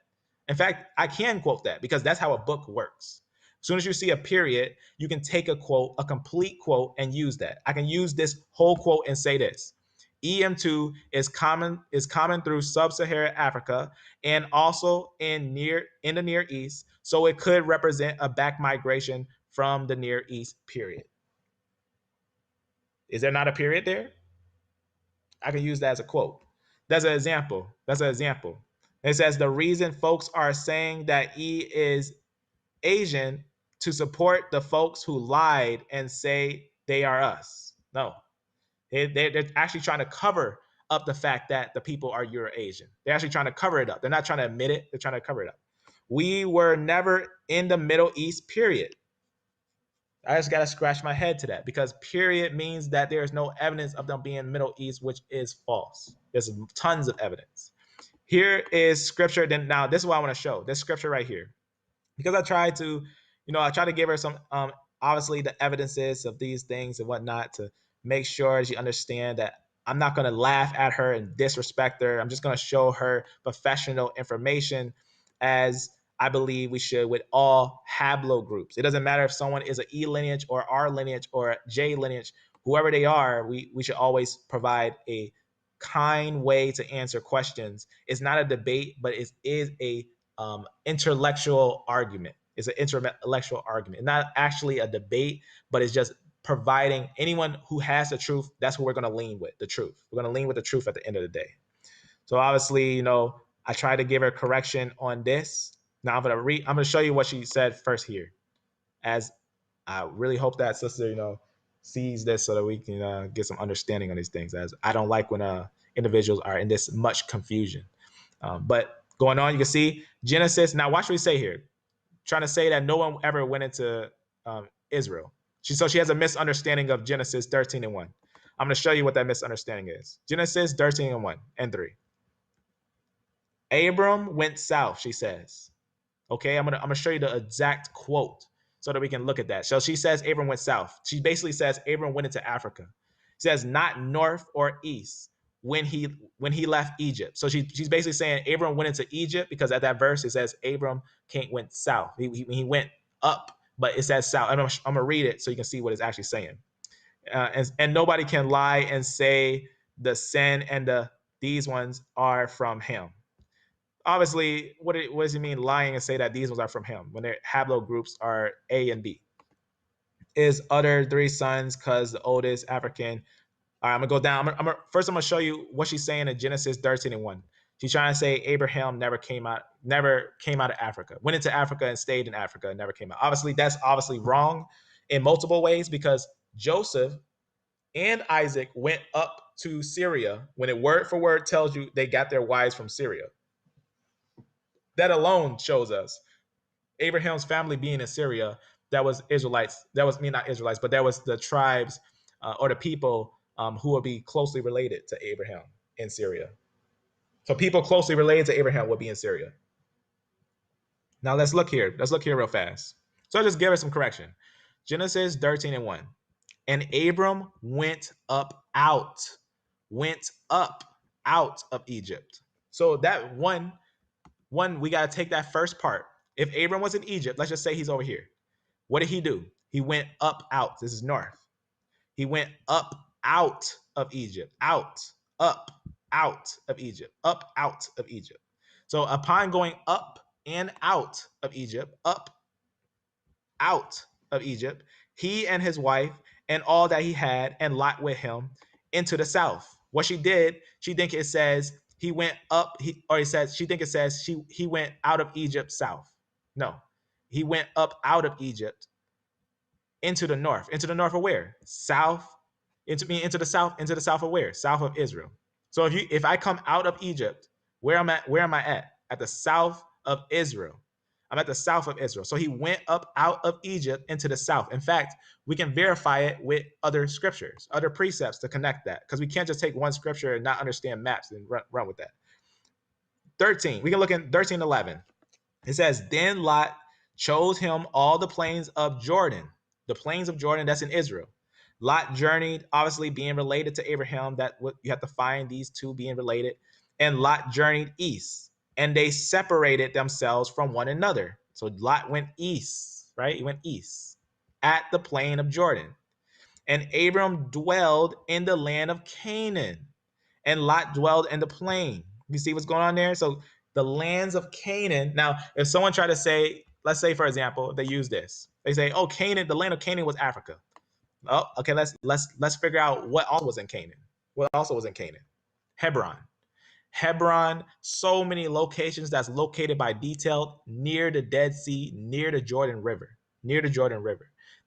In fact, I can quote that because that's how a book works. As soon as you see a period, you can take a quote, a complete quote, and use that. I can use this whole quote and say this. EM2 is common through sub-Saharan Africa and also in the Near East, so it could represent a back migration from the Near East, period. Is there not a period there? I can use that as a quote. That's an example. It says the reason folks are saying that E is Asian to support the folks who lied and say they are us. No, they're actually trying to cover up the fact that the people are Euro-Asian. They're actually trying to cover it up. They're not trying to admit it. They're trying to cover it up. We were never in the Middle East, period. I just got to scratch my head to that, because period means that there is no evidence of them being Middle East, which is false. There's tons of evidence. Here is scripture. Then now this is what I want to show. This scripture right here, because I tried to, I try to give her some, obviously the evidences of these things and whatnot to make sure she understand that I'm not going to laugh at her and disrespect her. I'm just going to show her professional information, as I believe we should with all haplogroups. It doesn't matter if someone is an E lineage or R lineage or a J lineage, whoever they are, we should always provide a kind way to answer questions. It's not a debate, but it is a intellectual argument. It's an intellectual argument, not actually a debate, but it's just providing anyone who has the truth. That's who we're going to lean with, the truth. We're going to lean with the truth at the end of the day. So obviously, I try to give her correction on this. Now I'm going to show you what she said first here, as I really hope that sister, sees this so that we can get some understanding on these things, as I don't like when individuals are in this much confusion. But going on, you can see Genesis. Now watch what we say here. Trying to say that no one ever went into Israel. So she has a misunderstanding of Genesis 13 and 1. I'm going to show you what that misunderstanding is. Genesis 13 and 1 and 3. Abram went south, she says. Okay, I'm gonna show you the exact quote so that we can look at that. So she says Abram went south. She basically says Abram went into Africa. She says not north or east when he left Egypt. So she's basically saying Abram went into Egypt, because at that verse it says Abram went south. He went up, but it says south. I'm gonna read it so you can see what it's actually saying. And nobody can lie and say the sin and these ones are from him. Obviously, what does he mean lying and say that these ones are from him when their haplogroups are A and B? Is other three sons, because the oldest African. All right, I'm gonna go down. First, I'm gonna show you what she's saying in Genesis 13 and 1. She's trying to say Abraham never came out of Africa, went into Africa and stayed in Africa and never came out. Obviously, that's wrong in multiple ways, because Joseph and Isaac went up to Syria when it word for word tells you they got their wives from Syria. That alone shows us Abraham's family being in Syria. That was Israelites. That was not Israelites, but that was the tribes or the people who would be closely related to Abraham in Syria. So people closely related to Abraham would be in Syria. Now let's look here. Let's look here real fast. So I'll just give it some correction. Genesis 13 and 1. And Abram went out of Egypt. So that one, we got to take that first part. If Abram was in Egypt, let's just say he's over here. What did he do? He went out. This is north. He went out of Egypt. Out of Egypt. So upon going up and out of Egypt, he and his wife and all that he had and Lot with him into the south. What she did, she think it says he went up, she think it says he went out of Egypt south. No, he went up out of Egypt into the north. Into the north of where? South. Into the south of where? South of Israel. So if I come out of Egypt, where am I at? At the south of Israel. I'm at the south of Israel. So he went up out of Egypt into the south. In fact, we can verify it with other scriptures, other precepts to connect that, because we can't just take one scripture and not understand maps and run with that. 13, we can look at 13:11. It says, then Lot chose him all the plains of Jordan. The plains of Jordan, that's in Israel. Lot journeyed, obviously being related to Abraham, that you have to find these two being related. And Lot journeyed east, and they separated themselves from one another. So Lot went east, right? He went east at the plain of Jordan. And Abram dwelled in the land of Canaan, and Lot dwelled in the plain. You see what's going on there? So the lands of Canaan. Now, if someone tried to say, let's say, for example, they use this. They say, oh, Canaan, the land of Canaan was Africa. Oh, okay, let's figure out what also was in Canaan. What also was in Canaan? Hebron, so many locations that's located by detail near the Dead Sea, near the Jordan River.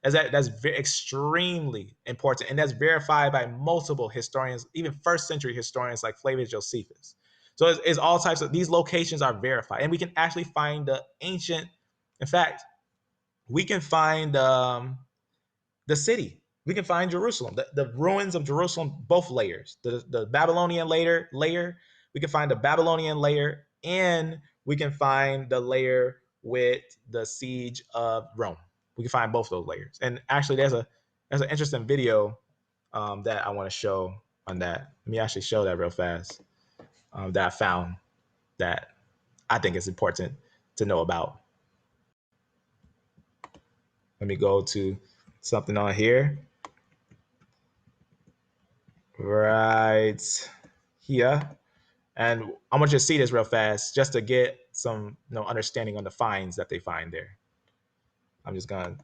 That's extremely important, and that's verified by multiple historians, even first century historians like Flavius Josephus. So it's all types of, these locations are verified, and we can actually find the ancient, in fact, we can find the city. We can find Jerusalem, the ruins of Jerusalem, both layers. The Babylonian layer, we can find the Babylonian layer, and we can find the layer with the siege of Rome. We can find both those layers. And actually, there's an interesting video that I want to show on that. Let me actually show that real fast. That I found that I think is important to know about. Let me go to something on here. Right here. And I want you to see this real fast just to get some understanding on the finds that they find there. I'm just going to.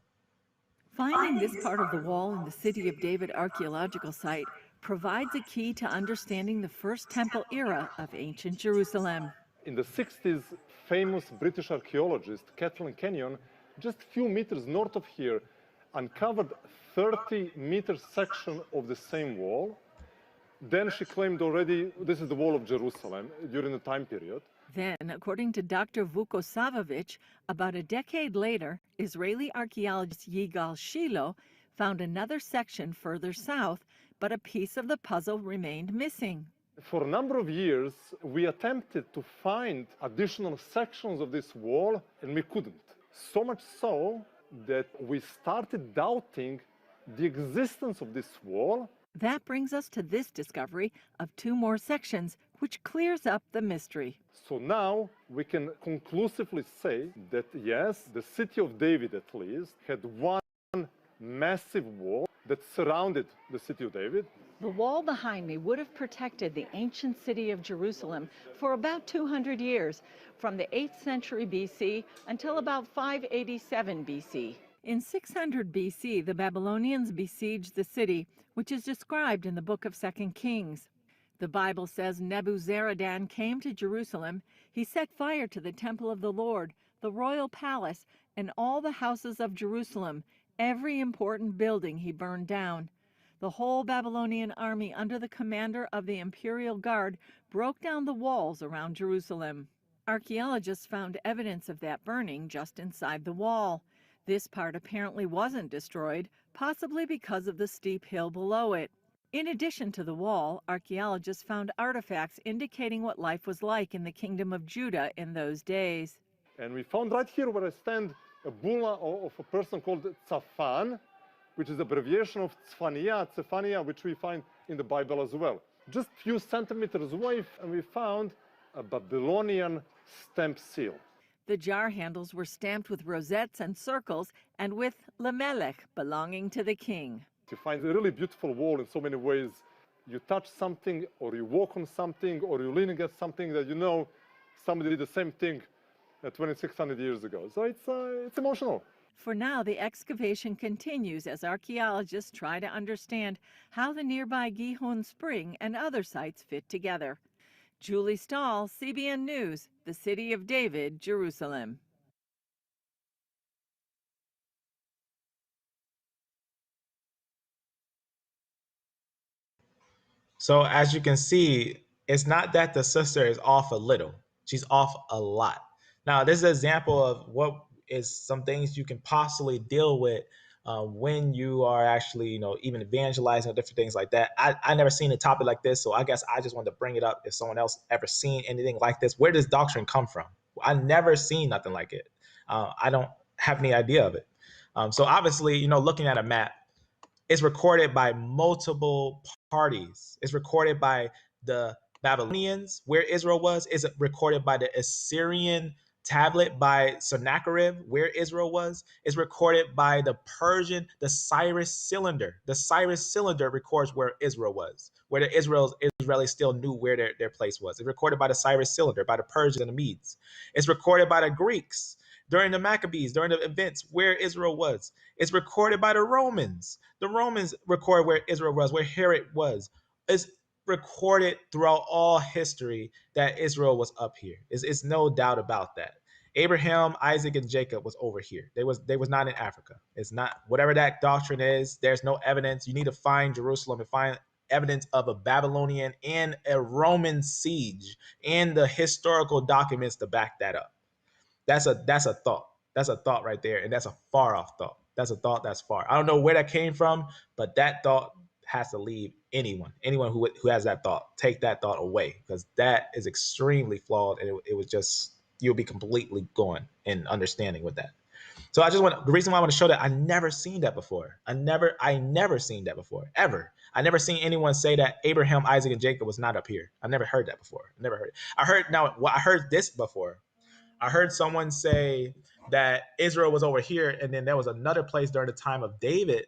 Finding this part of the wall in the City of David archaeological site provides a key to understanding the First Temple era of ancient Jerusalem. In the 60s, famous British archaeologist Kathleen Kenyon, just a few meters north of here, uncovered 30-meter section of the same wall. Then she claimed already this is the wall of Jerusalem during the time period. Then, according to Dr. Vukosavovich, about a decade later, Israeli archaeologist Yigal Shilo found another section further south, but a piece of the puzzle remained missing. For a number of years, we attempted to find additional sections of this wall, and we couldn't. So much so that we started doubting the existence of this wall. That brings us to this discovery of two more sections, which clears up the mystery. So now we can conclusively say that, yes, the city of David at least had one massive wall that surrounded the city of David. The wall behind me would have protected the ancient city of Jerusalem for about 200 years, from the 8th century BC until about 587 BC. In 600 BC, the Babylonians besieged the city, which is described in the book of 2 Kings. The Bible says Nebuzaradan came to Jerusalem. He set fire to the temple of the Lord, the royal palace, and all the houses of Jerusalem. Every important building he burned down. The whole Babylonian army under the commander of the imperial guard broke down the walls around Jerusalem. Archaeologists found evidence of that burning just inside the wall. This part apparently wasn't destroyed, possibly because of the steep hill below it. In addition to the wall, archaeologists found artifacts indicating what life was like in the kingdom of Judah in those days. And we found right here where I stand a bulla of a person called Tzafan, which is abbreviation of Tzefania, which we find in the Bible as well. Just a few centimeters away, and we found a Babylonian stamp seal. The jar handles were stamped with rosettes and circles and with Lamelech, belonging to the king. You find a really beautiful wall in so many ways. You touch something, or you walk on something, or you lean against something that you know somebody did the same thing 2,600 years ago. So it's emotional. For now, the excavation continues as archaeologists try to understand how the nearby Gihon Spring and other sites fit together. Julie Stahl, CBN News, the City of David, Jerusalem. So as you can see, it's not that the sister is off a little. She's off a lot. Now, this is an example of what is some things you can possibly deal with when you are actually, even evangelizing or different things like that. I never seen a topic like this, so I guess I just wanted to bring it up if someone else ever seen anything like this. Where does doctrine come from? I never seen nothing like it. I don't have any idea of it. So obviously, looking at a map, it's recorded by multiple parties. It's recorded by the Babylonians, where Israel was. It's recorded by the Assyrian tablet by Sennacherib, where Israel was. It's recorded by the Persian, the Cyrus cylinder. The Cyrus cylinder records where Israel was, where the Israelis still knew where their place was. It's recorded by the Cyrus cylinder, by the Persians and the Medes. It's recorded by the Greeks during the Maccabees, during the events where Israel was. It's recorded by the Romans. The Romans record where Israel was, where Herod was. It's recorded throughout all history that Israel was up here. It's no doubt about that. Abraham, Isaac, and Jacob was over here. They was not in Africa. It's not, whatever that doctrine is, there's no evidence. You need to find Jerusalem and find evidence of a Babylonian and a Roman siege and the historical documents to back that up. That's a thought. That's a thought right there, and that's a far off thought. That's a thought that's far. I don't know where that came from, but that thought has to leave anyone who has that thought. Take that thought away, because that is extremely flawed, and it was just, you'll be completely gone in understanding with that. So the reason why I want to show that, I never seen that before. I never seen that before, ever. I never seen anyone say that Abraham, Isaac, and Jacob was not up here. I never heard that before. I never heard it. I heard this before. I heard someone say that Israel was over here, and then there was another place during the time of David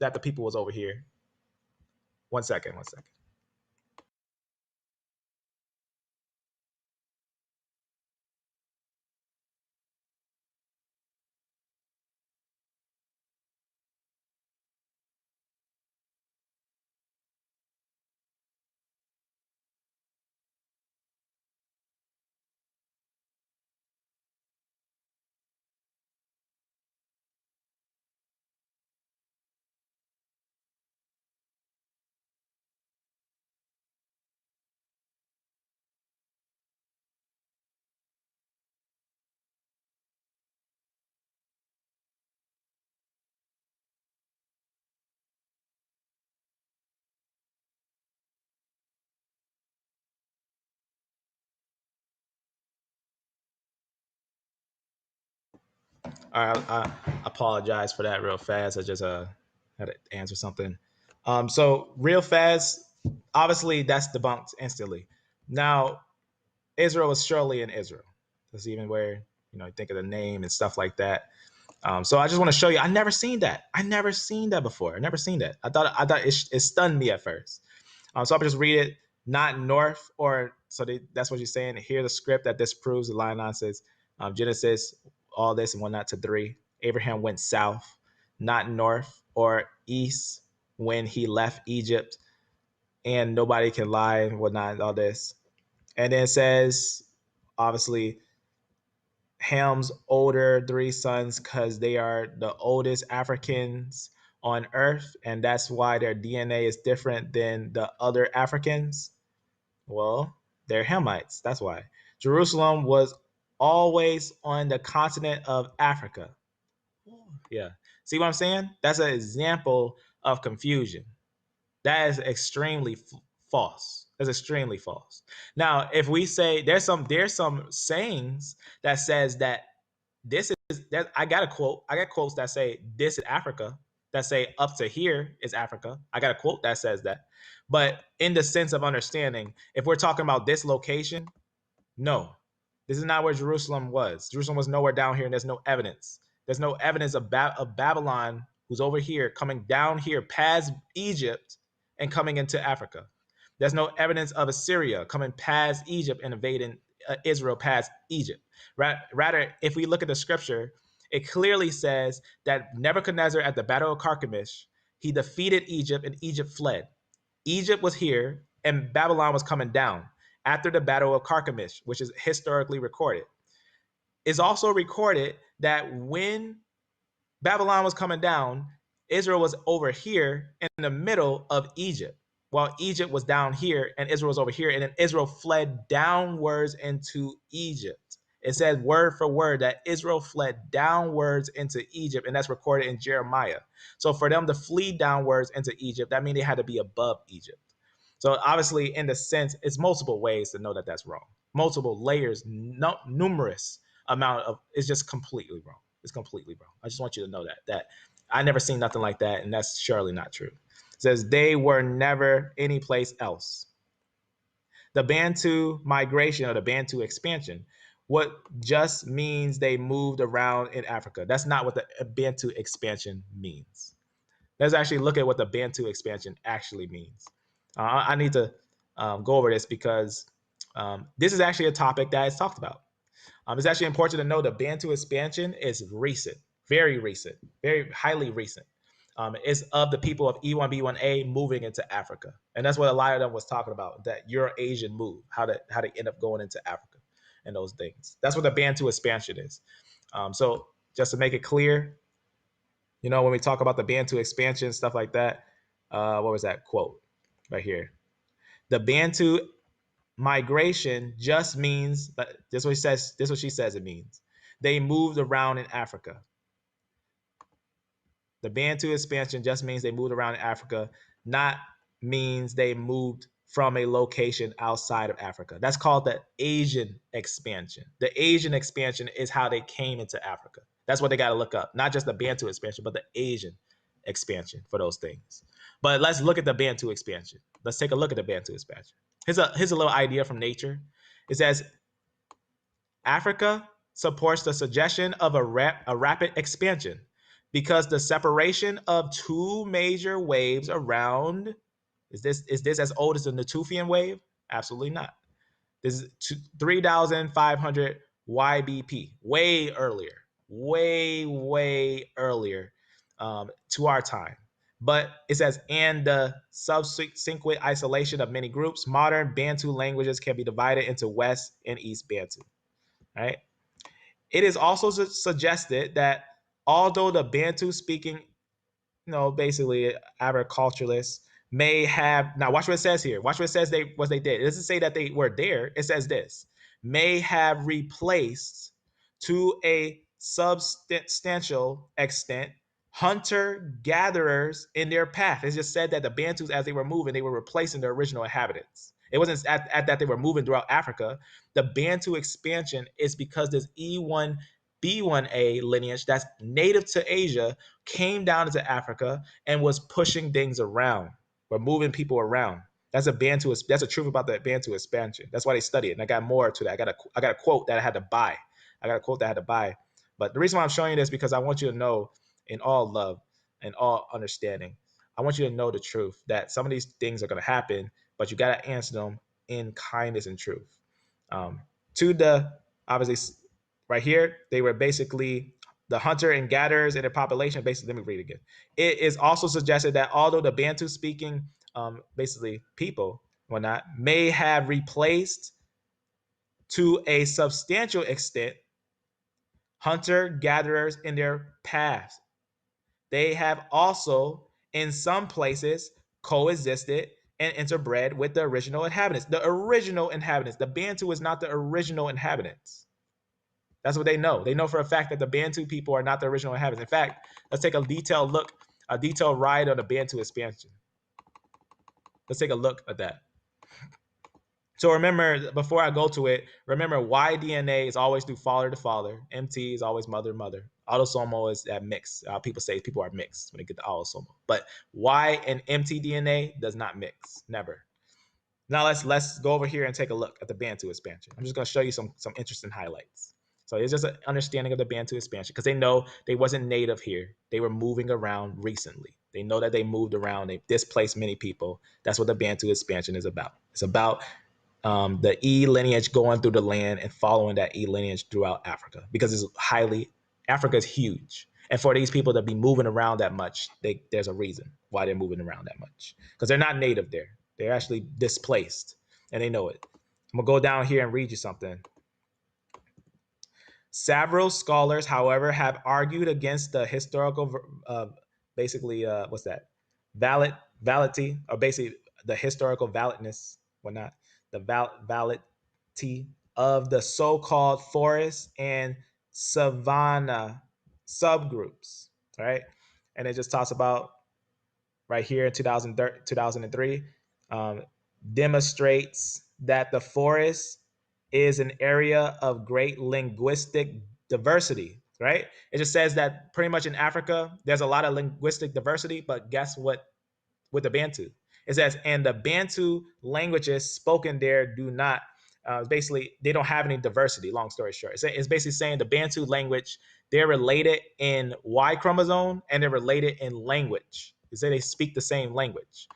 that the people was over here. One second. All right, I apologize for that real fast. I just had to answer something. So real fast, obviously that's debunked instantly. Now, Israel was surely in Israel. That's even where, you think of the name and stuff like that. So I just want to show you. I never seen that. I never seen that before. I never seen that. I thought it stunned me at first. So I'll just read it. Not north, or that's what you're saying. Hear the script that disproves the line on says Genesis, all this and whatnot to 3. Abraham went south, not north or east when he left Egypt, and nobody can lie and whatnot, all this. And then it says, obviously, Ham's older 3 sons because they are the oldest Africans on Earth, and that's why their DNA is different than the other Africans. Well, they're Hamites. That's why. Jerusalem was always on the continent of Africa. Yeah. See what I'm saying? That's an example of confusion. That is extremely false. That's extremely false. Now, if we say there's some sayings that says that this is that I got a quote. I got quotes that say this is Africa, that say up to here is Africa. I got a quote that says that. But in the sense of understanding, if we're talking about this location, no, this is not where Jerusalem was. Jerusalem was nowhere down here, and there's no evidence. There's no evidence of Babylon, who's over here, coming down here past Egypt and coming into Africa. There's no evidence of Assyria coming past Egypt and invading Israel past Egypt. Rather, if we look at the scripture, it clearly says that Nebuchadnezzar at the Battle of Carchemish, he defeated Egypt and Egypt fled. Egypt was here and Babylon was coming down after the Battle of Carchemish, which is historically recorded. It's also recorded that when Babylon was coming down, Israel was over here in the middle of Egypt, while Egypt was down here and Israel was over here, and then Israel fled downwards into Egypt. It says word for word that Israel fled downwards into Egypt, and that's recorded in Jeremiah. So for them to flee downwards into Egypt, that means they had to be above Egypt. So obviously, in the sense, it's multiple ways to know that that's wrong. Multiple layers, numerous amount of, it's just completely wrong. It's completely wrong. I just want you to know that I never seen nothing like that, and that's surely not true. It says they were never any place else. The Bantu migration or the Bantu expansion, what just means they moved around in Africa. That's not what the Bantu expansion means. Let's actually look at what the Bantu expansion actually means. I need to go over this because this is actually a topic that is talked about. It's actually important to know the Bantu expansion is recent, very highly recent. It's of the people of E1B1A moving into Africa, and that's what a lot of them was talking about. That Euro-Asian move, how they end up going into Africa, and those things. That's what the Bantu expansion is. So just to make it clear, when we talk about the Bantu expansion, stuff like that, what was that quote right here? The Bantu migration just means, this is what she says it means. They moved around in Africa. The Bantu expansion just means they moved around in Africa, not means they moved from a location outside of Africa. That's called the Asian expansion. The Asian expansion is how they came into Africa. That's what they got to look up. Not just the Bantu expansion, but the Asian expansion for those things. But let's look at the Bantu expansion. Let's take a look at the Bantu expansion. Here's a little idea from nature. It says Africa supports the suggestion of a rapid expansion because the separation of two major waves around is this as old as the Natufian wave? Absolutely not. This is 3,500 YBP, way earlier, way earlier to our time. But it says, and the subsequent isolation of many groups, modern Bantu languages can be divided into West and East Bantu. Right? It is also suggested that although the Bantu-speaking, basically agriculturalists may have, now watch what it says here. Watch what it says what they did. It doesn't say that they were there. It says this, may have replaced to a substantial extent hunter-gatherers in their path. It just said that the Bantus, as they were moving, they were replacing their original inhabitants. It wasn't at that they were moving throughout Africa. The Bantu expansion is because this E1B1A lineage that's native to Asia came down into Africa and was pushing things around, or moving people around. That's a truth about the Bantu expansion. That's why they study it. And I got more to that. I got a quote that I had to buy. But the reason why I'm showing you this is because I want you to know, in all love and all understanding, I want you to know the truth that some of these things are going to happen, but you got to answer them in kindness and truth. Obviously, right here, they were basically the hunter and gatherers in their population. Basically, let me read it again. It is also suggested that although the Bantu-speaking, basically people, whatnot, may have replaced to a substantial extent hunter-gatherers in their past, they have also, in some places, coexisted and interbred with the original inhabitants. The original inhabitants. The Bantu is not the original inhabitants. That's what they know. They know for a fact that the Bantu people are not the original inhabitants. In fact, let's take a detailed ride on the Bantu expansion. Let's take a look at that. So remember, before I go to it, remember Y DNA is always through father to father. MT is always mother to mother. Autosomal is that mix. People say people are mixed when they get the autosomal. But Y and MT DNA does not mix. Never. Now let's go over here and take a look at the Bantu expansion. I'm just going to show you some interesting highlights. So it's just an understanding of the Bantu expansion because they know they wasn't native here. They were moving around recently. They know that they moved around. They displaced many people. That's what the Bantu expansion is about. It's about the E lineage going through the land and following that E lineage throughout Africa because Africa is huge. And for these people to be moving around that much, there's a reason why they're moving around that much because they're not native there. They're actually displaced and they know it. I'm going to go down here and read you something. Several scholars, however, have argued against the historical, validity, or basically the historical validness, whatnot, the validity of the so-called forest and savanna subgroups, right? And it just talks about right here in 2003, demonstrates that the forest is an area of great linguistic diversity, right? It just says that pretty much in Africa, there's a lot of linguistic diversity, but guess what? With the Bantu, it says, and the Bantu languages spoken there do not, basically, they don't have any diversity, long story short. It's basically saying the Bantu language, they're related in Y chromosome and they're related in language. They say they speak the same language.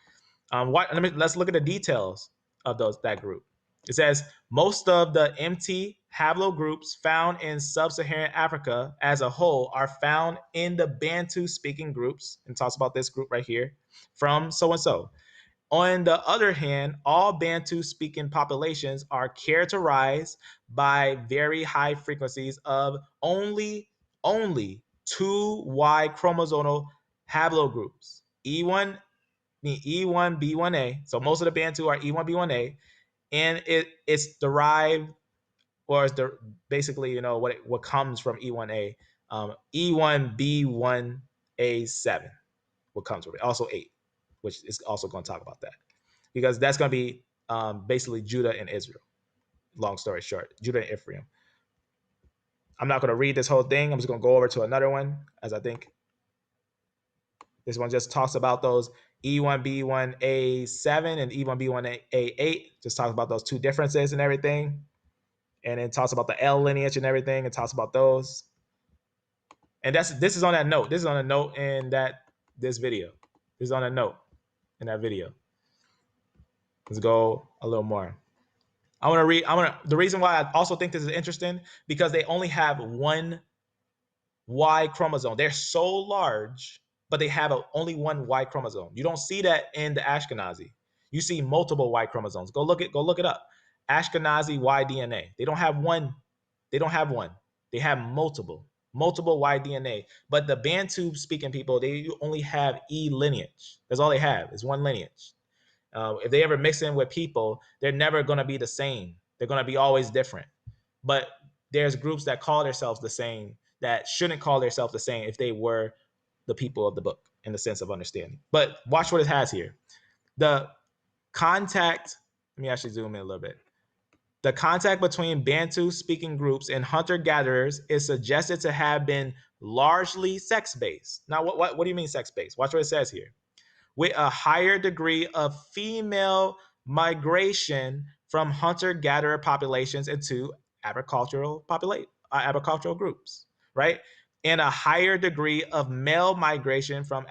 Let's look at the details of that group. It says most of the MT haplogroups found in sub-Saharan Africa as a whole are found in the Bantu-speaking groups, and talks about this group right here, from so-and-so. On the other hand, all Bantu-speaking populations are characterized by very high frequencies of only two Y chromosomal haplogroups, E1B1A. So most of the Bantu are E1B1A, and it's derived, or basically what comes from E1A, E1B1 A7, what comes with it. Also 8, which is also going to talk about that. Because that's going to be basically Judah and Israel. Long story short, Judah and Ephraim. I'm not going to read this whole thing. I'm just going to go over to another one, as I think this one just talks about those E1B1A7 and E1B1A8. Just talks about those two differences and everything. And then talks about the L lineage and everything. It talks about those. And this is on that note. This is on a note in this video. This is on a note in that video. Let's go a little more. The reason why I also think this is interesting, because they only have one Y chromosome. They're so large, but they have only one Y chromosome. You don't see that in the Ashkenazi. You see multiple Y chromosomes. Go look it up. Ashkenazi Y DNA. They don't have one. They don't have one. They have multiple Y DNA. But the Bantu speaking people, they only have E lineage. That's all they have is one lineage. If they ever mix in with people, they're never going to be the same. They're going to be always different. But there's groups that call themselves the same that shouldn't call themselves the same if they were the people of the book in the sense of understanding. But watch what it has here. The contact, let me actually zoom in a little bit. The contact between Bantu speaking groups and hunter-gatherers is suggested to have been largely sex-based. Now, what do you mean sex-based? Watch what it says here. With a higher degree of female migration from hunter-gatherer populations into agricultural groups, right? And a higher degree of male migration from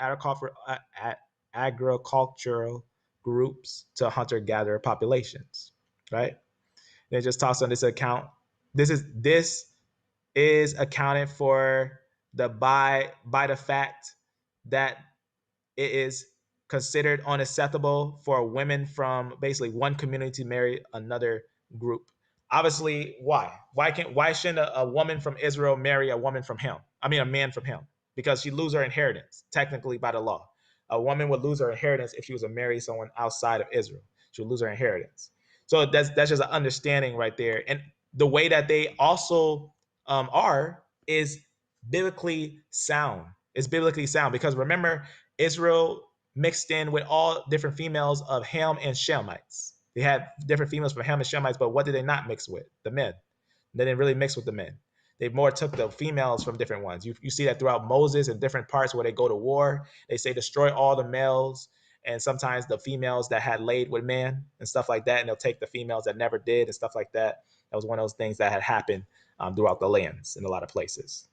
agricultural groups to hunter-gatherer populations, right? And it just talks on this account. This is accounted for by the fact that it is considered unacceptable for women from basically one community to marry another group. Obviously, why? Why shouldn't a woman from Israel marry a woman from him? I mean, a man from him, because she lose her inheritance technically by the law. A woman would lose her inheritance if she was to marry someone outside of Israel. She would lose her inheritance. So that's just an understanding right there. And the way that they also is biblically sound. It's biblically sound because remember, Israel mixed in with all different females of Ham and Shemites. They had different females from Ham and Shemites, but what did they not mix with? The men. They didn't really mix with the men. They more took the females from different ones. You see that throughout Moses in different parts where they go to war. They say destroy all the males, and sometimes the females that had laid with men and stuff like that, and they'll take the females that never did and stuff like that. That was one of those things that had happened throughout the lands in a lot of places.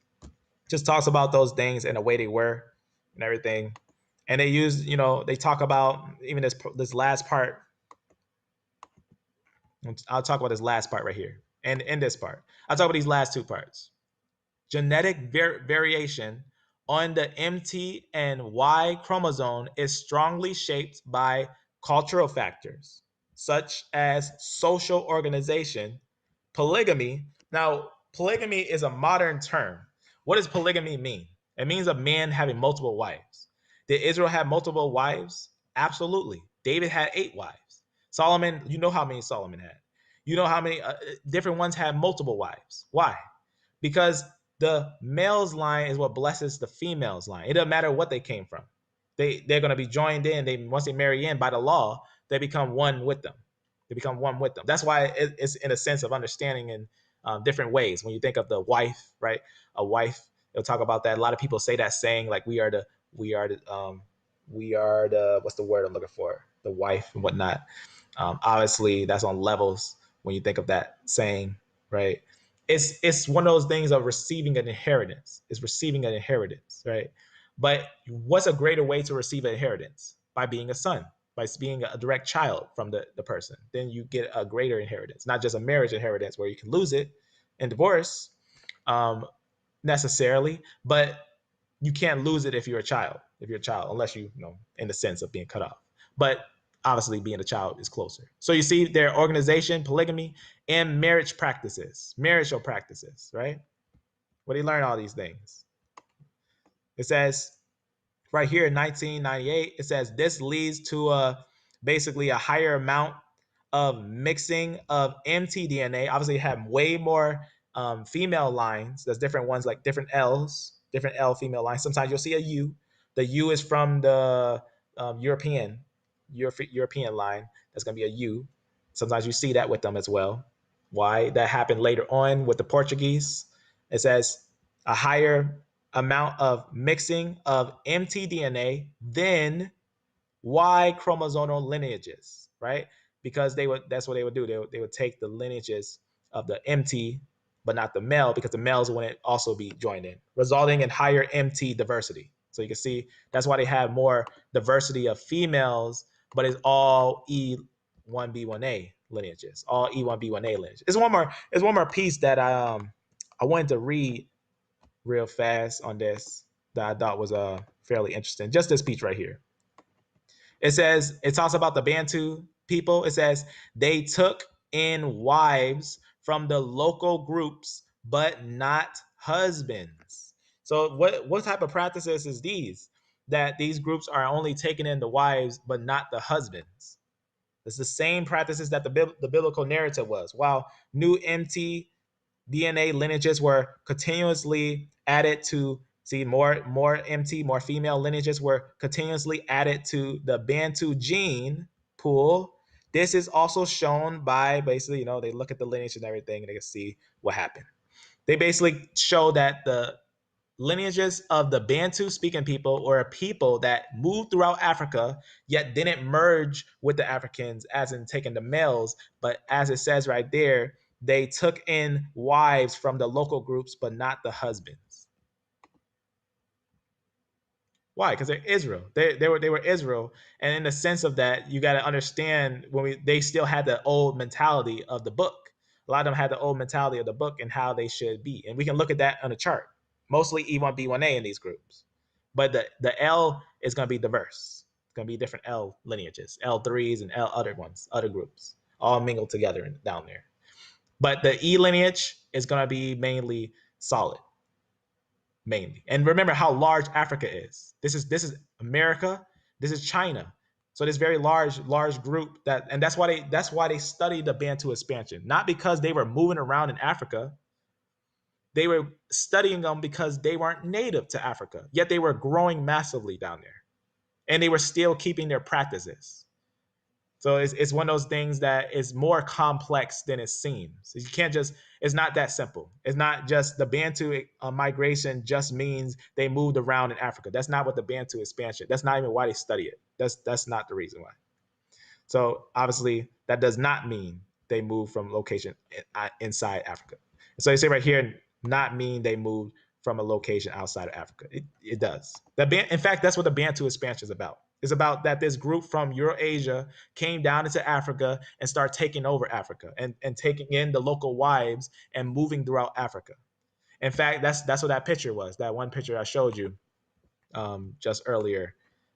Just talks about those things and the way they were and everything. And they use, they talk about even this last part. I'll talk about this last part right here. And in this part, I'll talk about these last two parts. Genetic variation on the MT and Y chromosome is strongly shaped by cultural factors, such as social organization, polygamy. Now, polygamy is a modern term. What does polygamy mean? It means a man having multiple wives. Did Israel have multiple wives? Absolutely. David had 8 wives. Solomon, you know how many Solomon had. You know how many different ones had multiple wives. Why? Because the male's line is what blesses the female's line. It doesn't matter what they came from. They're going to be joined in. Once they marry in by the law, they become one with them. They become one with them. That's why it's in a sense of understanding in different ways. When you think of the wife, right? A wife, they'll talk about that. A lot of people say that saying like we are the what's the word I'm looking for? The wife and whatnot. Obviously, that's on levels when you think of that saying, right? It's one of those things of receiving an inheritance. It's receiving an inheritance, right? But what's a greater way to receive an inheritance? By being a son, by being a direct child from the person. Then you get a greater inheritance, not just a marriage inheritance where you can lose it in divorce necessarily, but you can't lose it if you're a child, unless you know, in the sense of being cut off. But obviously being a child is closer. So you see their organization, polygamy, and marriage practices, marital practices, right? Where they learn all these things. It says right here in 1998, it says this leads to basically a higher amount of mixing of mtDNA. Obviously, you have way more female lines. There's different ones like different L's, different L female lines. Sometimes you'll see a U. The U is from the European line. That's going to be a U. Sometimes you see that with them as well. Why? That happened later on with the Portuguese. It says a higher amount of mixing of mtDNA than Y chromosomal lineages, right? Because that's what they would do. They would take the lineages of the MT, but not the male, because the males wouldn't also be joined in, resulting in higher MT diversity. So you can see that's why they have more diversity of females, but it's all E1B1A lineages, all E1B1A lineages. It's one more piece that I wanted to read real fast on this that I thought was fairly interesting. Just this piece right here. It talks about the Bantu people. It says they took in wives from the local groups, but not husbands. So what type of practices is these? That these groups are only taking in the wives, but not the husbands. It's the same practices that the biblical narrative was. While new MT DNA lineages were continuously added to more MT, more female lineages were continuously added to the Bantu gene pool. This is also shown by basically, they look at the lineage and everything and they can see what happened. They basically show that the lineages of the Bantu speaking people or a people that moved throughout Africa yet didn't merge with the Africans, as in taking the males, but as it says right there, they took in wives from the local groups, but not the husbands. Why? Because they're Israel. They were Israel, and in the sense of that, you got to understand they still had the old mentality of the book. A lot of them had the old mentality of the book and how they should be, and we can look at that on a chart. Mostly E1B1A in these groups, but the L is going to be diverse. It's going to be different L lineages, L3s and L other ones, other groups, all mingled together down there. But the E lineage is going to be mainly solid. Mainly. And remember how large Africa is. This is America, this is China. So this very large group and that's why they studied the Bantu expansion. Not because they were moving around in Africa. They were studying them because they weren't native to Africa, yet they were growing massively down there. And they were still keeping their practices. So it's one of those things that is more complex than it seems. It's not that simple. It's not just the Bantu migration just means they moved around in Africa. That's not what the Bantu expansion, that's not even why they study it. That's not the reason why. So obviously that does not mean they moved from location inside Africa. So you say right here, not mean they moved from a location outside of Africa. It does. In fact, that's what the Bantu expansion is about. It's about that this group from Eurasia came down into Africa and started taking over Africa and taking in the local wives and moving throughout Africa. In fact, that's what that picture was. That one picture I showed you just earlier,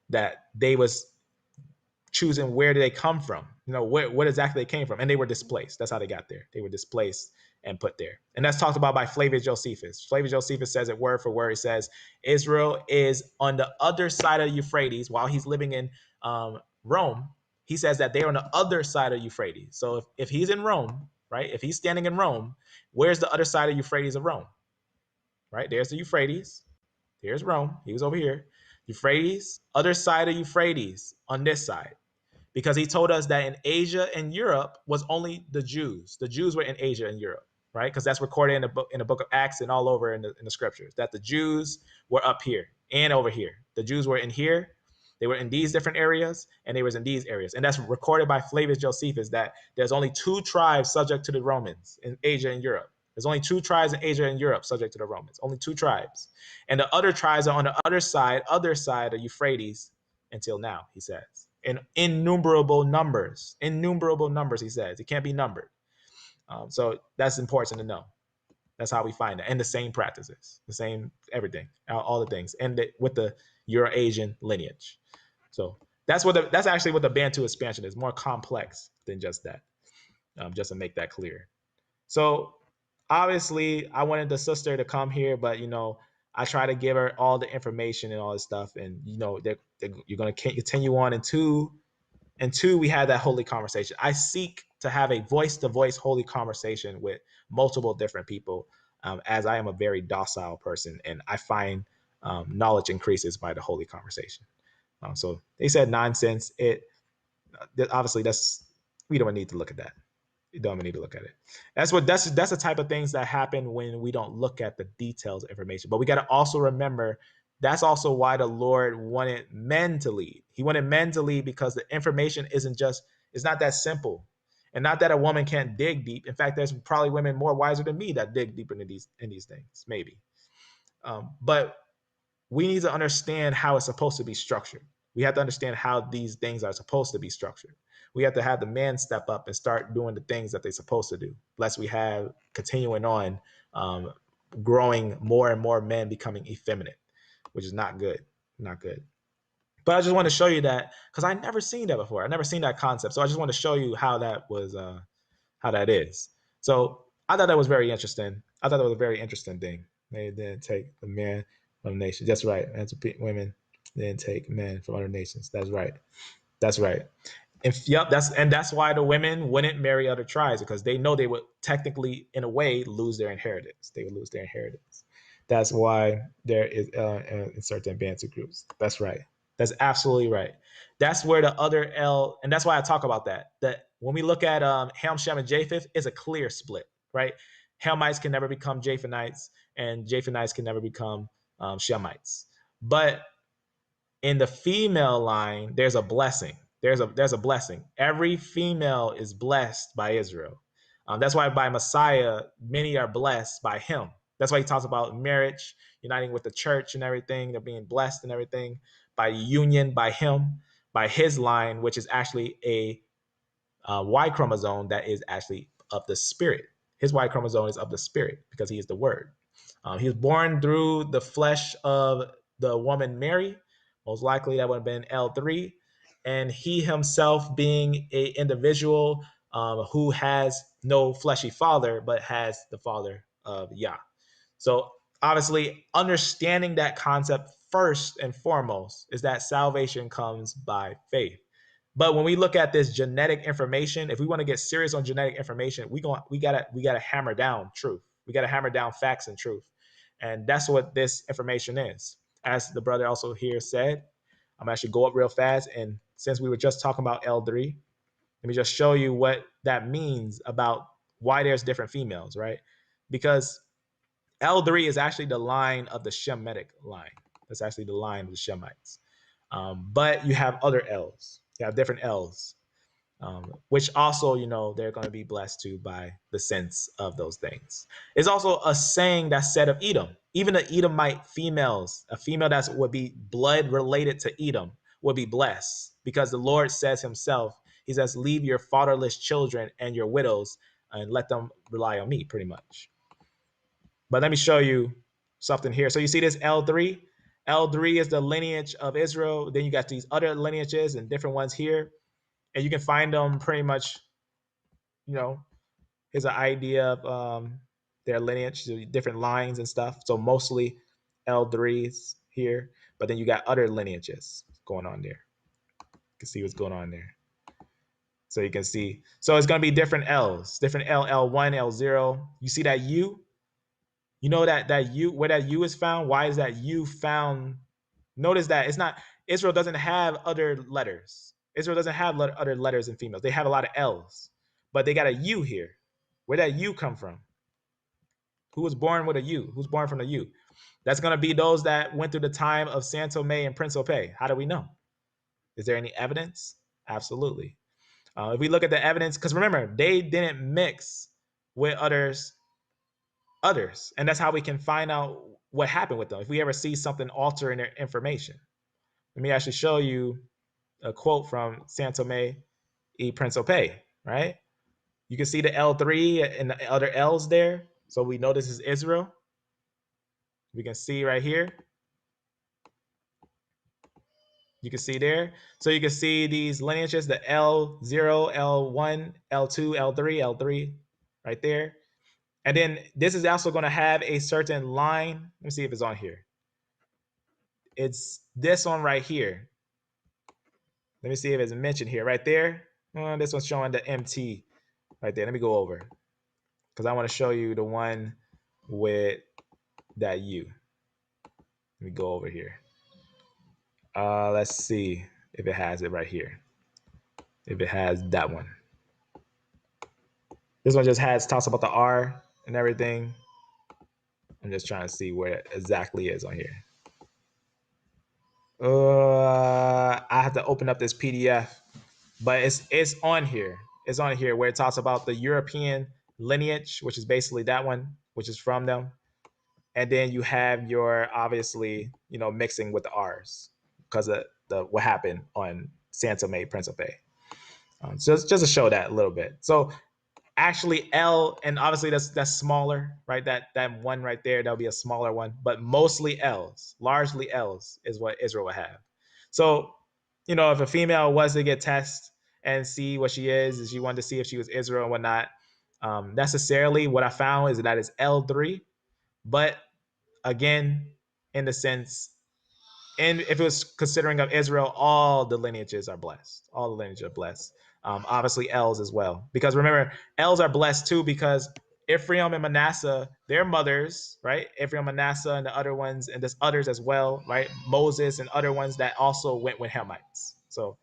that they was choosing where did they come from, what exactly they came from, and they were displaced. That's how they got there. They were displaced and put there, and that's talked about by Flavius Josephus. Flavius Josephus says it word for word. He says Israel is on the other side of Euphrates while he's living in Rome. He says that they're on the other side of Euphrates. So if he's in Rome, right, if he's standing in Rome, where's the other side of Euphrates of Rome? Right, there's the Euphrates. Here's Rome. He was over here. Euphrates, other side of Euphrates on this side. Because he told us that in Asia and Europe was only the Jews. The Jews were in Asia and Europe, right? Because that's recorded in the book of Acts and all over in the scriptures, that the Jews were up here and over here. The Jews were in here. They were in these different areas, and they was in these areas. And that's recorded by Flavius Josephus, that there's only 2 tribes subject to the Romans in Asia and Europe. There's only 2 tribes in Asia and Europe subject to the Romans. Only 2 tribes. And the other tribes are on the other side of Euphrates until now, he says. In innumerable numbers, he says. It can't be numbered. So that's important to know. That's how we find it. And the same practices, the same everything, all the things, and with the Eurasian lineage. So that's actually what the Bantu expansion is. More complex than just that. Just to make that clear. So obviously, I wanted the sister to come here, but I try to give her all the information and all this stuff, and you're going to continue on until we had that holy conversation. I seek to have a voice-to-voice holy conversation with multiple different people, as I am a very docile person, and I find knowledge increases by the holy conversation. So they said nonsense. Obviously we don't need to look at that. You don't need to look at it. That's the type of things that happen when we don't look at the details of information. But we got to also remember that's also why the Lord wanted men to lead. He wanted men to lead because the information it's not that simple. And not that a woman can't dig deep. In fact, there's probably women more wiser than me that dig deeper into these things, maybe. But we need to understand how it's supposed to be structured. We have to understand how these things are supposed to be structured. We have to have the men step up and start doing the things that they're supposed to do, lest we have continuing on growing more and more men becoming effeminate, which is not good. Not good. But I just want to show you that because I never seen that before. I never seen that concept. So I just want to show you how that was, how that is. So I thought that was very interesting. I thought that was a very interesting thing. They didn't take the men from the nation. That's right. And women didn't take men from other nations. That's right. That's right. That's why the women wouldn't marry other tribes because they know they would technically, in a way, lose their inheritance. They would lose their inheritance. That's why there is in certain Bantu groups. That's right. That's absolutely right. That's where the other L, and that's why I talk about that. That when we look at Ham, Shem, and Japheth, it's a clear split, right? Hamites can never become Japhethnites, and Japhethnites can never become Shemites. But in the female line, there's a blessing. There's a blessing. Every female is blessed by Israel. That's why by Messiah, many are blessed by him. That's why he talks about marriage, uniting with the church and everything. They're being blessed and everything by union, by him, by his line, which is actually a Y chromosome that is actually of the spirit. His Y chromosome is of the spirit because he is the word. He was born through the flesh of the woman Mary. Most likely that would have been L3. And he himself being an individual who has no fleshy father, but has the father of Yah. So obviously understanding that concept first and foremost is that salvation comes by faith. But when we look at this genetic information, if we want to get serious on genetic information, we gotta hammer down truth. We gotta hammer down facts and truth. And that's what this information is. As the brother also here said, I'm actually go up real fast. And since we were just talking about L3, let me just show you what that means about why there's different females, right? Because L3 is actually the line of the Shemitic line. That's actually the line of the Shemites. But you have other L's. You have different L's, which also, they're going to be blessed too by the sense of those things. It's also a saying that's said of Edom. Even the Edomite females, a female that would be blood related to Edom, would be blessed because the Lord says himself, he says, leave your fatherless children and your widows and let them rely on me, pretty much. But let me show you something here. So you see this L3? L3 is the lineage of Israel. Then you got these other lineages and different ones here. And you can find them pretty much, here's an idea of their lineage, different lines and stuff. So mostly L3s here. But then you got other lineages going on there. You can see what's going on there. So you can see. So it's going to be different L's, different L1, L0. You see that U? You know that U, where that U is found? Why is that U found? Notice that it's not, Israel doesn't have other letters. Israel doesn't have other letters in females. They have a lot of L's, but they got a U here. Where'd that U come from? Who was born with a U? Who's born from a U? That's going to be those that went through the time of San Tome and Principe. How do we know? Is there any evidence? Absolutely. If we look at the evidence, because remember, they didn't mix with others, and that's how we can find out what happened with them if we ever see something alter in their information. Let me actually show you a quote from Santome y Principe, right? You can see the L3 and the other L's there. So we know this is Israel. We can see right here. You can see there. So you can see these lineages, the L0, L1, L2, L3, L3 right there. And then this is also going to have a certain line. Let me see if it's on here. It's this one right here. Let me see if it's mentioned here. Right there. This one's showing the MT right there. Let me go over because I want to show you the one with that U. Let me go over here. Let's see if it has it right here. If it has that one. This one just talks about the R and everything. I'm just trying to see where it exactly is on here. I have to open up this PDF, but it's on here. It's on here where it talks about the European lineage, which is basically that one, which is from them. And then you have your, obviously, mixing with the R's because of what happened on Santa Fe, Principe. Just to show that a little bit. So actually L, and obviously that's smaller, right? That one right there, that'll be a smaller one, but mostly L's, largely L's is what Israel would have. So, if a female was to get tested and see what she is she wanted to see if she was Israel and whatnot, necessarily what I found is that it's L3, but again, in the sense, and if it was considering of Israel, all the lineages are blessed. All the lineages are blessed. Obviously, L's as well. Because remember, L's are blessed too because Ephraim and Manasseh, their mothers, right? Ephraim, Manasseh, and the other ones, and there's others as well, right? Moses and other ones that also went with Hamites. So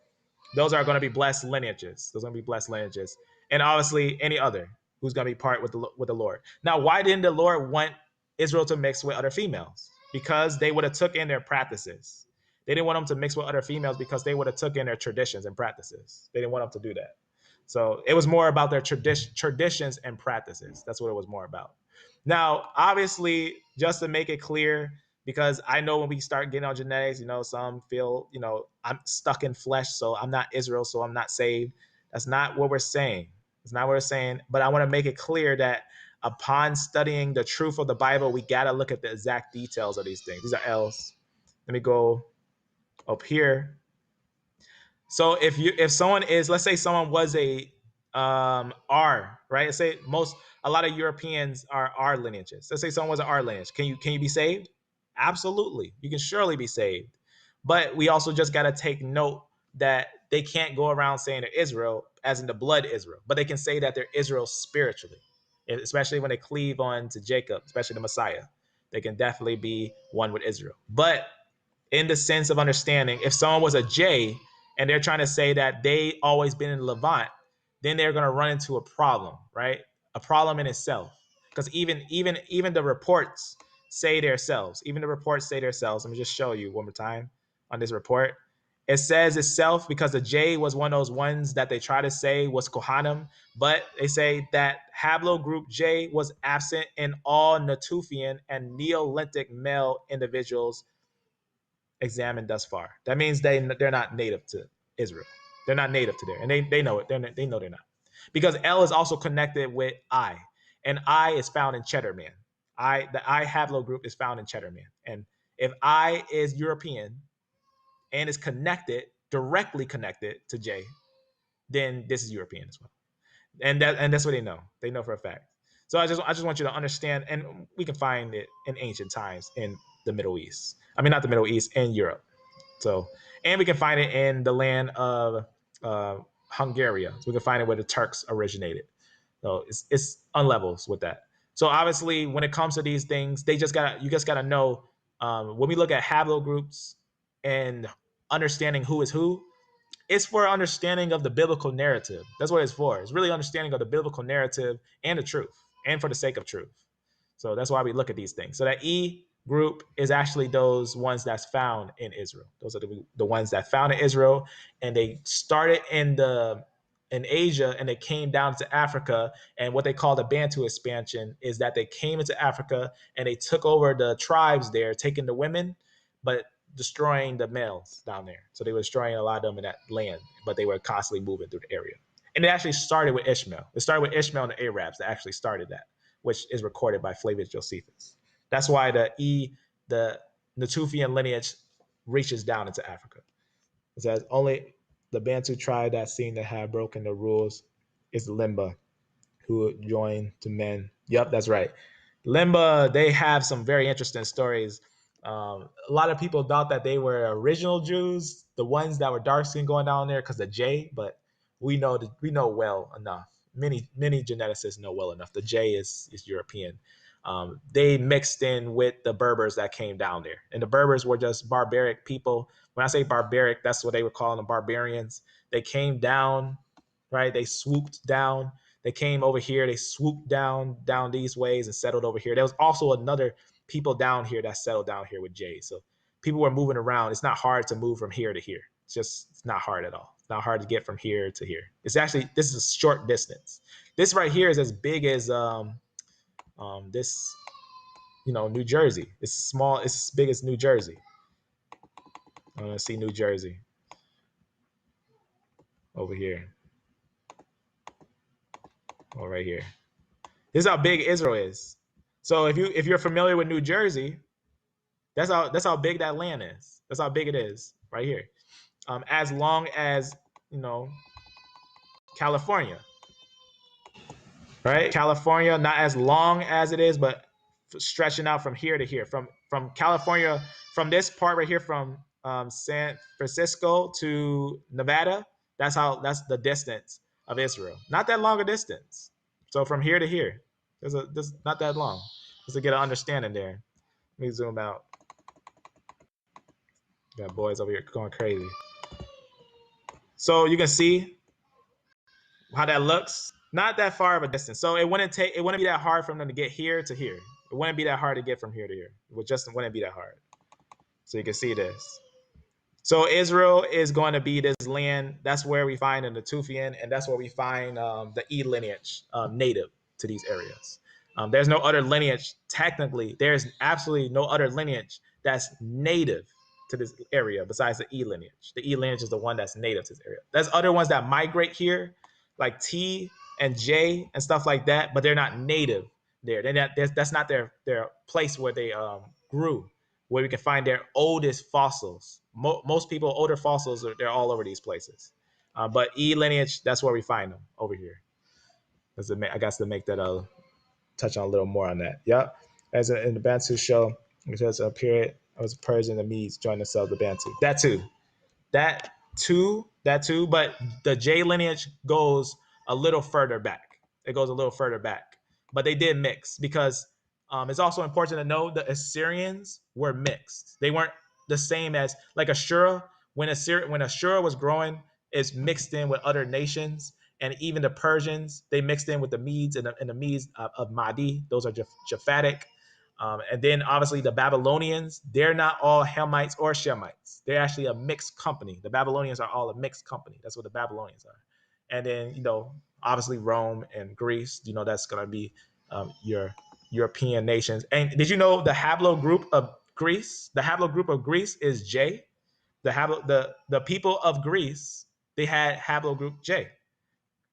those are going to be blessed lineages. Those are going to be blessed lineages. And obviously, any other who's going to be part with the Lord. Now, why didn't the Lord want Israel to mix with other females? Because they would have took in their practices. They didn't want them to mix with other females because they would have took in their traditions and practices. They didn't want them to do that. So it was more about their traditions and practices. That's what it was more about. Now, obviously, just to make it clear, because I know when we start getting on genetics, some feel, I'm stuck in flesh, so I'm not Israel, so I'm not saved. That's not what we're saying. It's not what we're saying. But I want to make it clear that upon studying the truth of the Bible, we got to look at the exact details of these things. These are L's. Let me go up here. So if someone is, let's say someone was a R, right? Let's say a lot of Europeans are R lineages. Let's say someone was an R lineage. Can you be saved? Absolutely. You can surely be saved. But we also just got to take note that they can't go around saying they're Israel as in the blood Israel, but they can say that they're Israel spiritually, especially when they cleave on to Jacob, especially the Messiah. They can definitely be one with Israel. But in the sense of understanding, if someone was a J and they're trying to say that they always been in Levant, then they're going to run into a problem, right? A problem in itself. Because even the reports say themselves. Even the reports say themselves. Let me just show you one more time on this report. It says itself because the J was one of those ones that they try to say was Kohanim, but they say that haplogroup J was absent in all Natufian and Neolithic male individuals examined thus far. That means they're not native to Israel. They're not native to there, and they know it. They know they're not, because L is also connected with I, and I is found in Cheddar Man. The I haplogroup is found in Cheddar Man, and if I is European and is directly connected to J, then this is European as well, and that's what they know. They know for a fact. So I just want you to understand, and we can find it in ancient times in the Middle East. I mean, not the Middle East, in Europe. So, and we can find it in the land of Hungary. So we can find it where the Turks originated. So it's on levels with that. So obviously, when it comes to these things, you just gotta know when we look at haplogroups and understanding who is who. It's for understanding of the biblical narrative. That's what it's for. It's really understanding of the biblical narrative and the truth, and for the sake of truth. So that's why we look at these things. So that E group is actually those ones that's found in Israel. Those are the ones that found in Israel, and they started in Asia, and they came down to Africa. And what they call the Bantu expansion is that they came into Africa and they took over the tribes there, taking the women, but destroying the males down there. So they were destroying a lot of them in that land, but they were constantly moving through the area. And it actually started with Ishmael. It started with Ishmael and the Arabs that actually started that, which is recorded by Flavius Josephus. That's why the Natufian lineage reaches down into Africa. It says only the Bantu tribe that seem to have broken the rules is Limba, who joined to men. Yep, that's right. Limba, they have some very interesting stories. A lot of people thought that they were original Jews, the ones that were dark skinned going down there because of J, but we know well enough. Many geneticists know well enough. The J is European. they mixed in with the Berbers that came down there. And the Berbers were just barbaric people. When I say barbaric, that's what they were calling them, barbarians. They came down, right? They swooped down. They came over here. They swooped down these ways and settled over here. There was also another people down here that settled down here with Jay. So people were moving around. It's not hard to move from here to here. It's not hard at all. It's not hard to get from here to here. It's actually, this is a short distance. This right here is as big as this, New Jersey. It's small. It's as big as New Jersey. I want to see New Jersey over here. Oh, right here. This is how big Israel is. So if you're familiar with New Jersey, that's how big that land is. That's how big it is right here. As long as California, right? California, not as long as it is, but stretching out from here to here, from California, from this part right here, from San Francisco to Nevada. That's the distance of Israel. Not that long a distance. So from here to here, there's not that long. Just to get an understanding there. Let me zoom out. Got boys over here going crazy. So you can see how that looks. Not that far of a distance. So it wouldn't be that hard for them to get here to here. It wouldn't be that hard to get from here to here. It wouldn't be that hard. So you can see this. So Israel is going to be this land. That's where we find the Natufian, and that's where we find the E lineage native to these areas. There's no other lineage. Technically, there's absolutely no other lineage that's native to this area besides the E lineage. The E lineage is the one that's native to this area. There's other ones that migrate here, like T and J and stuff like that, but they're not native there. That's not their place where they grew, where we can find their oldest fossils. Most people, older fossils, they're all over these places. But E lineage, that's where we find them, over here. I got to make that touch on a little more on that. Yeah, as in the Bantu show, which was a period, I was Persian, the Medes joined themselves the Bantu. That too. But the J lineage goes a little further back. It goes a little further back. But they did mix because it's also important to know the Assyrians were mixed. They weren't the same as like Ashura. When Ashura was growing, it's mixed in with other nations. And even the Persians, they mixed in with the Medes and the Medes of Mahdi. Those are Japhetic. And then obviously the Babylonians, they're not all Hamites or Shemites. They're actually a mixed company. The Babylonians are all a mixed company. That's what the Babylonians are. And then, obviously Rome and Greece, that's going to be your European nations. And did you know the haplogroup of Greece? The haplogroup of Greece is J. The people of Greece, they had haplogroup J.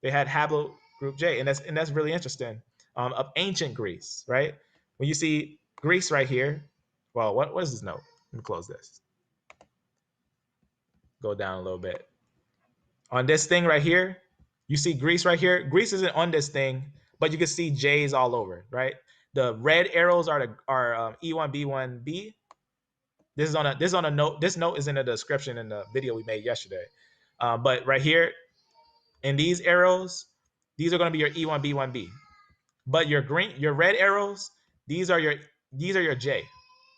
They had haplogroup J, and that's really interesting. Of ancient Greece, right? When you see Greece right here, well, what is this note? Let me close this. Go down a little bit. On this thing right here, you see Greece right here. Greece isn't on this thing, but you can see J's all over, right? The red arrows are E1, B1, B. This is on a note. This note is in the description in the video we made yesterday. But right here, in these arrows, these are going to be your E1, B1, B. But your red arrows, these are your J.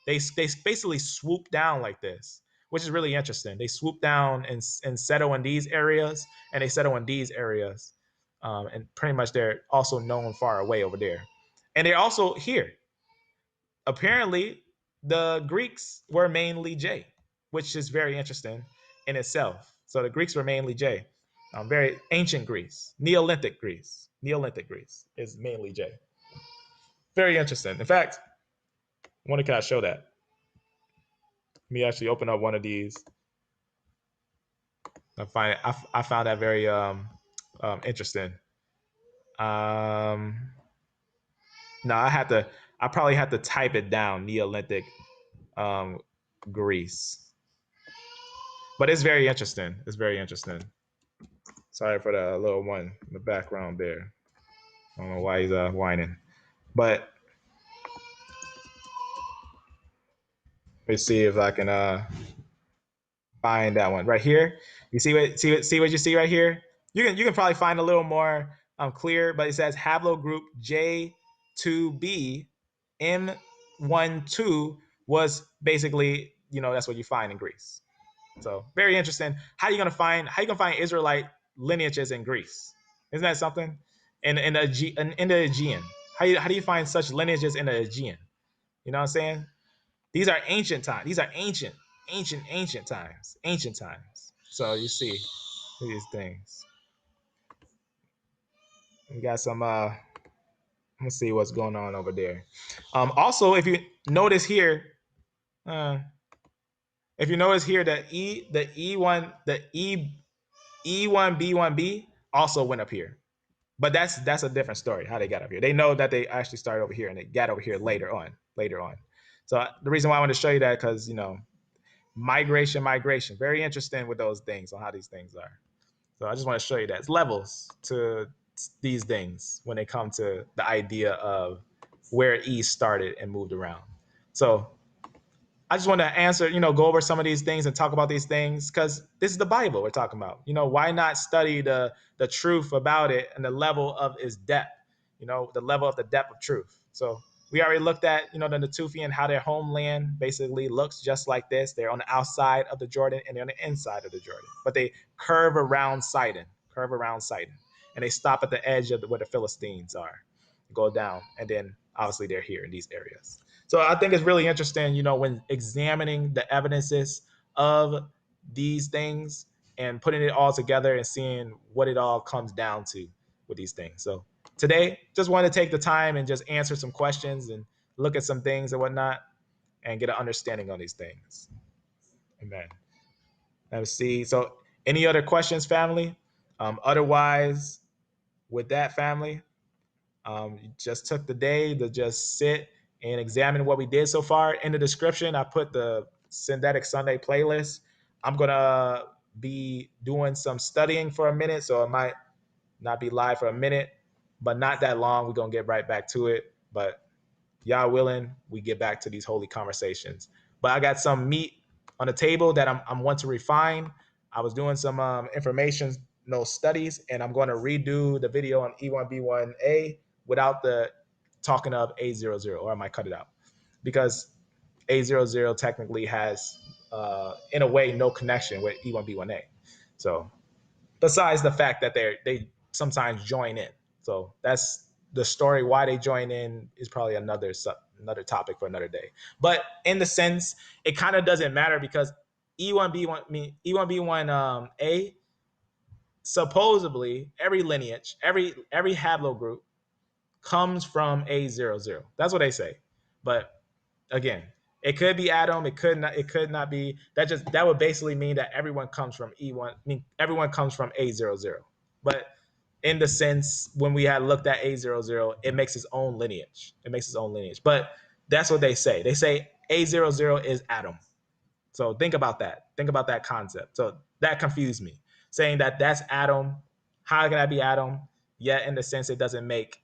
They basically swoop down like this, which is really interesting. They swoop down and settle in these areas, and they settle in these areas, and pretty much they're also known far away over there, and they're also here. Apparently, the Greeks were mainly J, which is very interesting in itself. So the Greeks were mainly J. Very ancient Greece, Neolithic Greece. Neolithic Greece is mainly J. Very interesting. In fact, can I show that? Let me actually open up one of these. I found that very interesting. No, I probably have to type it down, Neolithic Greece. But it's very interesting. It's very interesting. Sorry for the little one in the background there. I don't know why he's whining. But let's see if I can find that one right here. You see what you see right here? You can probably find a little more clear, but it says haplogroup J2B M12 was basically, that's what you find in Greece. So very interesting. How you gonna find Israelite lineages in Greece? Isn't that something? In the Aegean. How do you find such lineages in the Aegean? You know what I'm saying? These are ancient times. These are ancient times. Ancient times. So you see these things. We got some let's see what's going on over there. Also, if you notice here, that E1B1B also went up here. But that's a different story, how they got up here. They know that they actually started over here and they got over here later on. So the reason why I want to show you that, because, migration, very interesting with those things, on how these things are. So I just want to show you that. It's levels to these things when they come to the idea of where E started and moved around. So I just want to answer, go over some of these things and talk about these things, because this is the Bible we're talking about. Why not study the truth about it and the level of its depth, the level of the depth of truth. So we already looked at, the Natufian, how their homeland basically looks just like this. They're on the outside of the Jordan and they're on the inside of the Jordan, but they curve around Sidon, and they stop at the edge of where the Philistines are, go down, and then obviously they're here in these areas. So I think it's really interesting, when examining the evidences of these things and putting it all together and seeing what it all comes down to with these things. So today, just want to take the time and just answer some questions and look at some things and whatnot and get an understanding on these things. Amen. Let's see. So any other questions, family? Otherwise, with that, family, just took the day to just sit and examine what we did so far. In the description, I put the Synthetic Sunday playlist. I'm going to be doing some studying for a minute, so it might not be live for a minute, but not that long. We're going to get right back to it. But y'all willing, we get back to these holy conversations. But I got some meat on the table that I'm want to refine. I was doing some information studies, and I'm going to redo the video on E1B1A without the talking of A00, or I might cut it out, because A00 technically has, in a way, no connection with E1B1A. So besides the fact that they sometimes join in. So that's the story. Why they join in is probably another topic for another day. But in the sense, it kind of doesn't matter, because E1B1A, supposedly every lineage, every haplogroup comes from A00. That's what they say. But again, it could be Adam. It could not be. That would basically mean that everyone comes from E1. Everyone comes from A00. But in the sense, when we had looked at A00, it makes its own lineage. But that's what they say. They say A00 is Adam. So think about that. Think about that concept. So that confused me. Saying that that's Adam. How can that be Adam? Yet in the sense, it doesn't make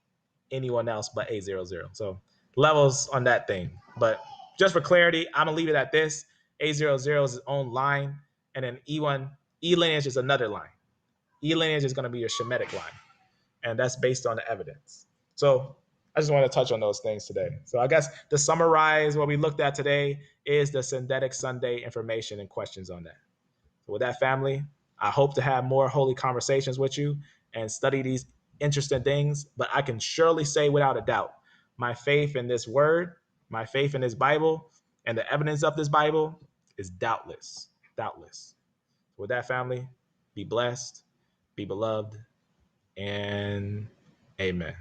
anyone else but A00. So levels on that thing. But just for clarity, I'm gonna leave it at this. A00 is its own line, and then E lineage is another line. E lineage is gonna be your Shemitic line, and that's based on the evidence. So I just want to touch on those things today. So I guess to summarize, what we looked at today is the Synthetic Sunday information and questions on that. So with that, family, I hope to have more holy conversations with you and study these interesting things. But I can surely say without a doubt, my faith in this word, my faith in this Bible, and the evidence of this Bible is doubtless. With that, family, be blessed, be beloved, and amen.